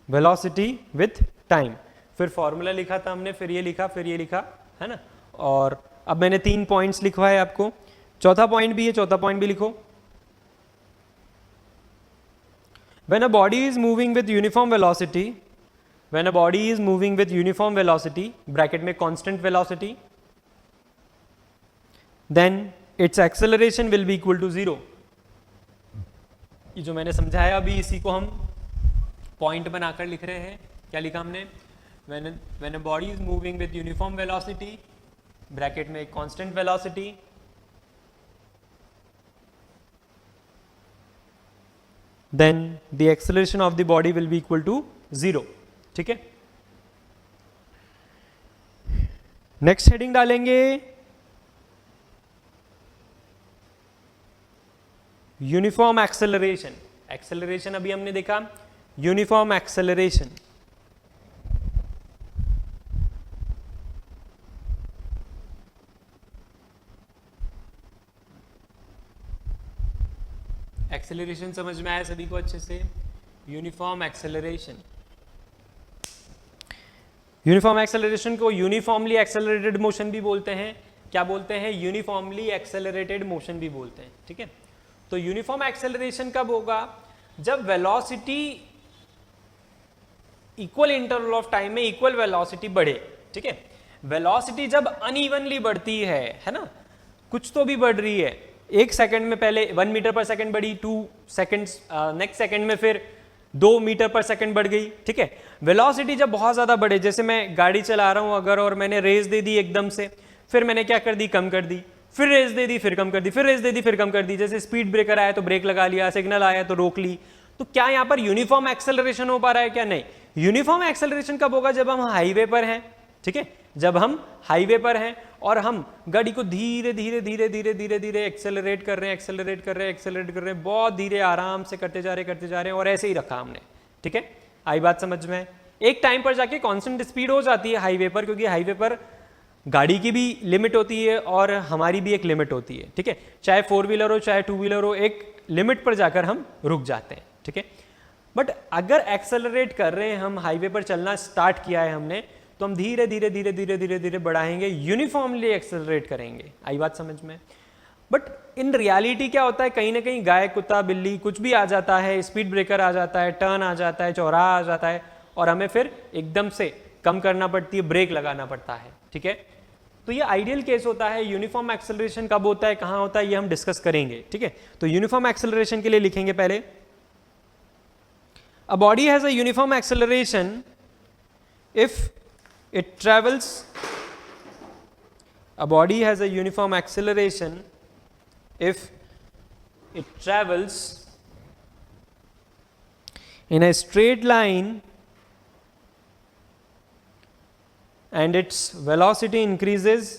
[SPEAKER 1] velocity with time. फिर formula लिखा था हमने, फिर ये लिखा, फिर ये लिखा, है ना। और अब मैंने 3 पॉइंट्स लिखवाए आपको, चौथा पॉइंट भी है, चौथा पॉइंट भी लिखो। When a body is moving with uniform velocity, when a body is moving with uniform velocity, bracket में constant velocity, then its acceleration will be equal to 0. ये जो मैंने समझाया अभी, इसी को हम पॉइंट बनाकर लिख रहे हैं। क्या लिखा हमने? When a body is moving with uniform velocity, bracket में constant velocity, then the acceleration of the body will be equal to 0. ठीक है। नेक्स्ट हेडिंग डालेंगे यूनिफॉर्म एक्सेलरेशन। एक्सेलरेशन अभी हमने देखा, यूनिफॉर्म एक्सेलरेशन। एक्सेलरेशन समझ में आया सभी को अच्छे से? Uniform acceleration. यूनिफॉर्म एक्सेलरेशन को यूनिफॉर्मली एक्सेलरेटेड मोशन भी बोलते हैं। क्या बोलते हैं? यूनिफॉर्मली एक्सेलरेटेड मोशन भी बोलते हैं, ठीक है। तो यूनिफॉर्म एक्सेलरेशन कब होगा? जब velocity equal interval of time में इक्वल वेलोसिटी बढ़े, ठीक ठीक है। वेलोसिटी जब अनइवनली बढ़ती है ना, कुछ तो भी बढ़ रही है, 1 सेकंड में पहले 1 मीटर पर सेकंड बढ़ी, 2 सेकंड्स नेक्स्ट सेकंड में फिर 2 मीटर पर सेकंड बढ़ गई, ठीक है। वेलोसिटी जब बहुत ज़्यादा बढ़े, जैसे मैं गाड़ी चला रहा हूँ अगर और मैंने रेस दे दी एकदम से, फिर मैंने क्या कर दी, कम कर दी, फिर रेस दे दी, फिर कम कर दी, फिर रेस दे दी, फिर कम कर दी, जैसे स्पीड ब्रेकर आया तो ब्रेक लगा लिया, सिग्नल आया तो रोक ली। तो क्या यहाँ पर यूनिफॉर्म एक्सेलरेशन हो पा रहा है क्या? नहीं। यूनिफॉर्म एक्सेलरेशन कब होगा? जब हम हाईवे पर हैं, ठीक है, जब हम हाईवे पर हैं और हम गाड़ी को धीरे धीरे धीरे धीरे धीरे धीरे एक्सेलरेट कर रहे हैं, एक्सेलरेट कर रहे हैं, एक्सेलरेट कर रहे हैं, बहुत धीरे आराम से करते जा रहे हैं और ऐसे ही रखा हमने, ठीक है। आई बात समझ में? एक टाइम पर जाके कांस्टेंट स्पीड हो जाती है हाईवे पर, क्योंकि हाईवे पर गाड़ी की भी लिमिट होती है और हमारी भी एक लिमिट होती है, ठीक है। चाहे 4 व्हीलर हो चाहे 2 व्हीलर हो, एक लिमिट पर जाकर हम रुक जाते हैं, ठीक है। बट अगर एक्सेलरेट कर रहे हैं, हम हाईवे पर चलना स्टार्ट किया है हमने, तो हम धीरे धीरे धीरे धीरे धीरे धीरे बढ़ाएंगे, यूनिफॉर्मली एक्सेलरेट करेंगे। आई बात समझ में? बट इन रियलिटी क्या होता है, कहीं ना कहीं गाय कुत्ता बिल्ली कुछ भी आ जाता है, स्पीड ब्रेकर आ जाता है, टर्न आ जाता है, चौराहा आ जाता है और हमें फिर एकदम से कम करना पड़ती है, ब्रेक लगाना पड़ता है, ठीक है। तो ये आइडियल केस होता है। यूनिफॉर्म एक्सेलरेशन कब होता है, कहाँ होता है, ये हम डिस्कस करेंगे, ठीक है। तो यूनिफॉर्म एक्सेलरेशन के लिए लिखेंगे पहले, a body has a uniform acceleration if it travels, a body has a uniform acceleration if it travels in a straight line and its velocity increases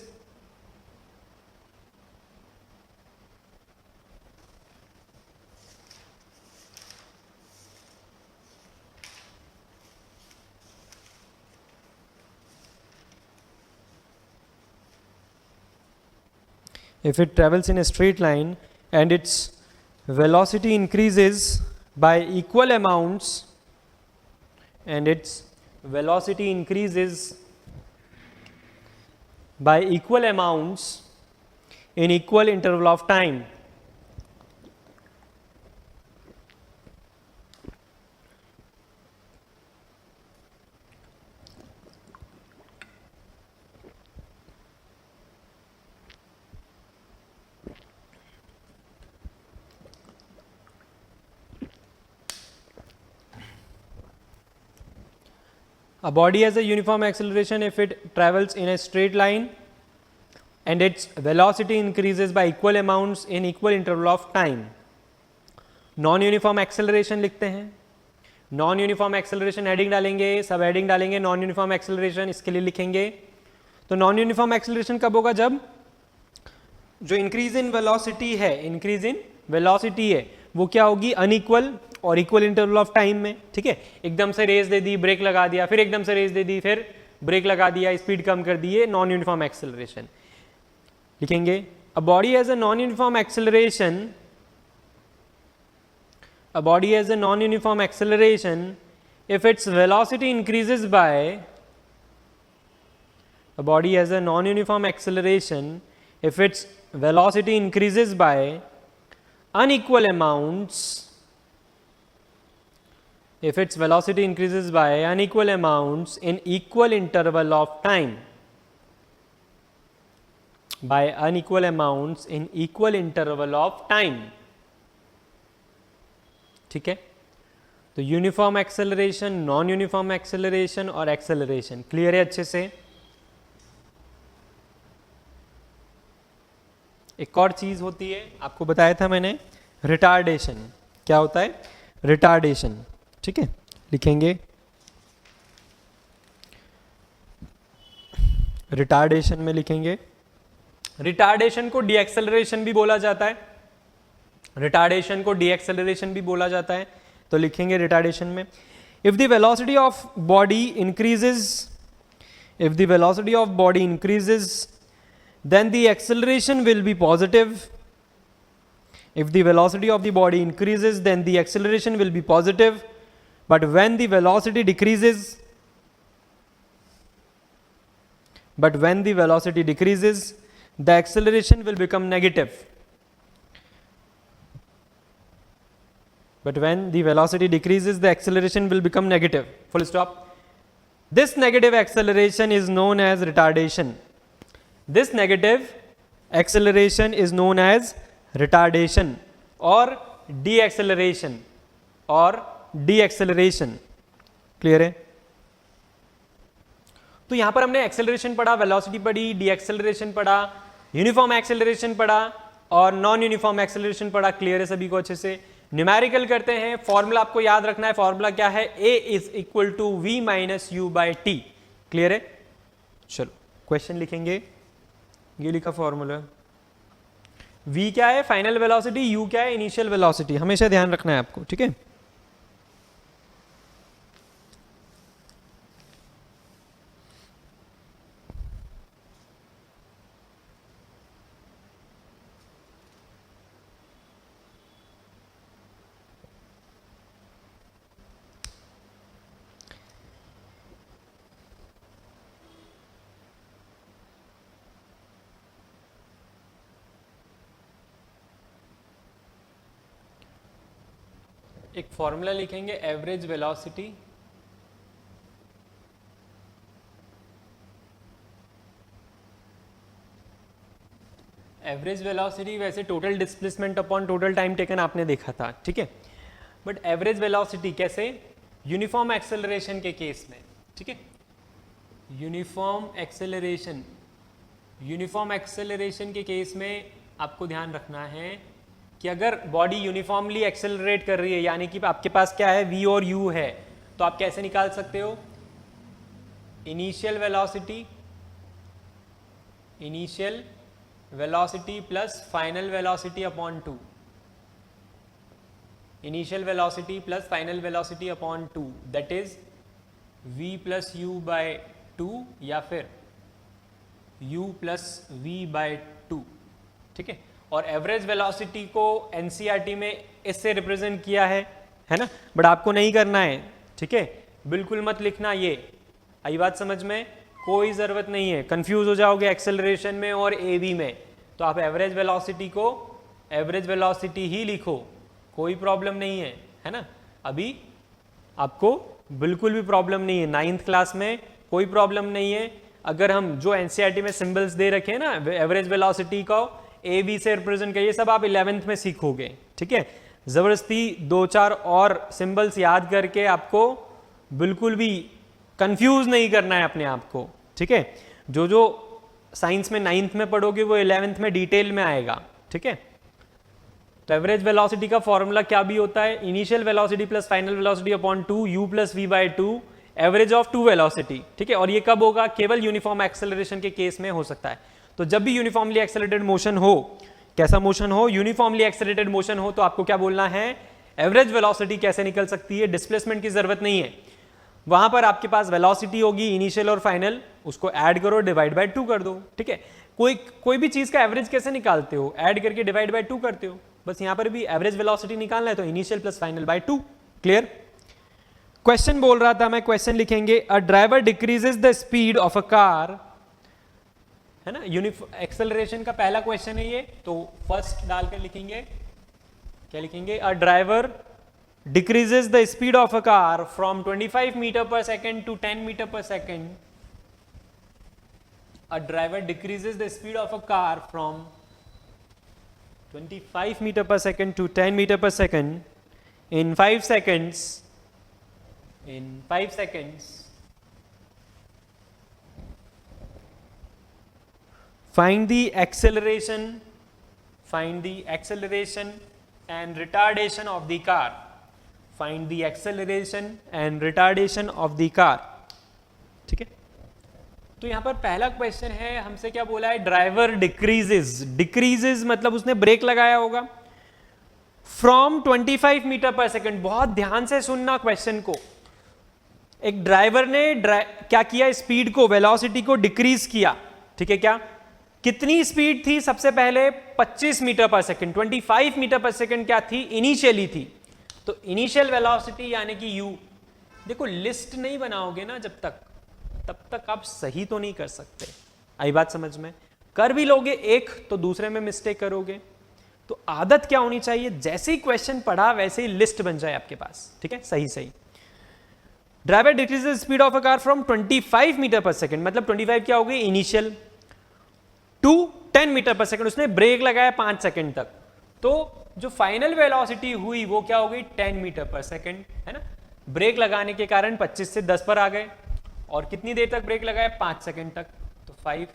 [SPEAKER 1] if it travels in a straight line and its velocity increases by equal amounts and its velocity increases by equal amounts in equal interval of time. A body has a uniform acceleration if it travels in a straight line and its velocity increases by equal amounts in equal interval of time. Non uniform acceleration लिखते हैं। Non uniform acceleration heading डालेंगे, सब heading डालेंगे, non uniform acceleration इसके लिए लिखेंगे। तो non uniform acceleration कब होगा? जब जो इंक्रीज इन वेलोसिटी है, इंक्रीज इन वेलोसिटी है, वो क्या होगी? अनइक्वल और इक्वल इंटरवल ऑफ टाइम में, ठीक है। एकदम से रेस दे दी, ब्रेक लगा दिया, फिर एकदम से रेस दे दी, फिर ब्रेक लगा दिया, स्पीड कम कर दी, नॉन यूनिफॉर्म एक्सेलरेशन लिखेंगे। A body has a non uniform acceleration, a body has a non-uniform acceleration if its velocity increases by, a body has a non-uniform acceleration if its velocity increases by unequal amounts, if its velocity increases by unequal amounts in equal interval of time, by unequal amounts in equal interval of time, ठीक है। तो uniform acceleration, non uniform acceleration और acceleration clear है अच्छे से। एक और चीज होती है, आपको बताया था मैंने, रिटार्डेशन। क्या होता है? रिटार्डेशन, ठीक है। लिखेंगे रिटार्डेशन में लिखेंगे, रिटार्डेशन को डीएक्सेलरेशन भी बोला जाता है, रिटार्डेशन को डीएक्सेलरेशन भी बोला जाता है। तो लिखेंगे रिटार्डेशन में, if the velocity of body increases, if the velocity of body increases then the acceleration will be positive. If the velocity of the body increases then the acceleration will be positive, but when the velocity decreases, the acceleration will become negative. But when the velocity decreases, the acceleration will become negative. Full stop. This negative acceleration is known as retardation. This negative acceleration is known as retardation or deceleration or deceleration. Clear है? तो यहां पर हमने acceleration पढ़ा, velocity पढ़ी, deceleration पढ़ा, uniform acceleration पढ़ा और नॉन यूनिफॉर्म एक्सेलरेशन पढ़ा. क्लियर है सभी को अच्छे से? न्यूमेरिकल करते हैं. फॉर्मूला आपको याद रखना है. फॉर्मूला क्या है? A is equal to V minus U by T. Clear है? चलो क्वेश्चन लिखेंगे. ये लिखा फॉर्मूला. V क्या है? Final velocity. U क्या है? Initial velocity. हमेशा ध्यान रखना है आपको. ठीक है? एक फॉर्मूला लिखेंगे. एवरेज वेलोसिटी वैसे total displacement upon total time taken आपने देखा था. ठीक है? बट एवरेज वेलोसिटी कैसे? यूनिफॉर्म एक्सेलरेशन के केस में. ठीक है? यूनिफॉर्म एक्सेलरेशन के केस में आपको ध्यान रखना है कि अगर बॉडी यूनिफॉर्मली एक्सेलरेट कर रही है, यानी कि आपके पास क्या है? V और U है, तो आप कैसे निकाल सकते हो? Initial velocity plus final velocity upon 2. Initial velocity plus final velocity upon 2 that is V plus U by 2 या फिर U प्लस V बाय 2. ठीक है? और एवरेज वेलोसिटी को एनसीईआरटी में इससे रिप्रेजेंट किया है ना? बट आपको नहीं करना है. ठीक है? बिल्कुल मत लिखना. ये आई बात समझ में? कोई ज़रूरत नहीं है. कंफ्यूज हो जाओगे एक्सेलरेशन में और एवी में. तो आप एवरेज वेलोसिटी ही लिखो, कोई प्रॉब्लम नहीं है ना? अभी आपको बिल्कुल भी प्रॉब्लम नहीं है. 9th क्लास में कोई प्रॉब्लम नहीं है. अगर हम जो एनसीईआरटी में सिंबल्स दे रखे हैं ना एवरेज वेलोसिटी को ए बी से रिप्रेजेंट करिए, सब आप 11th में सीखोगे. ठीक है? जबरदस्ती 2-4 और सिंबल्स याद करके आपको बिल्कुल भी कंफ्यूज नहीं करना है अपने आप को. ठीक है? जो साइंस में 9th में पढ़ोगे वो 11th में डिटेल में आएगा. ठीक है? तो एवरेज वेलोसिटी का फॉर्मूला क्या भी होता है? Initial velocity plus final velocity upon 2 U plus V by 2 average of 2 velocity. ठीक है? और ये कब होगा? केवल यूनिफॉर्म एक्सेलरेशन के केस में हो सकता है. तो जब भी यूनिफॉर्मली एक्सेलरेटेड मोशन हो, कैसा मोशन हो? यूनिफॉर्मली एक्सेलरेटेड मोशन हो, तो आपको क्या बोलना है? एवरेज वेलोसिटी कैसे निकल सकती है? डिस्प्लेसमेंट की जरूरत नहीं है. वहां पर आपके पास वेलोसिटी होगी इनिशियल और फाइनल, उसको ऐड करो, डिवाइड बाय 2 कर दो. ठीक है? कोई भी चीज का एवरेज कैसे निकालते हो? ऐड करके डिवाइड बाय 2 करते हो. बस यहां पर भी एवरेज वेलोसिटी निकालना है तो initial plus final by 2. Clear? Question बोल रहा था मैं. क्वेश्चन लिखेंगे. A driver decreases the speed of a car, है ना? एक्सेलरेशन का पहला क्वेश्चन है ये, तो फर्स्ट डालकर लिखेंगे. क्या लिखेंगे? A driver decreases the speed of a car from 25 metre per second to 10 metre per second. A driver decreases the speed of a car from 25 metre per second to 10 metre per second in 5 seconds. Find the acceleration and retardation of the car. Find the acceleration and retardation of the car. ठीक है? तो यहां पर पहला question है, हमसे क्या बोला है? ड्राइवर डिक्रीजेस मतलब उसने ब्रेक लगाया होगा. From 25 metre per second. बहुत ध्यान से सुनना क्वेश्चन को. एक ड्राइवर ने क्या किया? स्पीड को, वेलोसिटी को डिक्रीज किया. ठीक है? क्या कितनी स्पीड थी? सबसे पहले 25 metre per second. 25 metre per second क्या थी? इनिशियली थी. तो इनिशियल वेलोसिटी यानी कि U. देखो लिस्ट नहीं बनाओगे ना तब तक आप सही तो नहीं कर सकते. आई बात समझ में? कर भी लोगे एक तो दूसरे में मिस्टेक करोगे. तो आदत क्या होनी चाहिए? जैसे ही क्वेश्चन पढ़ा वैसे ही लिस्ट बन जाए आपके पास. ठीक है? सही. Driver decreases speed of a car from 25 metre per second, मतलब 25 क्या हो गई initial, to 10 metre per second, उसने ब्रेक लगाया 5 सेकेंड तक, तो जो फाइनल वेलोसिटी हुई वो क्या हो गई 10 मीटर पर सेकेंड, है ना। ब्रेक लगाने के कारण 25 से 10 पर आ गए, और कितनी देर तक ब्रेक लगाया 5 सेकेंड तक, तो 5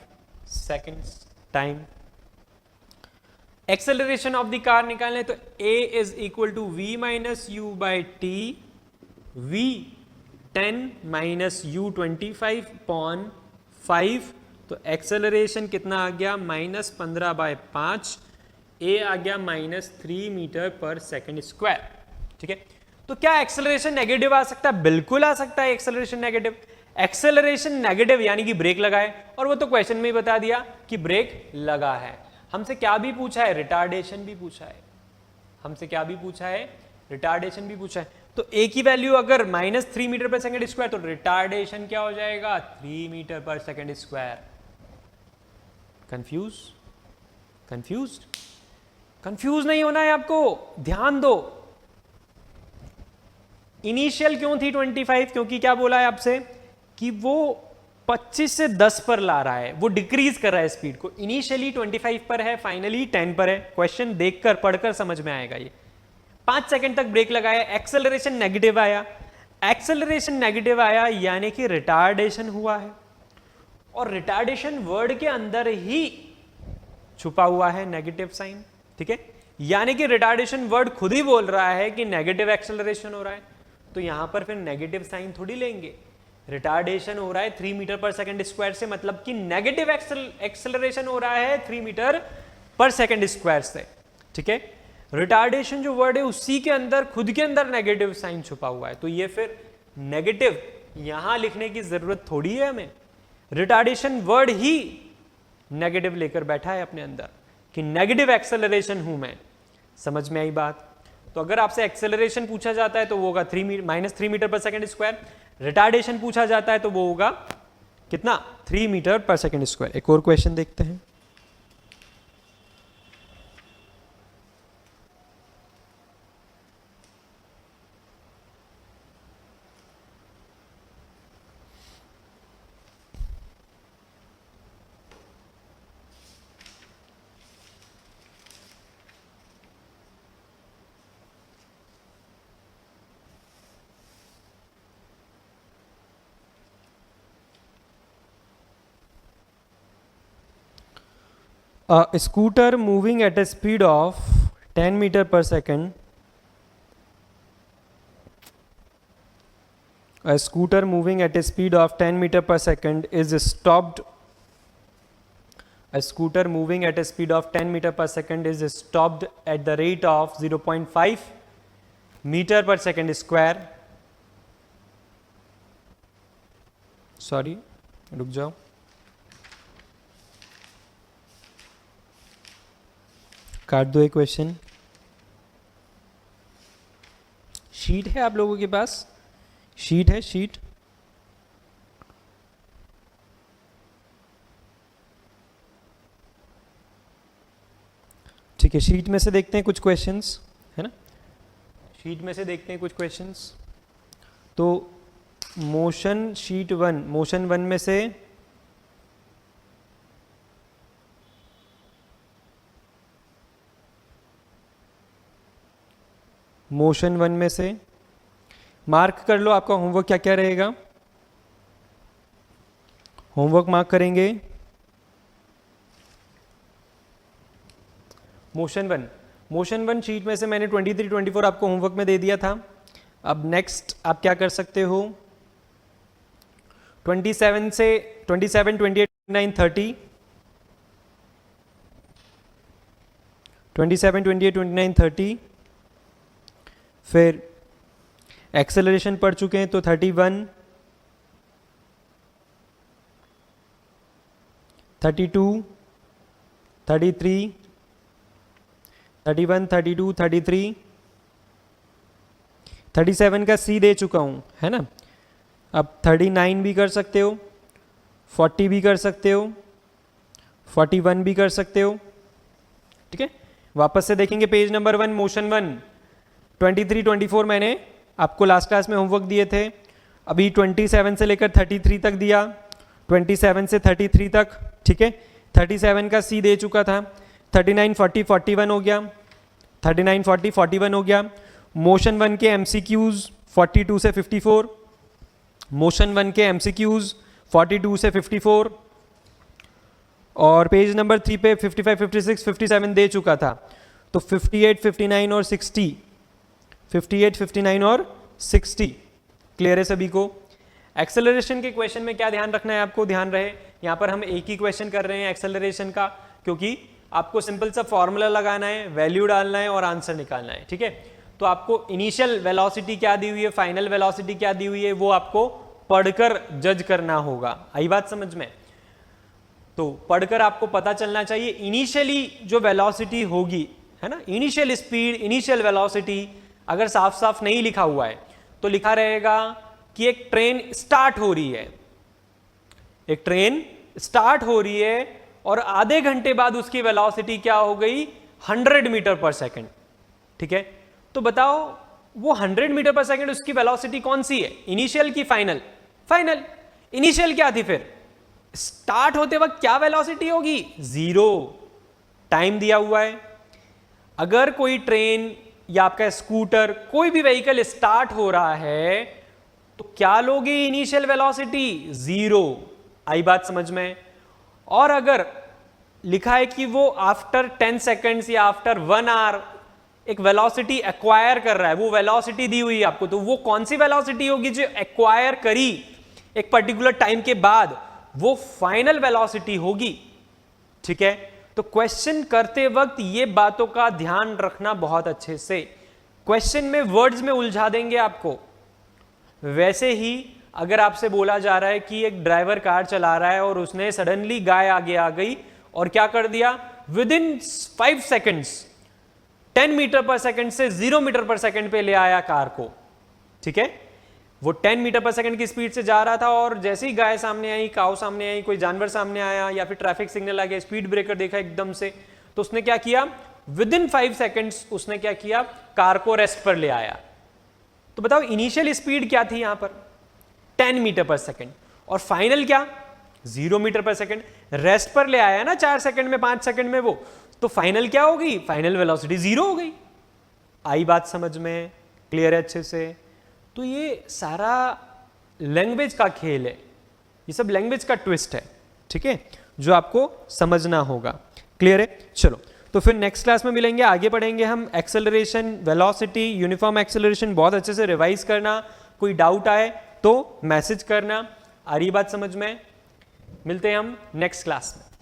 [SPEAKER 1] seconds time. Acceleration of the car निकालने, तो a is equal to v minus U by T, v 10 minus U 25 upon 5, तो एक्सेलरेशन कितना आ गया -15/5, a आ गया -3 मीटर पर सेकेंड स्क्वायर, ठीक है। तो क्या एक्सेलरेशन नेगेटिव आ सकता है? बिल्कुल आ सकता है एक्सेलरेशन नेगेटिव। एक्सेलरेशन नेगेटिव यानी कि ब्रेक लगाए, और वो तो क्वेश्चन में ही बता दिया कि ब्रेक लगा है। हमसे क्या भी पूछा है? रिटार्डेशन भी पूछा है। हमसे क्या भी पूछा है? रिटार्डेशन भी पूछा है। तो a की वैल्यू अगर -3 मीटर पर सेकेंड स्क्वायर, तो रिटार्डेशन क्या हो जाएगा 3 metre per second square. Confuse? Confuse नहीं होना है आपको, ध्यान दो। इनिशियल क्यों थी 25? क्योंकि क्या बोला है आपसे कि वो 25 से 10 पर ला रहा है, वो डिक्रीज कर रहा है स्पीड को। इनिशियली 25 पर है, फाइनली 10 पर है। क्वेश्चन देखकर पढ़कर समझ में आएगा ये। 5 सेकंड तक ब्रेक लगाया, एक्सेलरेशन नेगेटिव आया। एक्सेलरेशन नेगेटिव आया यानी कि रिटार्डेशन हुआ है, और रिटार्डेशन वर्ड के अंदर ही छुपा हुआ है नेगेटिव साइन, ठीक है। यानी कि रिटार्डेशन वर्ड खुद ही बोल रहा है कि नेगेटिव एक्सेलरेशन हो रहा है, तो यहां पर फिर नेगेटिव साइन थोड़ी लेंगे। रिटार्डेशन हो रहा है 3 मीटर पर सेकेंड स्क्वायर से, मतलब कि नेगेटिव एक्सेलरेशन हो रहा है 3 मीटर पर सेकेंड स्क्वायर से, ठीक है। रिटार्डेशन जो वर्ड है उसी के अंदर, खुद के अंदर नेगेटिव साइन छुपा हुआ है, तो ये फिर नेगेटिव यहां लिखने की जरूरत थोड़ी है हमें। रिटार्डेशन वर्ड ही नेगेटिव लेकर बैठा है अपने अंदर कि नेगेटिव एक्सेलरेशन हूं मैं। समझ में आई बात? तो अगर आपसे एक्सेलरेशन पूछा जाता है तो वो होगा -3 metre per second square. Retardation पूछा जाता है तो वो होगा कितना 3 मीटर पर सेकेंड स्क्वायर। एक और क्वेश्चन देखते हैं। A scooter moving at a speed of 10 meter per second. A scooter moving at a speed of 10 meter per second is stopped. A scooter moving at a speed of 10 meter per second is stopped at the rate of 0.5 meter per second square. Sorry, रुक जाओ। काट दो एक question. Sheet है आप लोगों के पास? Sheet है, शीट। ठीक है, शीट में से देखते हैं कुछ क्वेश्चंस, है ना। शीट में से देखते हैं कुछ क्वेश्चंस। तो मोशन शीट 1, मोशन 1 में से मोशन 1 में से मार्क कर लो। आपका होमवर्क क्या क्या रहेगा? होमवर्क मार्क करेंगे मोशन 1। मोशन 1 शीट में से मैंने 23, 24 आपको होमवर्क में दे दिया था। अब नेक्स्ट आप क्या कर सकते हो? 27 से 27, 28, 29, 30, 27, 28, 29, 30। फिर एक्सेलरेशन पढ़ चुके हैं तो 31, 32, 33, 31, 32, 33, 37 का सी दे चुका हूं, है ना। अब 39 भी कर सकते हो, 40 भी कर सकते हो, 41 भी कर सकते हो, ठीक है। वापस से देखेंगे पेज नंबर 1, मोशन 1, 23, 24 मैंने आपको लास्ट क्लास में होमवर्क दिए थे। अभी 27 से लेकर 33 तक दिया, 27 से 33 तक, ठीक है, 37 का सी दे चुका था, 39 40 41 हो गया, 39 40 41 हो गया। मोशन 1 के MCQs 42 से 54, मोशन 1 के MCQs 42 से 54, और पेज नंबर 3 पे 55 56 57 दे चुका था, तो 58 59 और 60, 58 59 और 60 क्लियर है सभी को। एक्सेलरेशन के क्वेश्चन में क्या ध्यान रखना है आपको, ध्यान रहे यहाँ पर हम एक ही क्वेश्चन कर रहे हैं एक्सेलरेशन का, क्योंकि आपको सिंपल सा फॉर्मूला लगाना है, वैल्यू डालना है और आंसर निकालना है, ठीक है। तो आपको इनिशियल वेलोसिटी क्या दी हुई है, फाइनल वेलोसिटी क्या दी हुई है, वो आपको पढ़कर जज करना होगा। आई बात समझ में? तो पढ़कर आपको पता चलना चाहिए इनिशियली जो वेलोसिटी होगी, है ना, इनिशियल स्पीड, इनिशियल वेलोसिटी अगर साफ साफ नहीं लिखा हुआ है तो लिखा रहेगा कि एक ट्रेन स्टार्ट हो रही है, एक ट्रेन स्टार्ट हो रही है और आधे घंटे बाद उसकी वेलोसिटी क्या हो गई, 100 मीटर पर सेकंड, ठीक है। तो बताओ वो 100 मीटर पर सेकंड उसकी वेलोसिटी कौन सी है, इनिशियल की फाइनल? फाइनल। इनिशियल क्या थी फिर? स्टार्ट होते वक्त क्या वेलोसिटी होगी? 0। टाइम दिया हुआ है। अगर कोई ट्रेन या आपका स्कूटर कोई भी व्हीकल स्टार्ट हो रहा है तो क्या लोगे इनिशियल वेलोसिटी? 0। आई बात समझ में? और अगर लिखा है कि वो आफ्टर 10 सेकेंड्स या आफ्टर 1 आवर एक वेलोसिटी एक्वायर कर रहा है, वो वेलोसिटी दी हुई है आपको, तो वो कौन सी वेलोसिटी होगी जो एक्वायर करी एक पर्टिकुलर टाइम के बाद, वो फाइनल वेलोसिटी होगी, ठीक है। तो क्वेश्चन करते वक्त ये बातों का ध्यान रखना बहुत अच्छे से, क्वेश्चन में वर्ड्स में उलझा देंगे आपको। वैसे ही अगर आपसे बोला जा रहा है कि एक ड्राइवर कार चला रहा है और उसने सडनली गाय आगे आ गई और क्या कर दिया, with in 5 seconds 10 metre per second से 0 मीटर पर सेकेंड पे ले आया कार को, ठीक है। वो 10 मीटर पर सेकंड की स्पीड से जा रहा था और जैसे ही गाय सामने आई, काऊ सामने आई, कोई जानवर सामने आया या फिर ट्रैफिक सिग्नल आ गया, स्पीड ब्रेकर देखा एकदम से, तो उसने क्या किया, विद इन 5 सेकेंड्स उसने क्या किया, कार को रेस्ट पर ले आया। तो बताओ इनिशियल स्पीड क्या थी यहां पर, 10 मीटर पर सेकेंड, और फाइनल क्या, 0 मीटर पर सेकेंड। रेस्ट पर ले आया ना 4 सेकेंड में, 5 सेकेंड में वो, तो फाइनल क्या होगी, फाइनल वेलोसिटी 0 हो गई। आई बात समझ में? क्लियर है अच्छे से? तो ये सारा लैंग्वेज का खेल है, ये सब लैंग्वेज का ट्विस्ट है, ठीक है, जो आपको समझना होगा। क्लियर है? चलो तो फिर नेक्स्ट क्लास में मिलेंगे, आगे पढ़ेंगे हम एक्सेलरेशन, वेलोसिटी, यूनिफॉर्म एक्सेलरेशन। बहुत अच्छे से रिवाइज करना, कोई डाउट आए तो मैसेज करना। आ रही बात समझ में? मिलते हैं हम नेक्स्ट क्लास में।